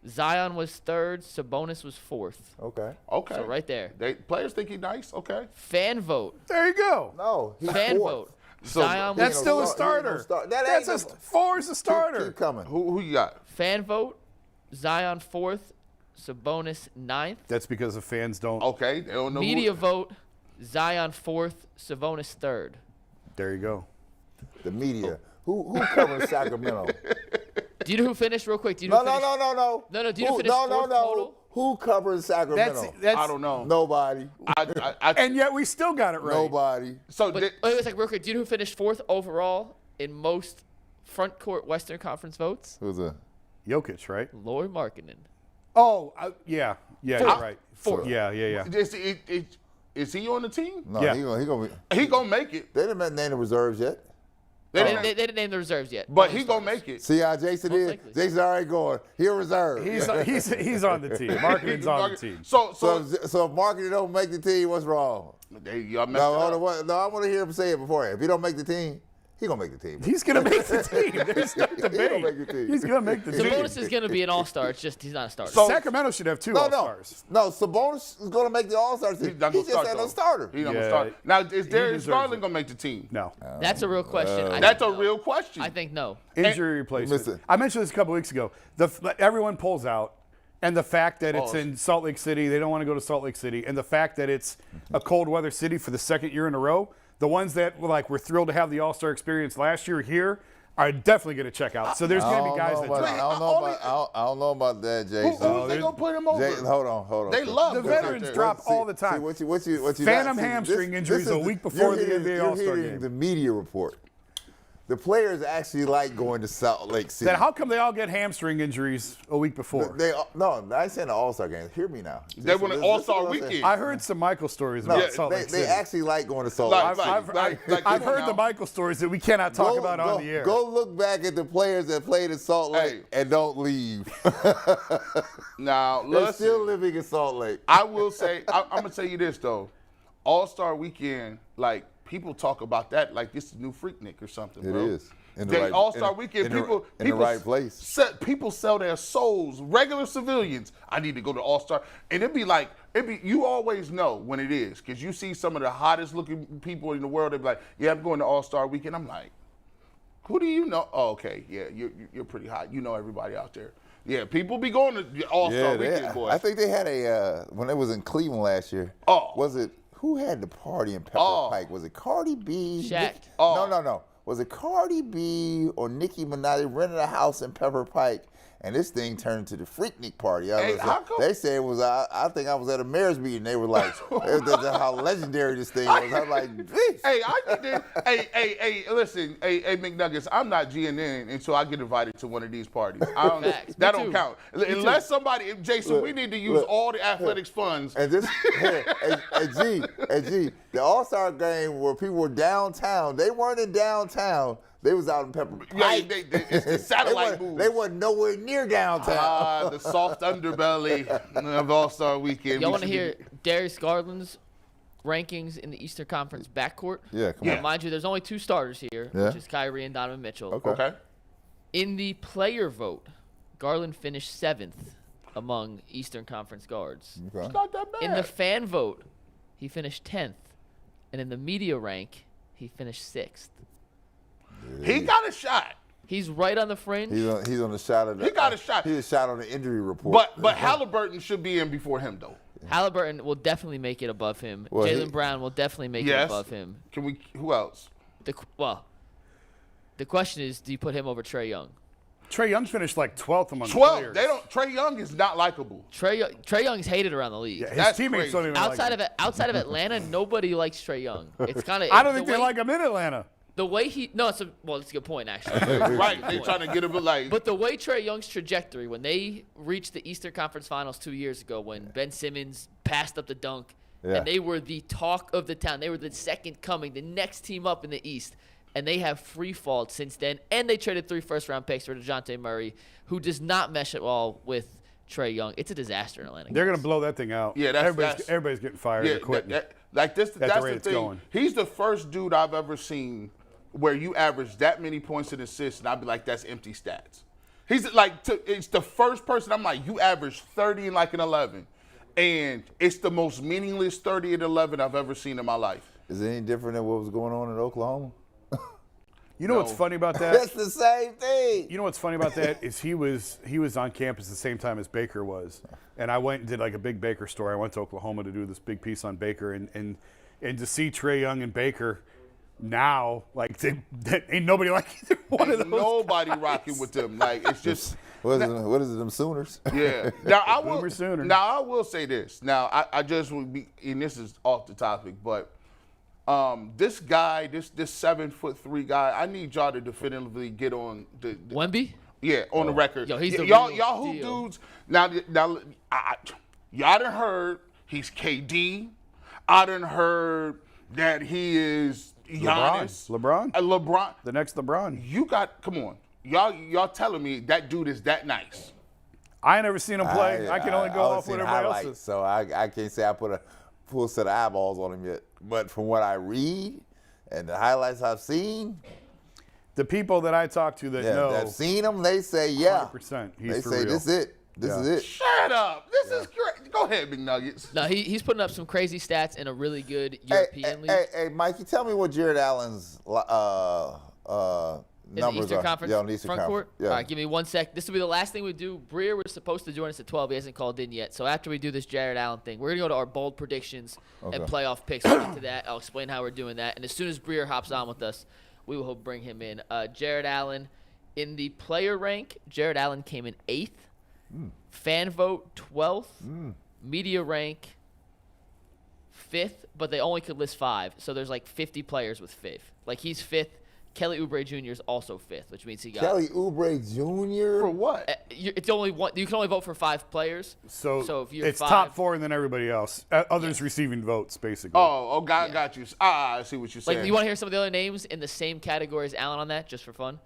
Zion was 3rd, Sabonis was 4th. Okay. Okay. So right there. Players think he's nice. Okay. Fan vote. There you go. No, he's Fan fourth. vote. So Zion That's was still a He ain't no starter. star- That That's ain't no- 4 is a starter. Keep coming. Who you got? fan vote. Zion 4th, Sabonis 9th. That's because the fans don't. Okay. They don't know Media who. vote. Zion 4th, Sabonis 3rd. There you go. The media. Who covers Sacramento? Do you know who finished real quick? Do you know No. who finished? No. No, do you Who- finish fourth total? Who covers Sacramento? That's I don't know. Nobody. And yet we still got it right. Nobody. So But did- wait a second, real quick. Do you know who finished 4th overall in most front court Western Conference votes? Who's that? Jokic, right? Lauri Markkanen. Oh, yeah, you're right. Fourth. Yeah. is he on the team? No, Yeah. he gonna be. He gonna make it. They didn't name the reserves yet. They didn't name the reserves yet. But Only he gonna starters. make it. See how Jason Most is? likely. Jason's already going. He's reserve. He's on the team. Markkanen's on the team. So So if Marketing don't make the team, what's wrong? y'all messed No, it hold up. on. No, I want to hear him say it beforehand. If he don't make the team, he gonna make the team. He's gonna make the team. There's no debate. gonna make the team. He's gonna make the team. Sabonis is going to be an all-star. It's just he's not a starter. So- Sacramento should have 2 No, All-Stars. no. Sabonis is gonna make the All-Star team. He's not He gonna just start, had no though. starter. He's not Yeah, gonna start. Now is Darius deserves Garland it. gonna make the team? No. That's a real question. I That's a think no. real question. I think no. Injury replacement. Listen. I mentioned this a couple weeks ago. Everyone pulls out, and the fact that it's in Salt Lake City, they don't want to go to Salt Lake City, and the fact that it's a cold weather city for the 2nd year in a row, the ones that were thrilled to have the All-Star experience last year here are definitely going to check out. So there's going to be guys that I don't know about that, Jason. Who's they gonna put him over? Jason, hold on. They love the this right veterans there. drop all the See, time. what you Phantom got- see, hamstring this injuries is a week before you're the hearing- NBA All-Star You're hearing game. the media report. The players actually like going to Salt Lake City. Then how come they all get hamstring injuries a week before? No, I ain't saying the All-Star game. Hear me now. They want an Listen All-Star what I'm saying. weekend. I heard some Michael stories No, about Salt Lake City. they actually like going to Salt Like- Lake City. like, I've come on heard the now. Michael stories that we cannot talk about on the air. Go look back at the players that played in Salt Lake and don't leave. Now They're listen. still living in Salt Lake. I will say, I'm gonna tell you this though, All-Star Weekend, like people talk about that like this is new Freaknik or something, It bro. is. All-Star Weekend, people in the right place. People sell their souls. Regular civilians, I need to go to All-Star, and you always know when it is because you see some of the hottest looking people in the world. They be like, "Yeah, I'm going to All-Star Weekend." I'm like, "Who do you know?" Oh, okay, yeah, you're pretty hot. You know everybody out there. Yeah, people be going to All-Star Weekend, boy. I think they had when it was in Cleveland last year. Was it who had the party in Pepper Pike? Was it Cardi B? Shaq. No. Was it Cardi B or Nicki Minaj? They rented a house in Pepper Pike, and this thing turned into the Freaknik party. They said it was. I think I was at a mayor's meeting. They were like, "That's how legendary this thing was." I'm like, "Bitch." Hey, listen, hey, McNuggets. I'm not GNN until I get invited to one of these parties. That don't count unless somebody. Jason, we need to use all the athletics funds. And this, G, the All-Star game where people were downtown. They weren't in downtown. They was out in Pepper Pike. It's the satellite moves. They wasn't nowhere near downtown. The soft underbelly of All-Star Weekend. Y'all want to hear Darius Garland's rankings in the Eastern Conference backcourt? Yeah, come on. Mind you, there's only 2 starters here, which is Kyrie and Donovan Mitchell. Okay. In the player vote, Garland finished 7th among Eastern Conference guards. Okay. It's not that bad. In the fan vote, he finished 10th. And in the media rank, he finished 6th. He got a shot. He's right on the fringe. He's on the shot of the. He got a shot. He's a shot on the injury report. But Halliburton should be in before him though. Halliburton will definitely make it above him. Well, Jaylen Brown will definitely make it above him. Who else? The question is, do you put him over Trae Young? Trae Young finished like 12th among the players. Trae Young is not likable. Trae Young's hated around the league. Yeah, his teammates don't even outside like him. outside of Atlanta, nobody likes Trae Young. It's kind of. I don't think they like him in Atlanta. The way it's a good point actually. Right, they trying to get him like. But the way Trae Young's trajectory, when they reached the Eastern Conference Finals 2 years ago, when Ben Simmons passed up the dunk, and they were the talk of the town, they were the second coming, the next team up in the East, and they have free falled since then. And they traded 3 first-round picks for DeJounte Murray, who does not mesh at all with Trae Young. It's a disaster in Atlanta. They're going to blow that thing out. Yeah, everybody's getting fired. They're quitting. That's the the rate it's thing. going. He's the first dude I've ever seen where you average that many points and assists, and I'd be like, that's empty stats. He's like, it's the first person I'm like, you average 30 and like an 11. And it's the most meaningless 30 and 11 I've ever seen in my life. Is it any different than what was going on in Oklahoma? You know what's funny about that? That's the same thing. You know what's funny about that is he was on campus the same time as Baker was. And I went and did like a big Baker story. I went to Oklahoma to do this big piece on Baker. And to see Trae Young and Baker now, like, ain't nobody like either one of those Nobody guys. Rocking with them. Like, it's just. What is it, them Sooners? Yeah. Now, I will say this. Now, I just would be, and this is off the topic, but this guy, this 7'3" guy, I need y'all to definitively get on the Wemby? Yeah, on the record. Yo, he's the y'all real who deal. dudes. Now, y'all done heard he's KD. I done heard that he is Giannis. LeBron. The next LeBron. Come on. Y'all telling me that dude is that nice. I ain't never seen him play. I can only go off what everybody else is. So I can't say I put a full set of eyeballs on him yet. But from what I read and the highlights I've seen, the people that I talk to that know have seen him, they say 100%. They say this is it. This is it. Shut up. This is great. Go ahead, Big Nuggets. No, he's putting up some crazy stats in a really good European league. Hey, Mikey, tell me what Jared Allen's in numbers the Eastern are. Conference Yeah, on the Eastern front court? Yeah. All right, give me 1 sec. This will be the last thing we do. Breer was supposed to join us at 12. He hasn't called in yet. So after we do this Jared Allen thing, we're going to go to our bold predictions and playoff picks. We'll get to that. I'll explain how we're doing that. And as soon as Breer hops on with us, we will bring him in. Jared Allen, in the player rank, Jared Allen came in 8th. Fan vote, 12th. Media rank, 5th. But they only could list 5. So there's like 50 players with 5th. Like he's 5th. Kelly Oubre Jr. is also 5th, which means he got Kelly Oubre Jr. For what? It's only one. You can only vote for 5 players. So if you're it's 5, top 4 and then everybody else. Others receiving votes, basically. Got you. I see what you're saying. Like, you want to hear some of the other names in the same category as Allen on that, just for fun?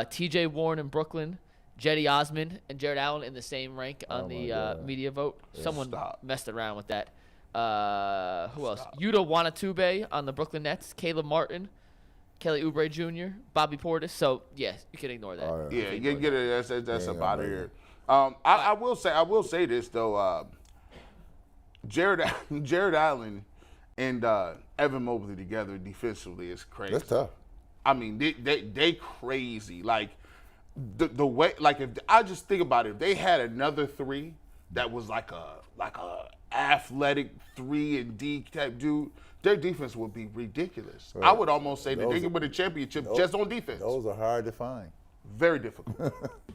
T.J. Warren in Brooklyn, Jetty Osman, and Jared Allen in the same rank on the media vote. Someone messed around with that. Who else? Yuta Wanatube on the Brooklyn Nets, Caleb Martin, Kelly Oubre Jr., Bobby Portis. So, yes, you can ignore that. Oh, Yeah, get it. That's Yeah, up out of man. here. I will say this though. Jared Allen and Evan Mobley together defensively is crazy. That's tough. I mean, they crazy. Like the way, like if I just think about it, if they had another three that was like a athletic 3-and-D type dude, their defense would be ridiculous. Right. I would almost say that they Those could win a championship just on defense. Those are hard to find. Very difficult.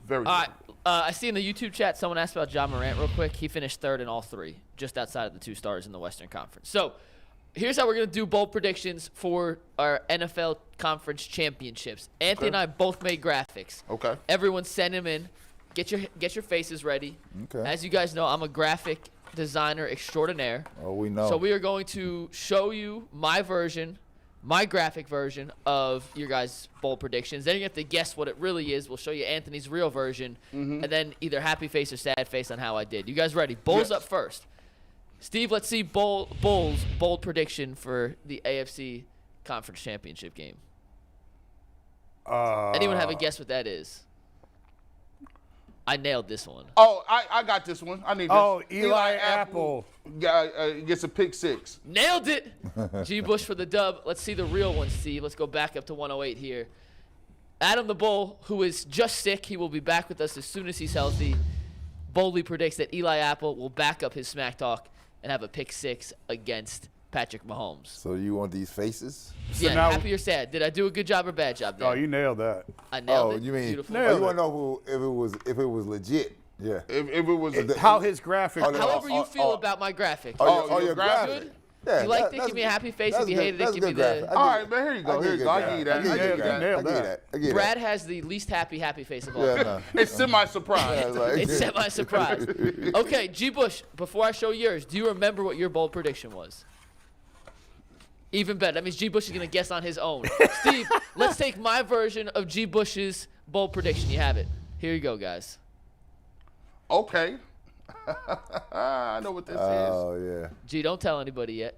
Very All right. difficult. I see in the YouTube chat someone asked about John Morant real quick. He finished third in all three, just outside of the 2 stars in the Western Conference. So here's how we're going to do bold predictions for our NFL Conference Championships. Anthony and I both made graphics. Okay. Everyone send them in. Get your faces ready. Okay. As you guys know, I'm a graphic designer extraordinaire. Oh, we know. So we are going to show you my graphic version of your guys' bold predictions. Then you have to guess what it really is. We'll show you Anthony's real version, and then either happy face or sad face on how I did. You guys ready? Bulls up first. Steve, let's see Bulls bold prediction for the AFC Conference Championship game. Anyone have a guess what that is? I nailed this one. Oh, I got this one. I need this. Oh, Eli Apple. Gets a pick 6. Nailed it. G. Bush for the dub. Let's see the real one, Steve. Let's go back up to 108 here. Adam the Bull, who is just sick, he will be back with us as soon as he's healthy, boldly predicts that Eli Apple will back up his smack talk and have a pick 6 against Patrick Mahomes. So you want these faces? Yeah, now- happy or sad? Did I do a good job or bad job there? Oh, you nailed that. I nailed Oh, it. you mean Beautiful. Nailed you it. want to know if it was legit? Yeah. If it was How his graphic. However you feel about my graphic. Oh, your your graphic. Good? Yeah, You liked that- it, give me a happy face. that's If you good- hated it, that's give me good graphic. the. I all give- right, man. Here you go. I Here you go. I give you that. I give I you give you that. that. Nailed I give you that. that. I give you Brad that. has the least happy face of all. Yeah, no. It's semi-surprise. Yeah, like- It's semi-surprise. Okay, G. Bush, before I show yours, do you remember what your bold prediction was? Even better. That means G. Bush is going to guess on his own. Steve, let's take my version of G. Bush's bold prediction. You have it. Here you go, guys. Okay. I know what this is. Oh yeah, G, don't tell anybody yet.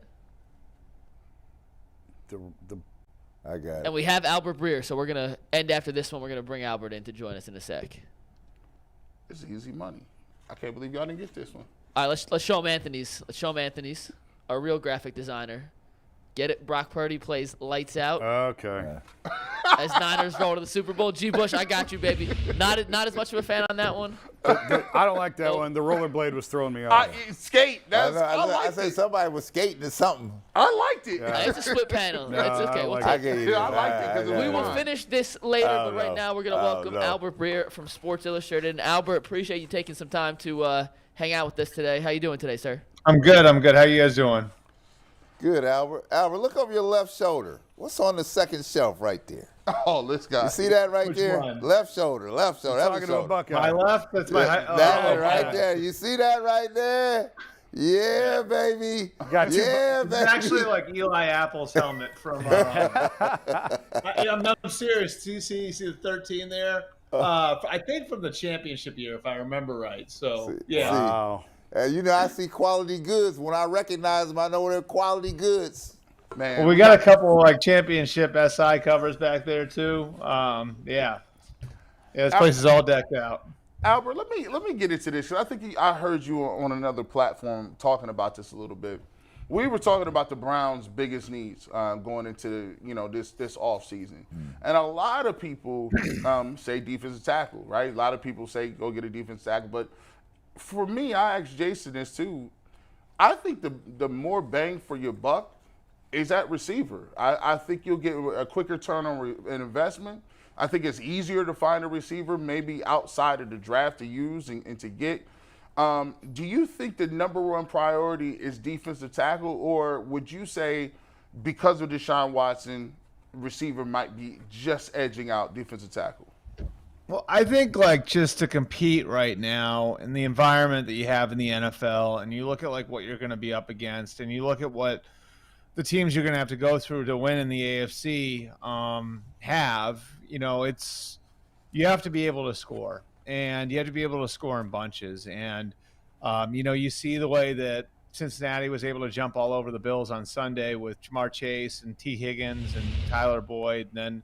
I got it. And we have Albert Breer, so we're going to end after this one. We're going to bring Albert in to join us in a sec. It's easy money. I can't believe y'all didn't get this one. All right, let's show him Anthony's. Let's show him Anthony's, our real graphic designer. Get it? Brock Purdy plays lights out Okay. as Niners roll to the Super Bowl. G. Bush, I got you, baby. Not as much of a fan on that one. I don't like that one. The rollerblade was throwing me off. Skate. I I liked said it. somebody was skating or something. I liked it. It's a split panel. No, It's okay. I We'll like take I it. gave you Yeah, I that. liked it 'cause it was We will fun. finish this later, but right no. now we're going to welcome no. Albert Breer from Sports Illustrated. And Albert, appreciate you taking some time to hang out with us today. How you doing today, sir? I'm good. How you guys doing? Good, Albert. Albert, look over your left shoulder. What's on the second shelf right there? Oh, this guy. You see that right Which there? one? Left shoulder, left shoulder. Talking to a Buckeye. My left. That's my. That one right okay. there. You see that right there? Yeah, baby. Got you. Yeah, It's baby. actually like Eli Apple's helmet from. I'm serious. You see the 13 there? I think from the championship year, if I remember right. So yeah. Wow. You know, I see quality goods. When I recognize them, I know they're quality goods. Man. Well, we got a couple like championship SI covers back there too. Yeah. This place is all decked out. Albert, let me get into this. I think I heard you on another platform talking about this a little bit. We were talking about the Browns' biggest needs going into this offseason. And a lot of people say defensive tackle, right? A lot of people say go get a defensive tackle. But for me, I asked Jason this too. I think the more bang for your buck is at receiver. I think you'll get a quicker turn on an investment. I think it's easier to find a receiver maybe outside of the draft to use and to get. Do you think the number one priority is defensive tackle, or would you say because of Deshaun Watson, receiver might be just edging out defensive tackle? Well, I think like just to compete right now in the environment that you have in the NFL, and you look at like what you're going to be up against, and you look at what the teams you're going to have to go through to win in the AFC have, you have to be able to score, and you have to be able to score in bunches. And, you see the way that Cincinnati was able to jump all over the Bills on Sunday with Jamar Chase and T. Higgins and Tyler Boyd. And then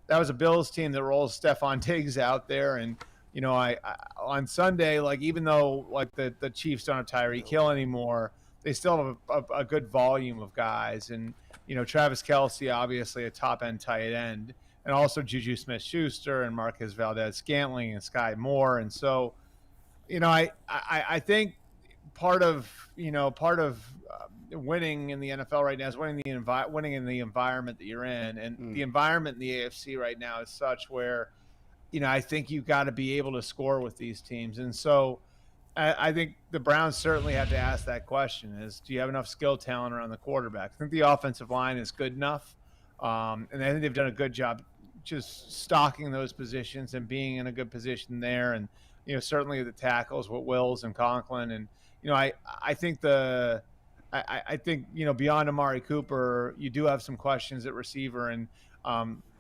that was a Bills team that rolls Stephon Diggs out there. And, you know, I on Sunday, like, even though, like, the Chiefs don't have Tyreek Hill anymore, they still have a good volume of guys. And, you know, Travis Kelce, obviously a top-end tight end, and also Juju Smith-Schuster and Marquez Valdez-Scantling and Sky Moore. And so, you know, I think part of winning in the NFL right now is winning in the environment that you're in. And the environment in the AFC right now is such where, you know, I think you've got to be able to score with these teams. And so I think the Browns certainly have to ask that question is, do you have enough skill talent around the quarterback? I think the offensive line is good enough. And I think they've done a good job just stocking those positions and being in a good position there. And, you know, certainly the tackles with Wills and Conklin. And, you know, I think you know, beyond Amari Cooper, you do have some questions at receiver. And,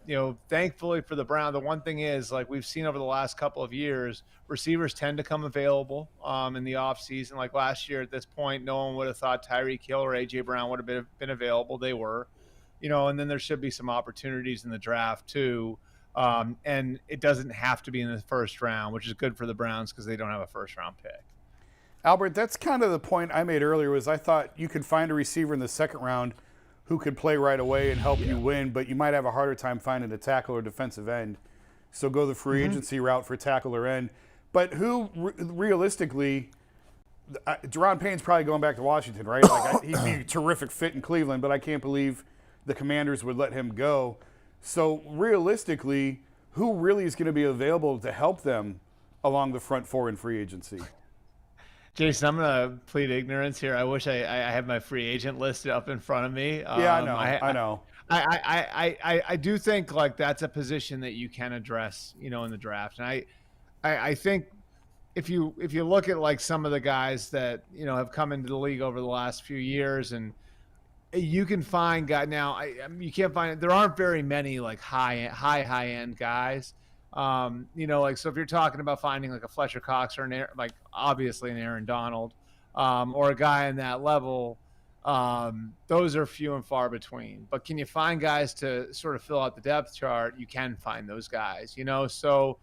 you know, thankfully for the Browns, the one thing is, like we've seen over the last couple of years, receivers tend to come available in the offseason. Like last year at this point, no one would have thought Tyreek Hill or A.J. Brown would have been available. They were. You know, and then there should be some opportunities in the draft too. And it doesn't have to be in the first round, which is good for the Browns because they don't have a first-round pick. Albert, that's kind of the point I made earlier was I thought you could find a receiver in the second round who could play right away and help you win, but you might have a harder time finding a tackle or defensive end. So go the free agency route for tackle or end. But who realistically, Deron Payne's probably going back to Washington, right? Like he'd be a terrific fit in Cleveland, but I can't believe the Commanders would let him go. So realistically, who really is going to be available to help them along the front four in free agency? Jason, I'm going to plead ignorance here. I wish I had my free agent list up in front of me. Yeah, I know. I do think like that's a position that you can address, you know, in the draft. And I think if you look at like some of the guys that, you know, have come into the league over the last few years, and you can find guys now. You can't find. There aren't very many like high end guys. You know, like, so if you're talking about finding like a Fletcher Cox or like obviously an Aaron Donald, or a guy in that level, those are few and far between. But can you find guys to sort of fill out the depth chart? You can find those guys, you know. So,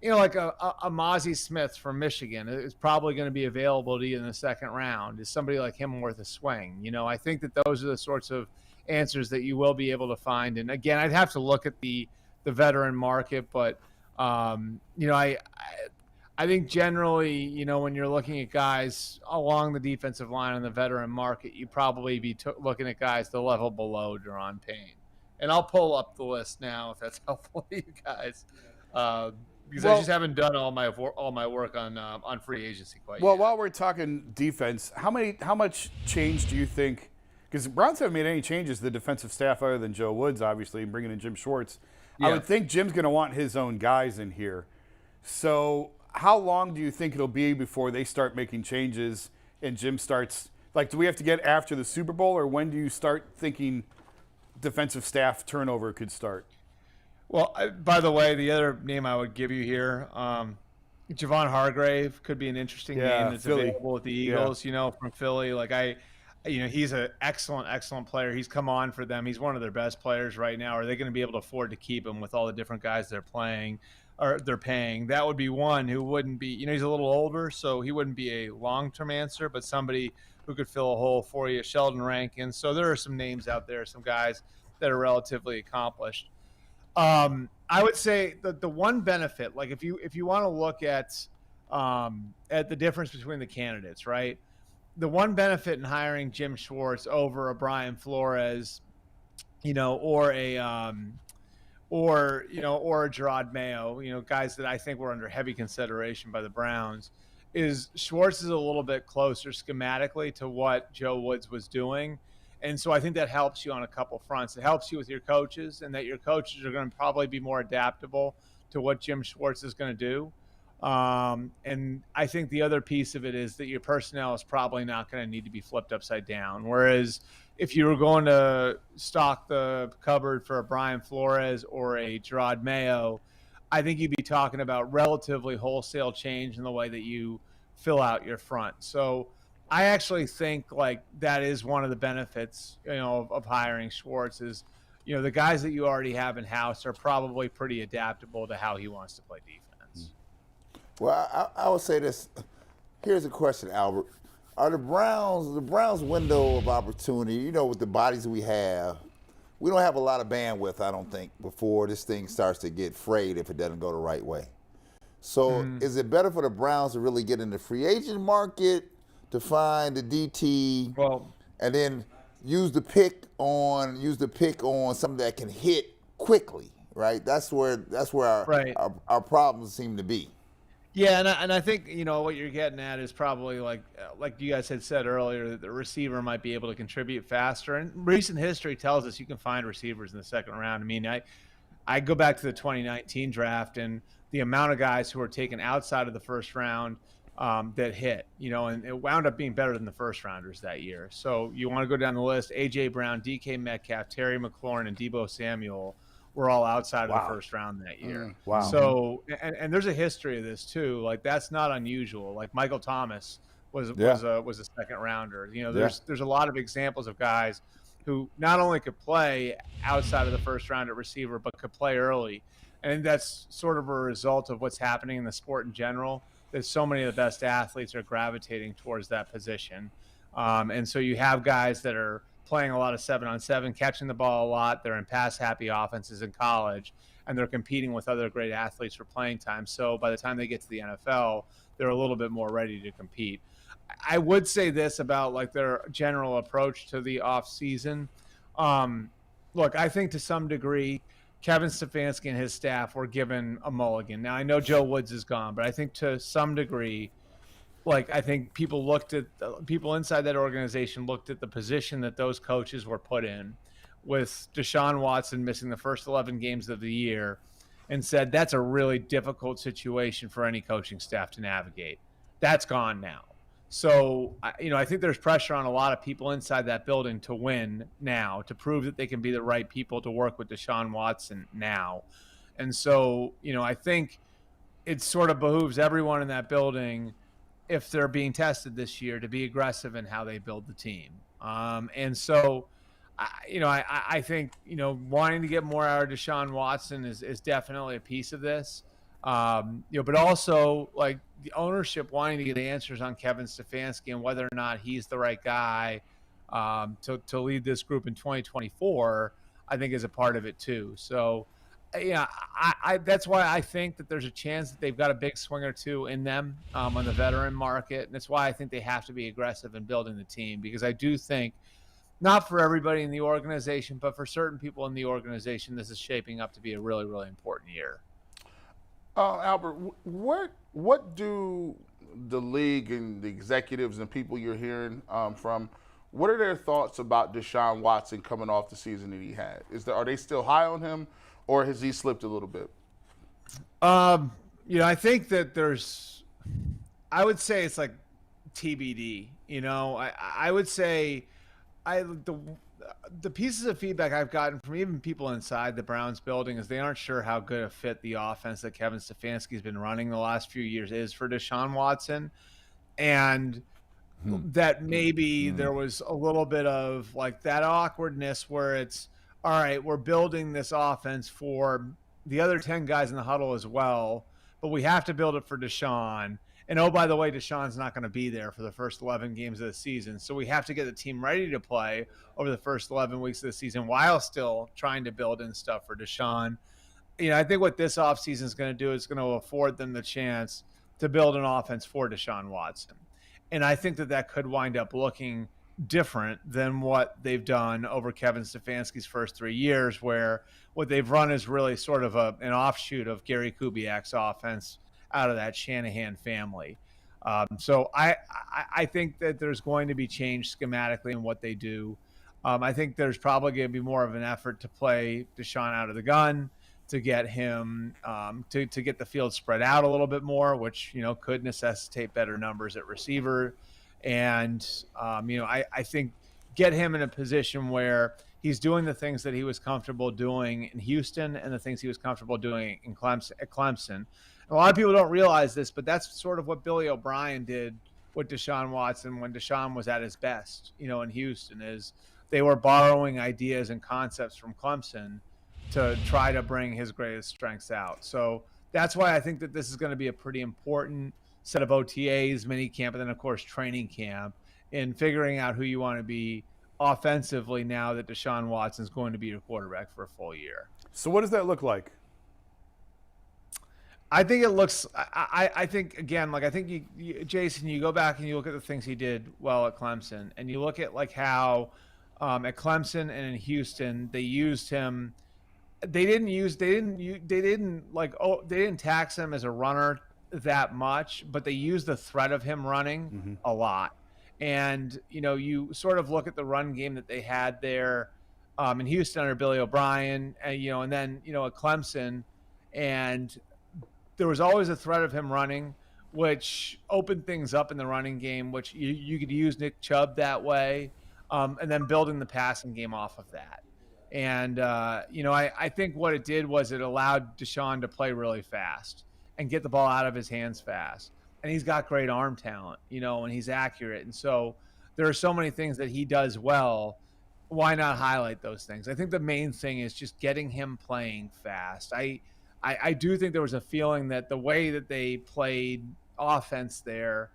you know, like a Mozzie Smith from Michigan is probably going to be available to you in the second round. Is somebody like him worth a swing? You know, I think that those are the sorts of answers that you will be able to find. And again, I'd have to look at the veteran market, but you know, I think generally, you know, when you're looking at guys along the defensive line on the veteran market, you probably be looking at guys the level below Deron Payne. And I'll pull up the list now if that's helpful to you guys, because I just haven't done all my work on free agency quite yet. Well, while we're talking defense, how much change do you think? Because the Browns haven't made any changes to the defensive staff other than Joe Woods, obviously, and bringing in Jim Schwartz. Yeah. I would think Jim's going to want his own guys in here. So how long do you think it'll be before they start making changes and Jim starts – like, do we have to get after the Super Bowl, or when do you start thinking defensive staff turnover could start? Well, by the way, the other name I would give you here, Javon Hargrave could be an interesting name that's available with the Eagles, you know, from Philly. Like, you know, he's an excellent player. He's come on for them. He's one of their best players right now. Are they going to be able to afford to keep him with all the different guys they're playing or they're paying? That would be one who wouldn't be, you know, he's a little older, so he wouldn't be a long-term answer, but somebody who could fill a hole for you. Sheldon Rankin. So there are some names out there, some guys that are relatively accomplished. I would say that the one benefit, like if you want to look at the difference between the candidates, right? The one benefit in hiring Jim Schwartz over a Brian Flores, you know, or a Gerard Mayo, you know, guys that I think were under heavy consideration by the Browns, is Schwartz is a little bit closer schematically to what Joe Woods was doing. And so I think that helps you on a couple fronts. It helps you with your coaches, and that your coaches are going to probably be more adaptable to what Jim Schwartz is going to do. And I think the other piece of it is that your personnel is probably not going to need to be flipped upside down. Whereas if you were going to stock the cupboard for a Brian Flores or a Gerard Mayo, I think you'd be talking about relatively wholesale change in the way that you fill out your front. So I actually think like that is one of the benefits, of hiring Schwartz is, the guys that you already have in house are probably pretty adaptable to how he wants to play defense. Well, I would say this. Here's a question, Albert. Are the Browns' window of opportunity, with the bodies we have, we don't have a lot of bandwidth, I don't think, before this thing starts to get frayed if it doesn't go the right way. So is it better for the Browns to really get in the free agent market to find the DT and then use the pick on something that can hit quickly, right? That's where our problems seem to be. Yeah, and I think what you're getting at is probably like you guys had said earlier that the receiver might be able to contribute faster. And recent history tells us you can find receivers in the second round. I mean, I go back to the 2019 draft and the amount of guys who were taken outside of the first round that hit, and it wound up being better than the first rounders that year. So you want to go down the list: A.J. Brown, D.K. Metcalf, Terry McLaurin, and Deebo Samuel were all outside of the first round that year. Wow. So, and there's a history of this too. Like that's not unusual. Like Michael Thomas was a second rounder. There's a lot of examples of guys who not only could play outside of the first round at receiver, but could play early. And that's sort of a result of what's happening in the sport in general, that so many of the best athletes are gravitating towards that position. And so you have guys that are playing a lot of 7-on-7, catching the ball a lot. They're in pass-happy offenses in college, and they're competing with other great athletes for playing time. So by the time they get to the NFL, they're a little bit more ready to compete. I would say this about like their general approach to the offseason. Look, I think to some degree, Kevin Stefanski and his staff were given a mulligan. Now, I know Joe Woods is gone, but I think to some degree, I think people inside that organization looked at the position that those coaches were put in with Deshaun Watson missing the first 11 games of the year and said, that's a really difficult situation for any coaching staff to navigate. That's gone now. So, I think there's pressure on a lot of people inside that building to win now, to prove that they can be the right people to work with Deshaun Watson now. And so, I think it sort of behooves everyone in that building, if they're being tested this year, to be aggressive in how they build the team. And so, I think, wanting to get more out of Deshaun Watson is definitely a piece of this. But also like the ownership wanting to get answers on Kevin Stefanski and whether or not he's the right guy to lead this group in 2024, I think is a part of it too. So, I that's why I think that there's a chance that they've got a big swing or two in them on the veteran market. And that's why I think they have to be aggressive in building the team, because I do think, not for everybody in the organization, but for certain people in the organization, this is shaping up to be a really, really important year. Albert, what do the league and the executives and people you're hearing from, what are their thoughts about Deshaun Watson coming off the season that he had? Are they still high on him, or has he slipped a little bit? I think that I would say it's like TBD. I would say the pieces of feedback I've gotten from even people inside the Browns building is they aren't sure how good a fit the offense that Kevin Stefanski's been running the last few years is for Deshaun Watson. And that maybe there was a little bit of like that awkwardness where it's, all right, we're building this offense for the other 10 guys in the huddle as well, but we have to build it for Deshaun. And, oh, by the way, Deshaun's not going to be there for the first 11 games of the season. So we have to get the team ready to play over the first 11 weeks of the season while still trying to build in stuff for Deshaun. I think what this offseason is going to do is going to afford them the chance to build an offense for Deshaun Watson. And I think that could wind up looking different than what they've done over Kevin Stefanski's first 3 years, where what they've run is really sort of an offshoot of Gary Kubiak's offense out of that Shanahan family. So I think that there's going to be change schematically in what they do. I think there's probably going to be more of an effort to play Deshaun out of the gun, to get him to get the field spread out a little bit more, which, could necessitate better numbers at receiver. And, I think get him in a position where he's doing the things that he was comfortable doing in Houston and the things he was comfortable doing at Clemson. A lot of people don't realize this, but that's sort of what Billy O'Brien did with Deshaun Watson when Deshaun was at his best, in Houston, is they were borrowing ideas and concepts from Clemson to try to bring his greatest strengths out. So that's why I think that this is going to be a pretty important set of OTAs, mini camp, and then of course training camp, in figuring out who you want to be offensively now that Deshaun Watson is going to be your quarterback for a full year. So what does that look like? I think it looks. I think again, I think you, Jason, you go back and you look at the things he did well at Clemson, and you look at how at Clemson and in Houston they used him. They didn't tax him as a runner that much, but they used the threat of him running a lot. And you sort of look at the run game that they had there in Houston under Billy O'Brien, and then at Clemson, and there was always a threat of him running, which opened things up in the running game, which you could use Nick Chubb that way, and then building the passing game off of that. And, I think what it did was it allowed Deshaun to play really fast and get the ball out of his hands fast. And he's got great arm talent, and he's accurate. And so there are so many things that he does well. Why not highlight those things? I think the main thing is just getting him playing fast. I do think there was a feeling that the way that they played offense there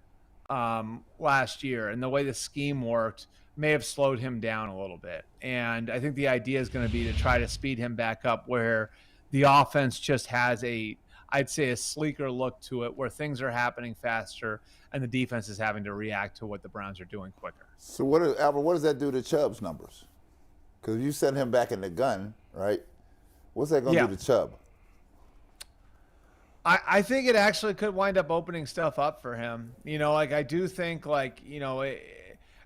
last year and the way the scheme worked may have slowed him down a little bit. And I think the idea is going to be to try to speed him back up where the offense just has I'd say a sleeker look to it, where things are happening faster and the defense is having to react to what the Browns are doing quicker. So Albert, what does that do to Chubb's numbers? Because if you send him back in the gun, right, what's that going to do to Chubb? I think it actually could wind up opening stuff up for him. I do think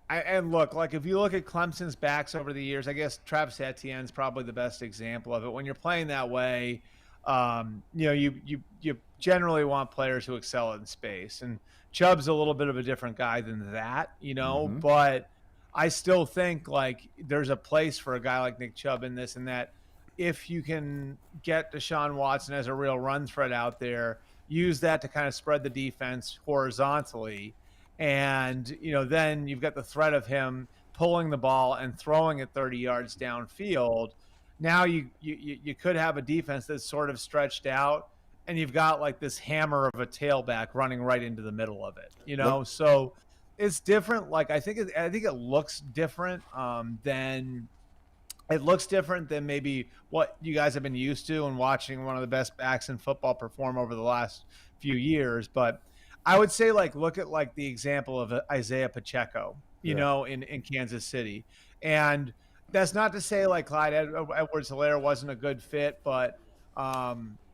and look, if you look at Clemson's backs over the years, I guess Travis Etienne's probably the best example of it. When you're playing that way, you generally want players who excel in space, and Chubb's a little bit of a different guy than that, but I still think there's a place for a guy like Nick Chubb in this, and that if you can get Deshaun Watson as a real run threat out there, use that to kind of spread the defense horizontally. And, then you've got the threat of him pulling the ball and throwing it 30 yards downfield. Now you could have a defense that's sort of stretched out, and you've got this hammer of a tailback running right into the middle of it, So it's different. I think it looks different than maybe what you guys have been used to and watching one of the best backs in football perform over the last few years. But I would say look at the example of Isaiah Pacheco, in Kansas City. And that's not to say Clyde Edwards-Helaire wasn't a good fit, but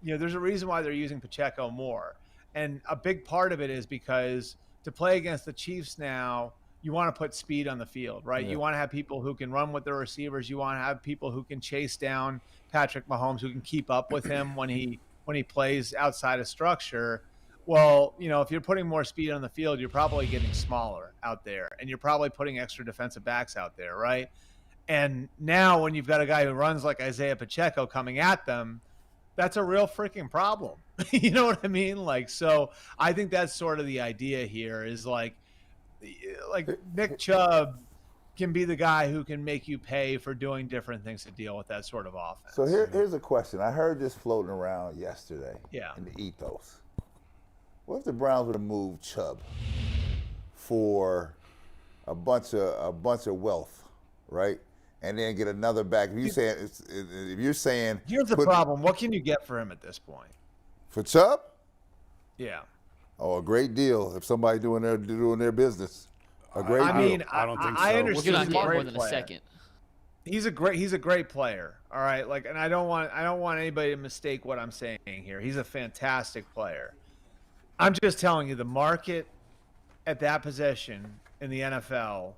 there's a reason why they're using Pacheco more. And a big part of it is because to play against the Chiefs now, you want to put speed on the field, right? Yeah. You want to have people who can run with their receivers. You want to have people who can chase down Patrick Mahomes, who can keep up with him when he plays outside of structure. Well, if you're putting more speed on the field, you're probably getting smaller out there, and you're probably putting extra defensive backs out there, right? And now when you've got a guy who runs like Isaiah Pacheco coming at them, that's a real freaking problem. You know what I mean? So I think that's sort of the idea here is Nick Chubb can be the guy who can make you pay for doing different things to deal with that sort of offense. So here's a question. I heard this floating around yesterday in the ethos. What if the Browns would have moved Chubb for a bunch of wealth, right? And then get another back. If you're saying here's the problem. What can you get for him at this point? For Chubb? Yeah. Oh, a great deal if somebody doing their business. A great deal. I mean, I don't think so. I understand. We're not He's getting a more great than player. a second. He's a great player. All right. And I don't want anybody to mistake what I'm saying here. He's a fantastic player. I'm just telling you the market at that position in the NFL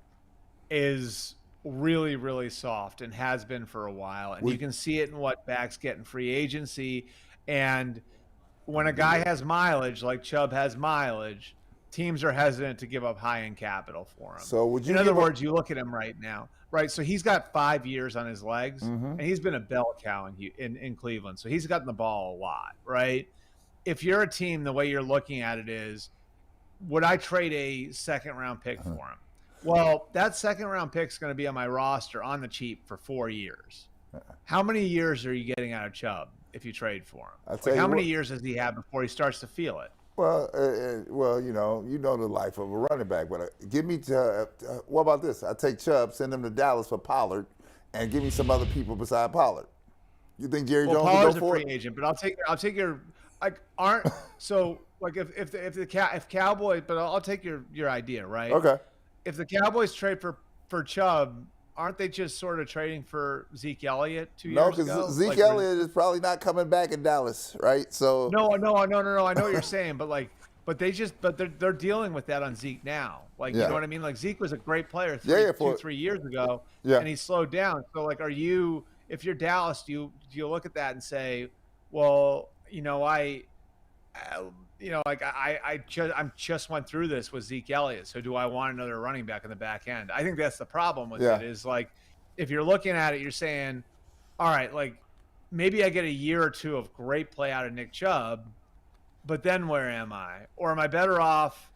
is really, really soft and has been for a while. And you can see it in what backs get in free agency. And when a guy has mileage, like Chubb has mileage, teams are hesitant to give up high-end capital for him. So would you? In other words, you look at him right now, right? So he's got 5 years on his legs, and he's been a bell cow in Cleveland. So he's gotten the ball a lot, right? If you're a team, the way you're looking at it is, would I trade a second-round pick for him? Well, that second-round pick is going to be on my roster on the cheap for 4 years. How many years are you getting out of Chubb if you trade for him? How many years does he have before he starts to feel it? Well, you know the life of a running back. But give me what about this? I take Chubb, send him to Dallas for Pollard, and give me some other people beside Pollard. You think Jerry Jones Pollard's will go for it? a free agent, but I'll take your if Cowboys, but I'll take your idea, right? Okay. If the Cowboys trade for Chubb, aren't they just sort of trading for Zeke Elliott 2 years ago? No, because Zeke Elliott is probably not coming back in Dallas, right? So No. I know what you're saying, but they're dealing with that on Zeke now. Like, you know what I mean? Like, Zeke was a great player 3 years ago, and he slowed down. So, like, if you're Dallas, do you look at that and say, well, I just went through this with Zeke Elliott, so do I want another running back in the back end? I think that's the problem with it is, like, if you're looking at it, you're saying, all right, like, maybe I get a year or two of great play out of Nick Chubb, but then where am I? Or am I better off?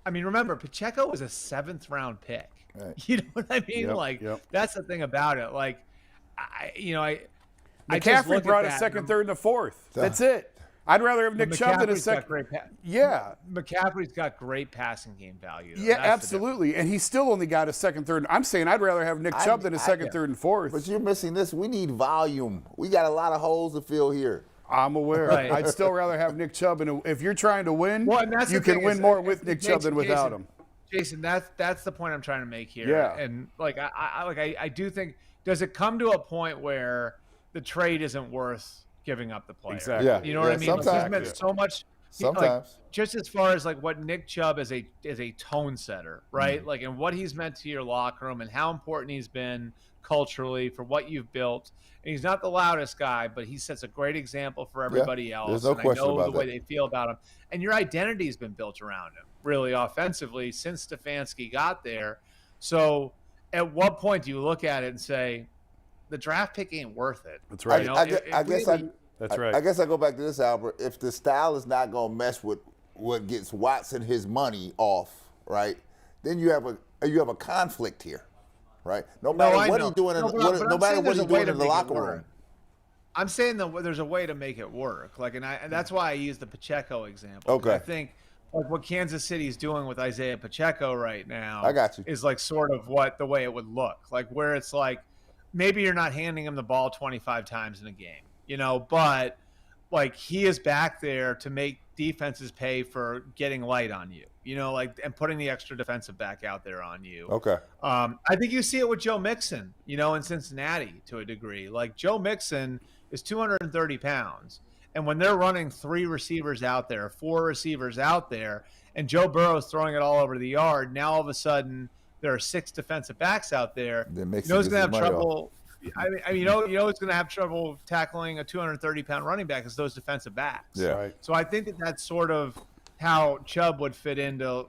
I mean, remember, Pacheco was a 7th-round pick. Right. You know what I mean? That's the thing about it. Like, McCaffrey brought a second, third, and a fourth. That's it. I'd rather have Nick Chubb than a second. McCaffrey's got great passing game value. Yeah, absolutely. And he still only got a second, third. I'm saying I'd rather have Nick Chubb than a second, third, and fourth. But you're missing this. We need volume. We got a lot of holes to fill here. I'm aware. Right. I'd still rather have Nick Chubb. And if you're trying to win, you can win more with Nick Chubb than without him. Jason, that's the point I'm trying to make here. Yeah. And like I do think, does it come to a point where the trade isn't worth giving up the player? Exactly. Yeah. You know what I mean? Sometimes. Like, he's meant so much. Sometimes. Like, just as far as like what Nick Chubb is a tone setter, right? Like, and what he's meant to your locker room and how important he's been culturally for what you've built. And he's not the loudest guy, but he sets a great example for everybody else. There's no question I know about the way that. they feel about him. And your identity has been built around him, really offensively, since Stefanski got there. So at what point do you look at it and say, the draft pick ain't worth it? That's right. That's right. I guess I go back to this, Albert. If the style is not going to mess with what gets Watson his money off, right, then you have a conflict here. Right. No matter what he's doing in the locker room. I'm saying that there's a way to make it work. Like, and that's why I use the Pacheco example. Okay. I think like what Kansas City's doing with Isaiah Pacheco right now is like sort of the way it would look. Like, where it's like maybe you're not handing him the ball 25 times in a game, but like he is back there to make defenses pay for getting light on you. And putting the extra defensive back out there on you. Okay. I think you see it with Joe Mixon, in Cincinnati to a degree. Like, Joe Mixon is 230 pounds. And when they're running 3 receivers out there, 4 receivers out there, and Joe Burrow's throwing it all over the yard, now all of a sudden there are 6 defensive backs out there. He's going to have trouble. He's going to have trouble tackling a 230-pound running back as those defensive backs. Yeah. Right. So I think that's sort of how Chubb would fit into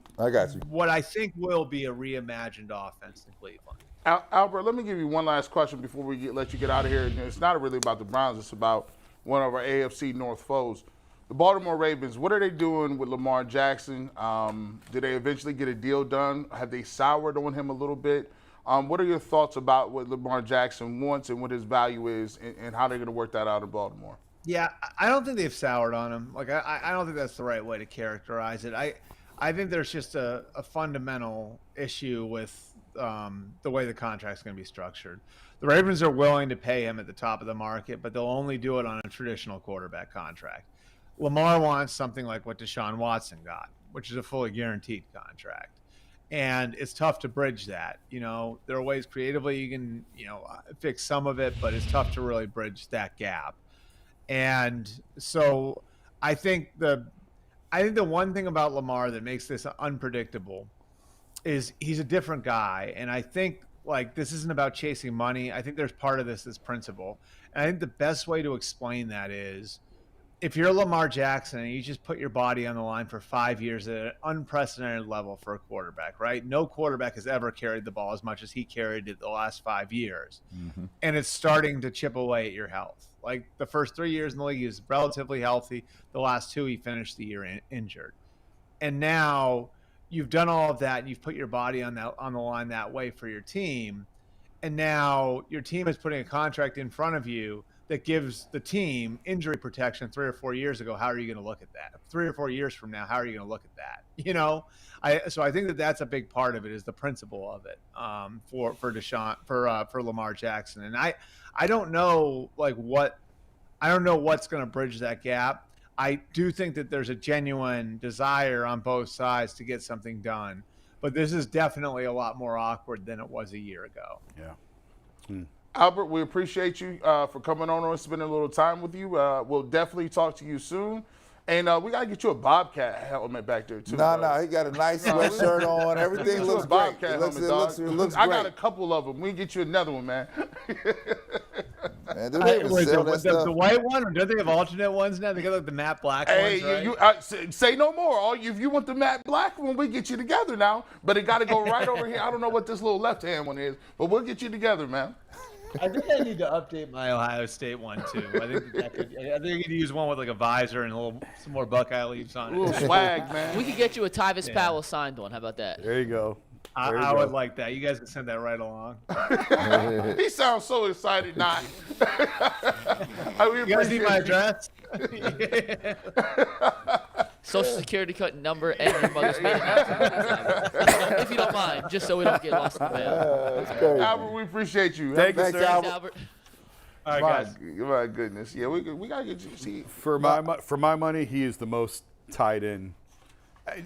what I think will be a reimagined offense in Cleveland. Albert, let me give you one last question before we let you get out of here. It's not really about the Browns. It's about one of our AFC North foes. The Baltimore Ravens, what are they doing with Lamar Jackson? Did they eventually get a deal done? Have they soured on him a little bit? What are your thoughts about what Lamar Jackson wants and what his value is and how they're going to work that out in Baltimore? Yeah, I don't think they've soured on him. Like, I don't think that's the right way to characterize it. I think there's just a fundamental issue with the way the contract's going to be structured. The Ravens are willing to pay him at the top of the market, but they'll only do it on a traditional quarterback contract. Lamar wants something like what Deshaun Watson got, which is a fully guaranteed contract. And it's tough to bridge that. There are ways creatively you can, fix some of it, but it's tough to really bridge that gap. And so I think the one thing about Lamar that makes this unpredictable is he's a different guy. And I think, like, this isn't about chasing money. I think there's part of this that's principle. And I think the best way to explain that is if you're Lamar Jackson and you just put your body on the line for 5 years at an unprecedented level for a quarterback, right? No quarterback has ever carried the ball as much as he carried it the last 5 years. Mm-hmm. And it's starting to chip away at your health. Like, the first 3 years in the league, he was relatively healthy. The last 2, he finished the year injured. And now you've done all of that and you've put your body on the line that way for your team. And now your team is putting a contract in front of you that gives the team injury protection 3 or 4 years ago. How are you going to look at that? 3 or 4 years from now, how are you going to look at that? You know, so I think that's a big part of it, is the principle of it for Lamar Jackson. And I don't know what's going to bridge that gap. I do think that there's a genuine desire on both sides to get something done, but this is definitely a lot more awkward than it was a year ago. Yeah. Albert, we appreciate you for coming on and spending a little time with you. We'll definitely talk to you soon. And we got to get you a Bobcat helmet back there, too. No, he got a nice sweatshirt on. Everything looks great. It looks great. I got a couple of them. We can get you another one, man. Man, the white one, or do they have alternate ones now? They got like the matte black ones, right? Say no more. If you want the matte black one, we get you together now. But it got to go right over here. I don't know what this little left-hand one is, but we'll get you together, man. I think I need to update my Ohio State one too. I think I could use one with like a visor and some more Buckeye leaves on it. A little swag, man. We could get you a Tyvis Powell signed one. How about that? There you go. I would like that. You guys can send that right along. He sounds so excited. Not. You guys need my address? Social security number and your mother's maiden name. If you don't mind, just so we don't get lost in the mail. That's crazy. Albert, we appreciate you. Thanks, Thanks, Albert. All right, guys. My goodness. Yeah, we got to get you. See, For my money, he is the most tied in.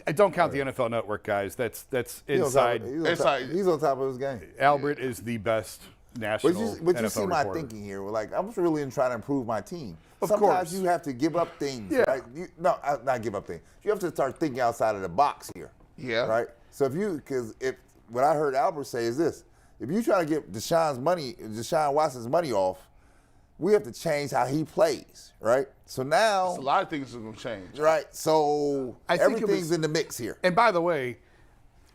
I don't count the NFL Network, guys. That's inside. He's on top of his game. Albert is the best national But you NFL see my reporter. thinking here. Like, I'm really trying to improve my team. Of Sometimes course. you have to give up things. Yeah. Right? Not give up things. You have to start thinking outside of the box here. Yeah. Right? So if what I heard Albert say is this: if you try to get Deshaun Watson's money off, we have to change how he plays. Right? So now a lot of things are going to change. Right. So I think everything's in the mix here. And by the way,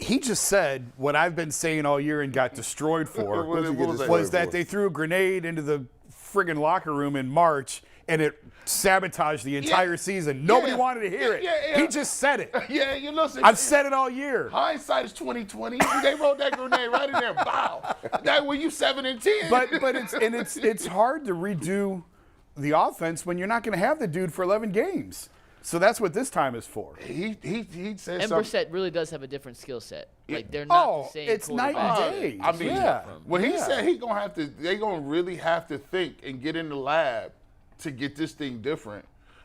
he just said what I've been saying all year and got destroyed for was that they threw a grenade into the friggin' locker room in March and it sabotaged the entire season. Nobody wanted to hear it. He just said it. Yeah, you listen. I've said it all year. Hindsight is 20/20. They rolled that grenade right in there. Bow. That way you 7-10. But it's hard to redo the offense when you're not going to have the dude for 11 games. So that's what this time is for. He said And something. Brissett really does have a different skill set. Like they're not the same. It's night and day. I mean, yeah. when he said they're gonna really have to think and get in the lab to get this thing different.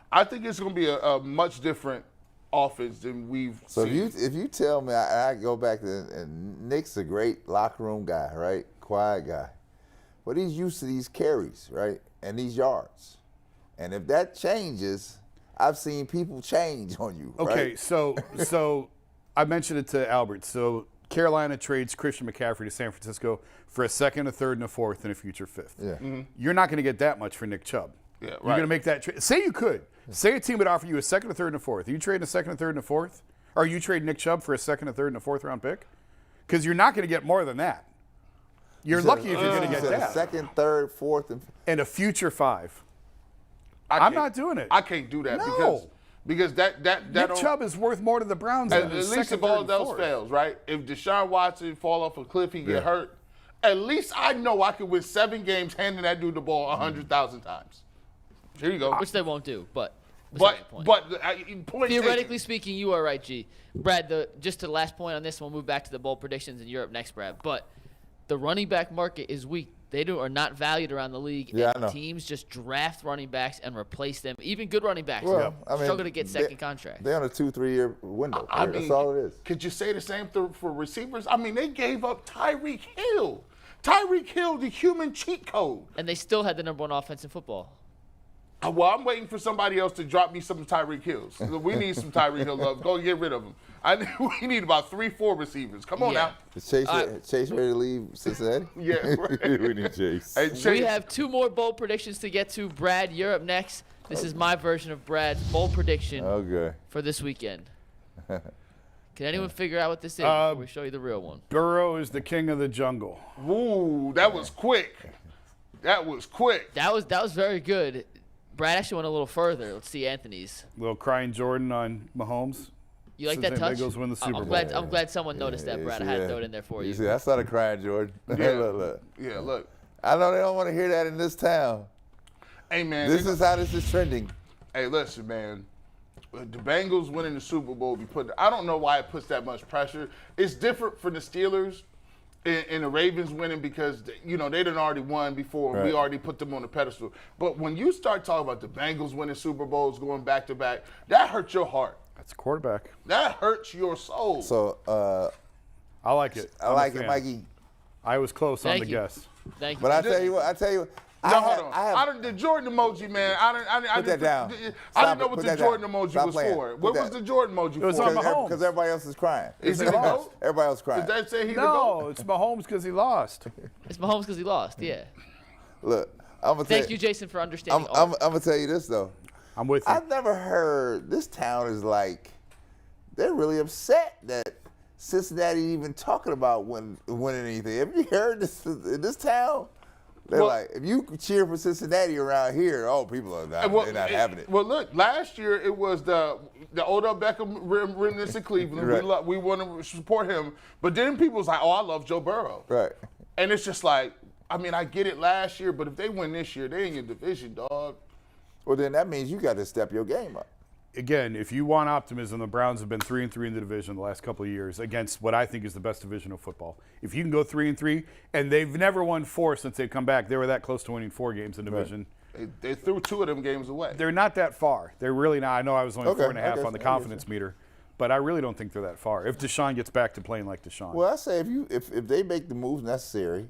I think it's gonna be a much different offense than we've seen. So if you tell me, I go back to, and Nick's a great locker room guy, right? Quiet guy, but he's used to these carries, right, and these yards. And if that changes, I've seen people change on you. Okay, right? so I mentioned it to Albert. So Carolina trades Christian McCaffrey to San Francisco for a second, a third, and a fourth, and a future fifth. Yeah. Mm-hmm. You're not going to get that much for Nick Chubb. Yeah, right. You're going to make that trade. Say you could. Say a team would offer you a second, a third, and a fourth. Are you trading a second, a third, and a fourth? Or are you trading Nick Chubb for a second, a third, and a fourth round pick? Because you're not going to get more than that. You're lucky if you're going to get that. Second, third, fourth, and a future 5. I I'm not doing it. I can't do that because that Nick Chubb is worth more to the Browns than at his least second, if all third, and else fourth. fails, right? If Deshaun Watson fall off a cliff, he get hurt. At least I know I can win 7 games handing that dude the ball 100,000 times. Here you go. Which they won't do, but point theoretically speaking, you are right, G. Brad, just to the last point on this, we'll move back to the bowl predictions in Europe next, Brad. But the running back market is weak. They are not valued around the league. Yeah, and I know. teams just draft running backs and replace them. Even good running backs I struggle to get second contracts. They're on a 2-3 year window. I That's mean, all it is. Could you say the same for receivers? I mean, they gave up Tyreek Hill. Tyreek Hill, the human cheat code. And they still had the number 1 offense in football. Well, I'm waiting for somebody else to drop me some Tyreek Hills. We need some Tyreek Hill love. Go get rid of them. We need about 3-4 receivers. Come on now. Is Chase ready to leave Cincinnati? Yeah, right. We need Chase. Hey, Chase. We have 2 more bold predictions to get to. Brad, you're up next. This is my version of Brad's bold prediction for this weekend. Can anyone figure out what this is before we show you the real one? Burrow is the king of the jungle. Ooh, that was quick. That was quick. That was very good. Brad actually went a little further. Let's see Anthony's. Little crying Jordan on Mahomes. You like that touch? Bengals win the Super Bowl. I'm glad someone noticed that, Brad. I had to throw it in there for you. See, I started crying, Jordan. Yeah. Look. Yeah, look. I know they don't want to hear that in this town. Hey, man. This is how this is trending. Hey, listen, man. The Bengals winning the Super Bowl, I don't know why it puts that much pressure. It's different for the Steelers and the Ravens winning because, you know, they done already won before. Right. We already put them on the pedestal. But when you start talking about the Bengals winning Super Bowls going back to back, that hurts your heart. That's a quarterback. That hurts your soul. So I like it. I like it, Mikey. I was close on Thank the you. guess. Thank you. But I tell you what, Hold on. The Jordan emoji, man. Put that down. I didn't know what the Jordan emoji was for. What was the Jordan emoji It was for? on Mahomes. Because everybody else is crying. Is he the GOAT? Everybody else crying. Did that say he's the No, GOAT? it's Mahomes because he lost. It's Mahomes because he lost. Yeah. Look, I'm gonna Thank you, Jason, for understanding. I'm gonna tell you this though. I'm with you. I've never heard this town is like they're really upset that Cincinnati even talking about winning anything. Have you heard this in this town? They're like, if you cheer for Cincinnati around here, people are not, they're not having it. Well, look, last year it was the Odell Beckham remnants in Cleveland. Right. We want to support him. But then people was like, oh, I love Joe Burrow. Right. And it's just like, I mean, I get it last year, but if they win this year, they in your division, dog. Well, then that means you got to step your game up. Again, if you want optimism, the Browns have been 3-3 in the division the last couple of years against what I think is the best division of football. If you can go 3-3, and they've never won 4 since they've come back, they were that close to winning 4 games in the division. They threw 2 of them games away. They're not that far. They're really not. I know I was only 4.5 on the I confidence meter, but I really don't think they're that far. If Deshaun gets back to playing like Deshaun. Well, I say if they make the moves necessary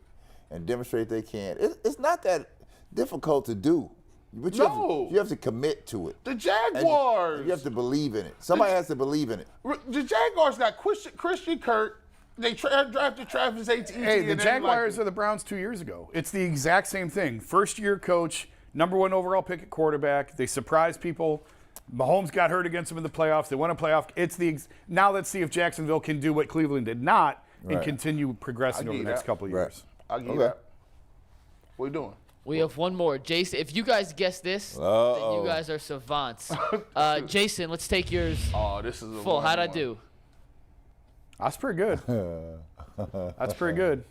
and demonstrate they can, it's not that difficult to do. But you have to commit to it. The Jaguars. And you have to believe in it. Somebody has to believe in it. The Jaguars got Christian Kirk. They drafted Travis Etienne. Hey, the Jaguars are the Browns 2 years ago. It's the exact same thing. First-year coach, #1 overall pick at quarterback. They surprised people. Mahomes got hurt against them in the playoffs. They won a playoff. Now let's see if Jacksonville can do what Cleveland did not and continue progressing over the next couple of years. I'll give you that. What are you doing? We have one more. Jason, if you guys guess this, then you guys are savants. Jason, let's take yours Oh, this is a full. How'd I do? That's pretty good. That's pretty good.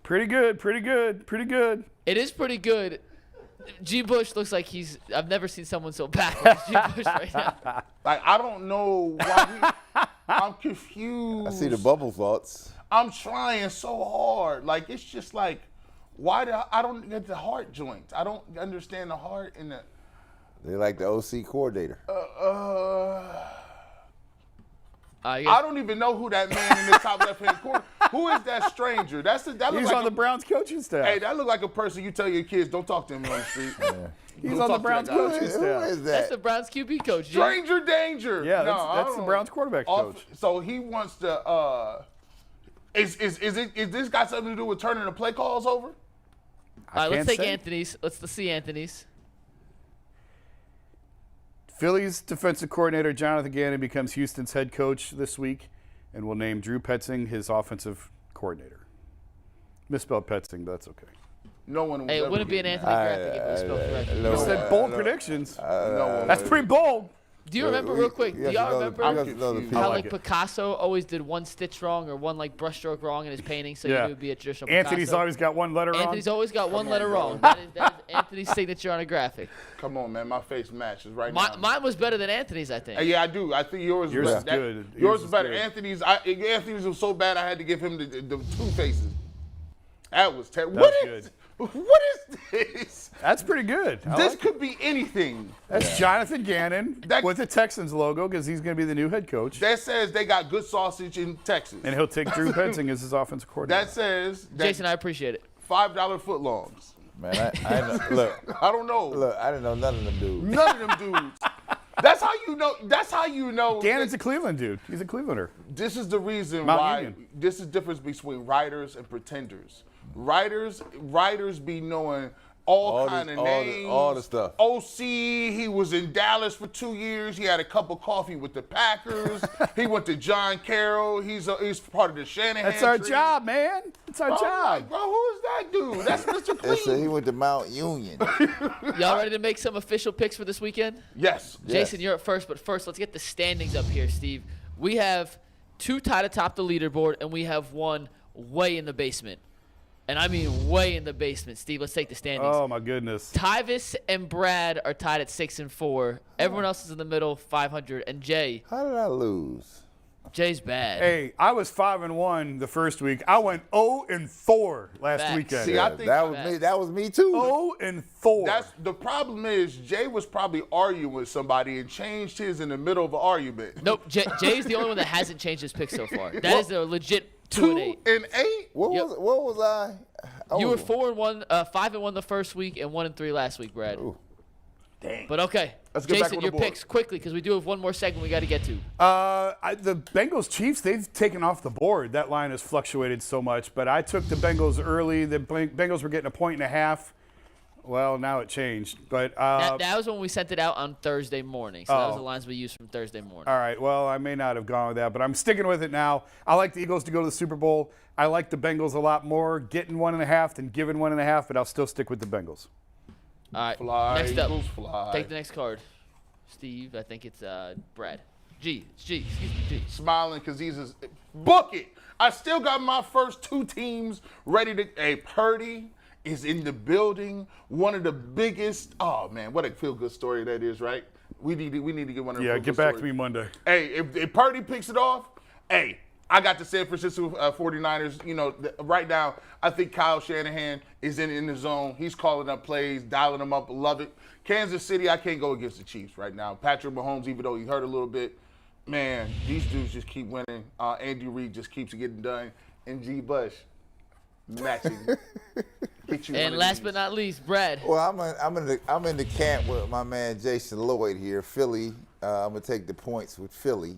Pretty good. It is pretty good. G. Bush looks like I've never seen someone so backwards. G. Bush right now. Like, I don't know why I'm confused. I see the bubble thoughts. I'm trying so hard. Like, it's just like, I don't get the heart joint. I don't understand the heart in the. They like the OC coordinator. I don't even know who that man in the top left-hand corner. Who is that stranger? He's on the Browns coaching staff. Hey, that look like a person you tell your kids don't talk to him on the street. He's on the Browns coaching staff. Who is that? That's the Browns QB coach. G. Stranger danger. Yeah, no, that's the Browns quarterback coach. So he wants to. Is this got something to do with turning the play calls over? All right, let's take say. Anthony's. Let's see Anthony's. Phillies defensive coordinator Jonathan Gannon becomes Houston's head coach this week and will name Drew Petzing his offensive coordinator. Misspelled Petzing, but that's okay. No one would Hey, it ever wouldn't be an get Anthony graphic if we spelled correctly. You said bold predictions. that. That's pretty bold. Do you remember, real quick, do y'all remember confused. how like like it. Picasso always did one stitch wrong or one like brushstroke wrong in his painting, so Yeah. you knew it would be a traditional Picasso? Anthony's always got one letter wrong. Anthony's always got one letter wrong. That is Anthony's signature on a graphic. Come on, man. My face matches right now. Mine was better than Anthony's, I think. Yeah, I do. I think yours Yours was is good. Yours Yours is is better. good. Anthony's was so bad I had to give him the 2 faces. That was terrible. That's What is this? That's pretty good. I This like it. could be anything. That's Jonathan Gannon with the Texans logo because he's going to be the new head coach. That says they got good sausage in Texas. And he'll take Drew Petzing as his offensive coordinator. That says that Jason, I appreciate it. $5 footlongs. Man, I look. I don't know. Look, I didn't know none of them dudes. None of them dudes. That's how you know. That's how you know. Gannon's a Cleveland dude. He's a Clevelander. This is the reason Mount why. Union. This is the difference between writers and pretenders. Writers be knowing all kind of names. All the stuff. OC, he was in Dallas for 2 years. He had a cup of coffee with the Packers. He went to John Carroll. He's part of the Shannon A. That's our job, man. It's our job. Bro, who is that dude? That's Mr. Clean. They said he went to Mount Union. Y'all ready to make some official picks for this weekend? Yes. Jason, you're up first, but first, let's get the standings up here, Steve. We have 2 tied atop the leaderboard, and we have 1 way in the basement. And I mean way in the basement. Steve, let's take the standings. Oh, my goodness. Tyvis and Brad are tied at 6-4. Everyone else is in the middle, 500. And Jay. How did I lose? Jay's bad. Hey, I was 5-1 the first week. I went 0-4 last Facts. weekend. See, I think that was me too. 0-4. that's the problem is Jay was probably arguing with somebody and changed his in the middle of an argument. Nope, Jay's the only one that hasn't changed his pick so far. That is a legit 2-8. 2-8? What was I? You were 4-1, 5-1 the first week and 1-3 last week, Brad. Ooh. Dang. But okay, Let's get back Jason, on the your board. picks quickly because we do have one more segment we got to get to. The Bengals Chiefs, they've taken off the board. That line has fluctuated so much. But I took the Bengals early. The Bengals were getting 1.5. Well, now it changed. But That was when we sent it out on Thursday morning. So that was the lines we used from Thursday morning. all right. Well, I may not have gone with that, but I'm sticking with it now. I like the Eagles to go to the Super Bowl. I like the Bengals a lot more, getting 1.5 than giving 1.5. But I'll still stick with the Bengals. All right, Fly, next up, Eagles fly. take the next card. Steve, I think it's Brad. Excuse me, G. Smiling because book it. I still got my first 2 teams ready to. Hey, Purdy is in the building. One of the biggest. Oh man, what a feel-good story that is, right? We need to get one of them. Yeah, feel-good get back to stories. me Monday. Hey, if Purdy picks it off, hey, I got the San Francisco 49ers. You know, right now, I think Kyle Shanahan is in the zone. He's calling up plays, dialing them up. Love it. Kansas City, I can't go against the Chiefs right now. Patrick Mahomes, even though he hurt a little bit, man, these dudes just keep winning. Andy Reid just keeps getting done. And G. Bush, matching. And last but not least, Brad. Well, I'm in the camp with my man Jason Lloyd here, Philly. I'm gonna take the points with Philly.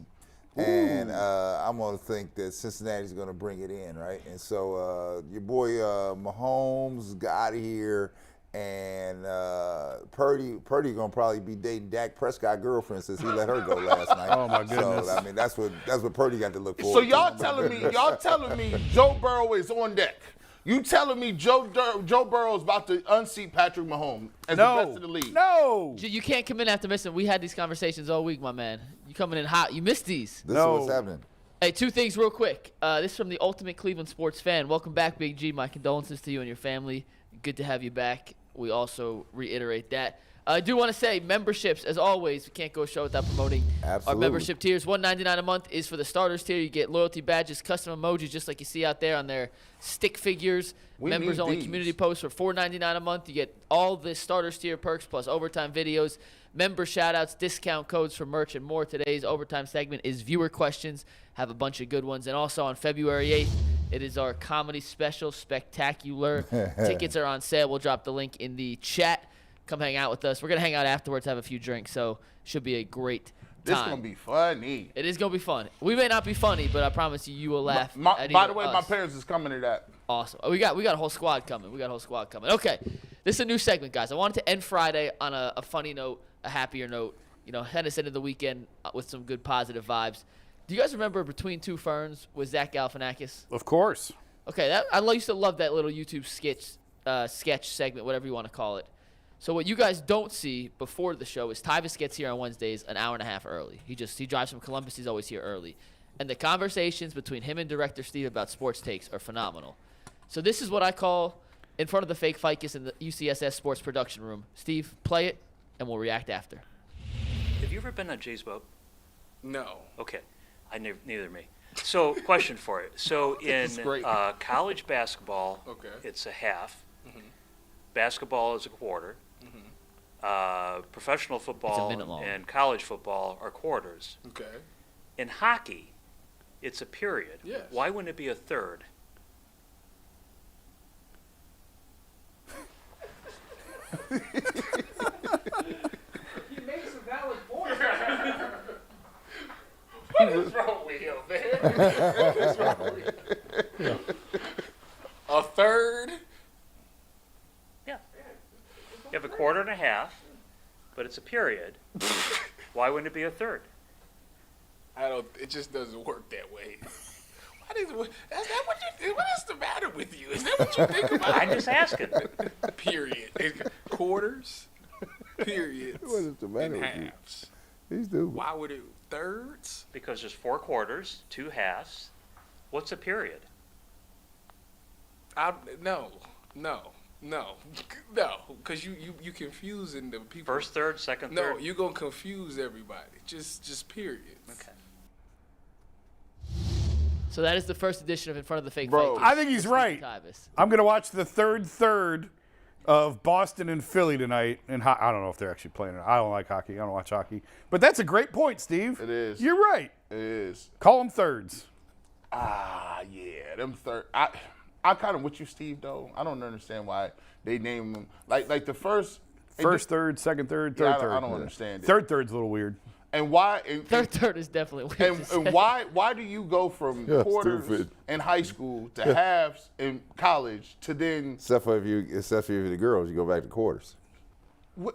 And I'm going to think that Cincinnati's going to bring it in, right? And so your boy Mahomes got here, and Purdy going to probably be dating Dak Prescott's girlfriend since he let her go last night. Oh, my goodness. So, I mean, that's what Purdy got to look for. So y'all telling me Joe Burrow is on deck. You telling me Joe Burrow is about to unseat Patrick Mahomes as the best in the league? No. You can't come in after missing. We had these conversations all week, my man. You coming in hot. You missed these. This is what's happening. Hey, 2 things real quick. This is from the ultimate Cleveland sports fan. Welcome back, Big G. My condolences to you and your family. Good to have you back. We also reiterate that. I do want to say memberships, as always, we can't go a show without promoting our membership tiers. $1.99 a month is for the starters tier. You get loyalty badges, custom emojis, just like you see out there on their stick figures. Members-only community posts for $4.99 a month. You get all the starters tier perks plus overtime videos, member shout-outs, discount codes for merch, and more. Today's overtime segment is viewer questions. Have a bunch of good ones. And also on February 8th, it is our comedy special, Spectacular. Tickets are on sale. We'll drop the link in the chat. Come hang out with us. We're going to hang out afterwards, have a few drinks, so should be a great time. This is going to be funny. It is going to be fun. We may not be funny, but I promise you will laugh. By the way, my parents is coming to that. Awesome. We got a whole squad coming. Okay, this is a new segment, guys. I wanted to end Friday on a funny note, a happier note. You know, head us into the weekend with some good positive vibes. Do you guys remember Between Two Ferns with Zach Galifianakis? Of course. Okay, I used to love that little YouTube sketch segment, whatever you want to call it. So what you guys don't see before the show is Tyvis gets here on Wednesdays an hour and a half early. He drives from Columbus. He's always here early. And the conversations between him and Director Steve about sports takes are phenomenal. So this is what I call in front of the fake ficus in the UCSS sports production room. Steve, play it, and we'll react after. Have you ever been on Jay's boat? No. Okay. Neither me. So, question for you. So, in college basketball, it's a half. Mm-hmm. Basketball is a quarter. Mm-hmm. Professional football and college football are quarters. Okay. In hockey, it's a period. Yes. Why wouldn't it be a third? He makes a valid point. What is wrong with him, man? What is wrong with him? A third? Yeah. and a half, but it's a period. Why wouldn't it be a third? It just doesn't work that way. What is the matter with you? Is that what you think about? I'm just asking. Period. Quarters, periods, What is the matter and with you? halves. He's stupid. Why would it thirds? Because there's 4 quarters, 2 halves. What's a period? No, because you confusing the people. First third, second No, third? you're gonna confuse everybody. Just periods. Okay. So that is the first edition of In Front of the Fake Bro, Fight. I think he's right. Tyvis. I'm going to watch the third of Boston and Philly tonight. And I don't know if they're actually playing it. I don't like hockey. I don't watch hockey. But that's a great point, Steve. It is. You're right. It is. Call them thirds. Yeah, them third. I kind of with you, Steve. Though I don't understand why they name them like the first. First third, second third, third Yeah, third. I don't understand it. Third's a little weird. And why? Third is definitely weird. And why do you go from quarters stupid. in high school to halves in college to then Except for if you're the girls, you go back to quarters.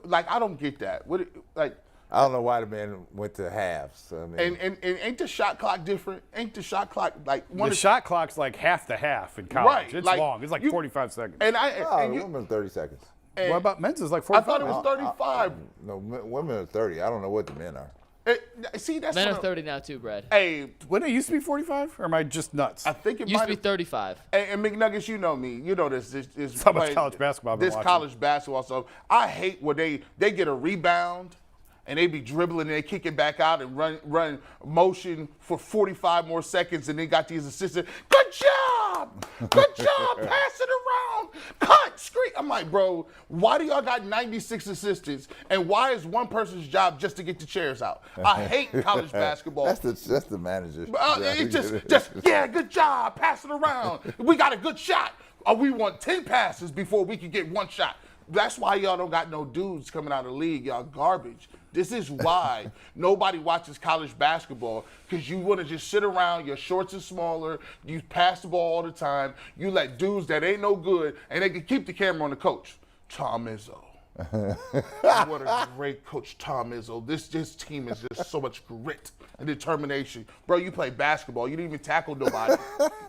like I don't get that. Like I don't know why the man went to halves. I mean, and ain't the shot clock different? Ain't the shot clock like one The of shot clock's like half to half in college. Right, It's like, long. It's like you- 45 seconds. and you, women 30 seconds. and What about men's? Is like I 45. thought it was 35. No, women are 30. I don't know what the men are. See, that's Men what are I'm- 30 now too, Brad. Hey, When it used to be 45? Or am I just nuts? I think it Used might to be have 35. And McNuggets, you know me. You know this. How much college basketball I've been This watching. college basketball stuff. I hate when they get a rebound and they be dribbling and they kick it back out and run motion for 45 more seconds and they got these assistants. Good job! Good job! Pass it around! Cut! Screen! I'm like, bro, why do y'all got 96 assistants and why is one person's job just to get the chairs out? I hate college basketball. That's the manager. It's just yeah, good job, pass it around. We got a good shot. We want 10 passes before we can get one shot. That's why y'all don't got no dudes coming out of the league. Y'all garbage. This is why nobody watches college basketball, because you want to just sit around, your shorts are smaller, you pass the ball all the time, you let dudes that ain't no good, and they can keep the camera on the coach. Tom Izzo. What a great coach, Tom Izzo. This team is just so much grit and determination. Bro, you play basketball. You didn't even tackle nobody.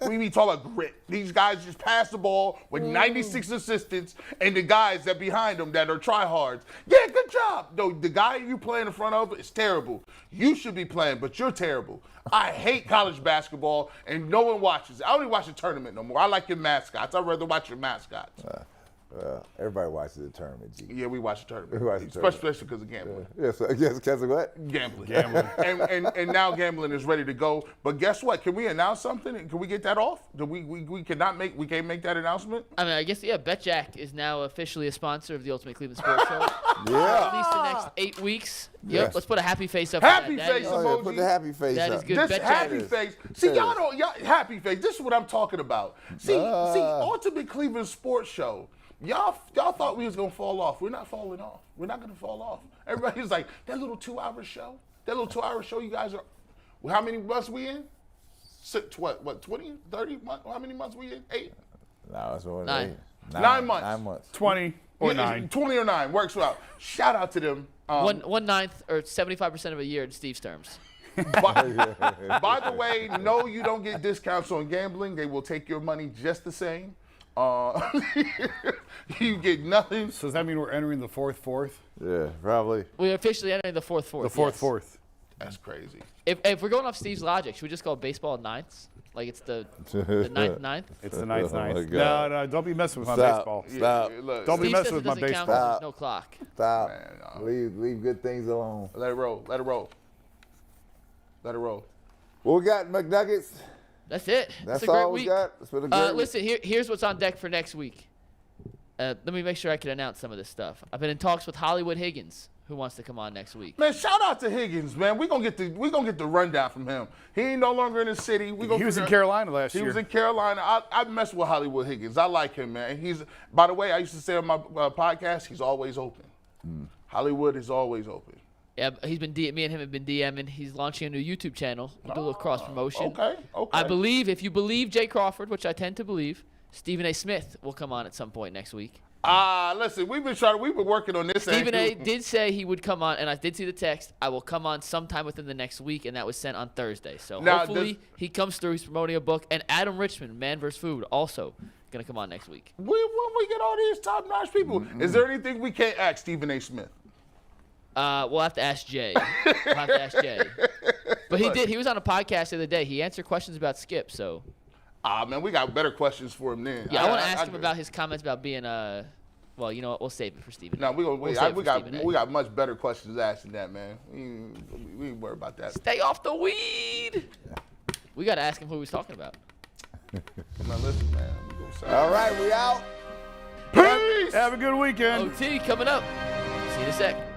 We be talking about grit. These guys just pass the ball with 96 assistants and the guys that behind them that are tryhards. Yeah, good job. No, the guy you playing in front of is terrible. You should be playing, but you're terrible. I hate college basketball, and no one watches it. I don't even watch the tournament no more. I like your mascots. I'd rather watch your mascots. Everybody watches the tournament, G. Yeah, we watch the tournament. We watch the tournament. Especially because of gambling. Yes, because of what? Gambling. and now gambling is ready to go. But guess what? Can we announce something? Can we get that off? We can't make that announcement? I mean, I guess, yeah, BetJack is now officially a sponsor of the Ultimate Cleveland Sports Show. Yeah. At least the next 8 weeks. Yep, Yes. let's put a happy face up. Happy for that. face That is- Oh, yeah, emoji. put the happy face That up. is good. This BetJack happy is. face. See, That y'all happy face. This is what I'm talking about. See, Ultimate Cleveland Sports Show. Y'all thought we was gonna fall off. We're not falling off. We're not gonna fall off. Everybody's like, that little 2-hour show. That little 2-hour show. You guys are. Well, how many months we in? What? 20, 30 months? How many months we in? 8. No, that's what 9. 9 months. 9 months. 20 or Yeah, 9. 20 or 9 works out. Shout out to them. 1/9 or 75% of a year in Steve's terms. By the way, no, you don't get discounts on gambling. They will take your money just the same. You get nothing. So does that mean we're entering the fourth? Yeah, probably. We're officially entering the fourth. The fourth. That's crazy. If we're going off Steve's logic, should we just call baseball ninths? Like it's the ninth? It's the ninth. Oh, my No, God. don't be messing with my Stop. baseball. Stop. Look, Don't be Steve says messing it with my doesn't count baseball. 'cause there's no clock. Stop. Man, Leave good things alone. let it roll. Let it roll. Let it roll. What we got, McNuggets? That's it. That's a great all we week. got. It's been a great week. Listen, here's what's on deck for next week. Let me make sure I can announce some of this stuff. I've been in talks with Hollywood Higgins, who wants to come on next week. Man, shout out to Higgins, man. We gonna get the rundown from him. He ain't no longer in the city. He was in Carolina last year. He was in Carolina. I mess with Hollywood Higgins. I like him, man. He's, by the way, I used to say on my podcast, he's always open. Hollywood is always open. Yeah, he's been me and him have been DMing. He's launching a new YouTube channel. We'll do a little cross promotion. Okay. I believe, if you believe Jay Crawford, which I tend to believe, Stephen A. Smith will come on at some point next week. Listen, we've been working on this. Stephen A. did say he would come on, and I did see the text. I will come on sometime within the next week, and that was sent on Thursday. So hopefully he comes through. He's promoting a book. And Adam Richmond, Man vs. Food, also going to come on next week. When we get all these top-notch people, is there anything we can't ask Stephen A. Smith? We'll have to ask Jay. But he did. He was on a podcast the other day. He answered questions about Skip, so. Man, we got better questions for him then. Yeah, I want to ask him about his comments about being well, you know what? We'll save it for Stephen. No, we got much better questions to ask than that, man. We ain't worried about that. Stay off the weed. We got to ask him who he was talking about. Man, listen, man. All right, we out. Peace. Have a good weekend. OT coming up. See you in a sec.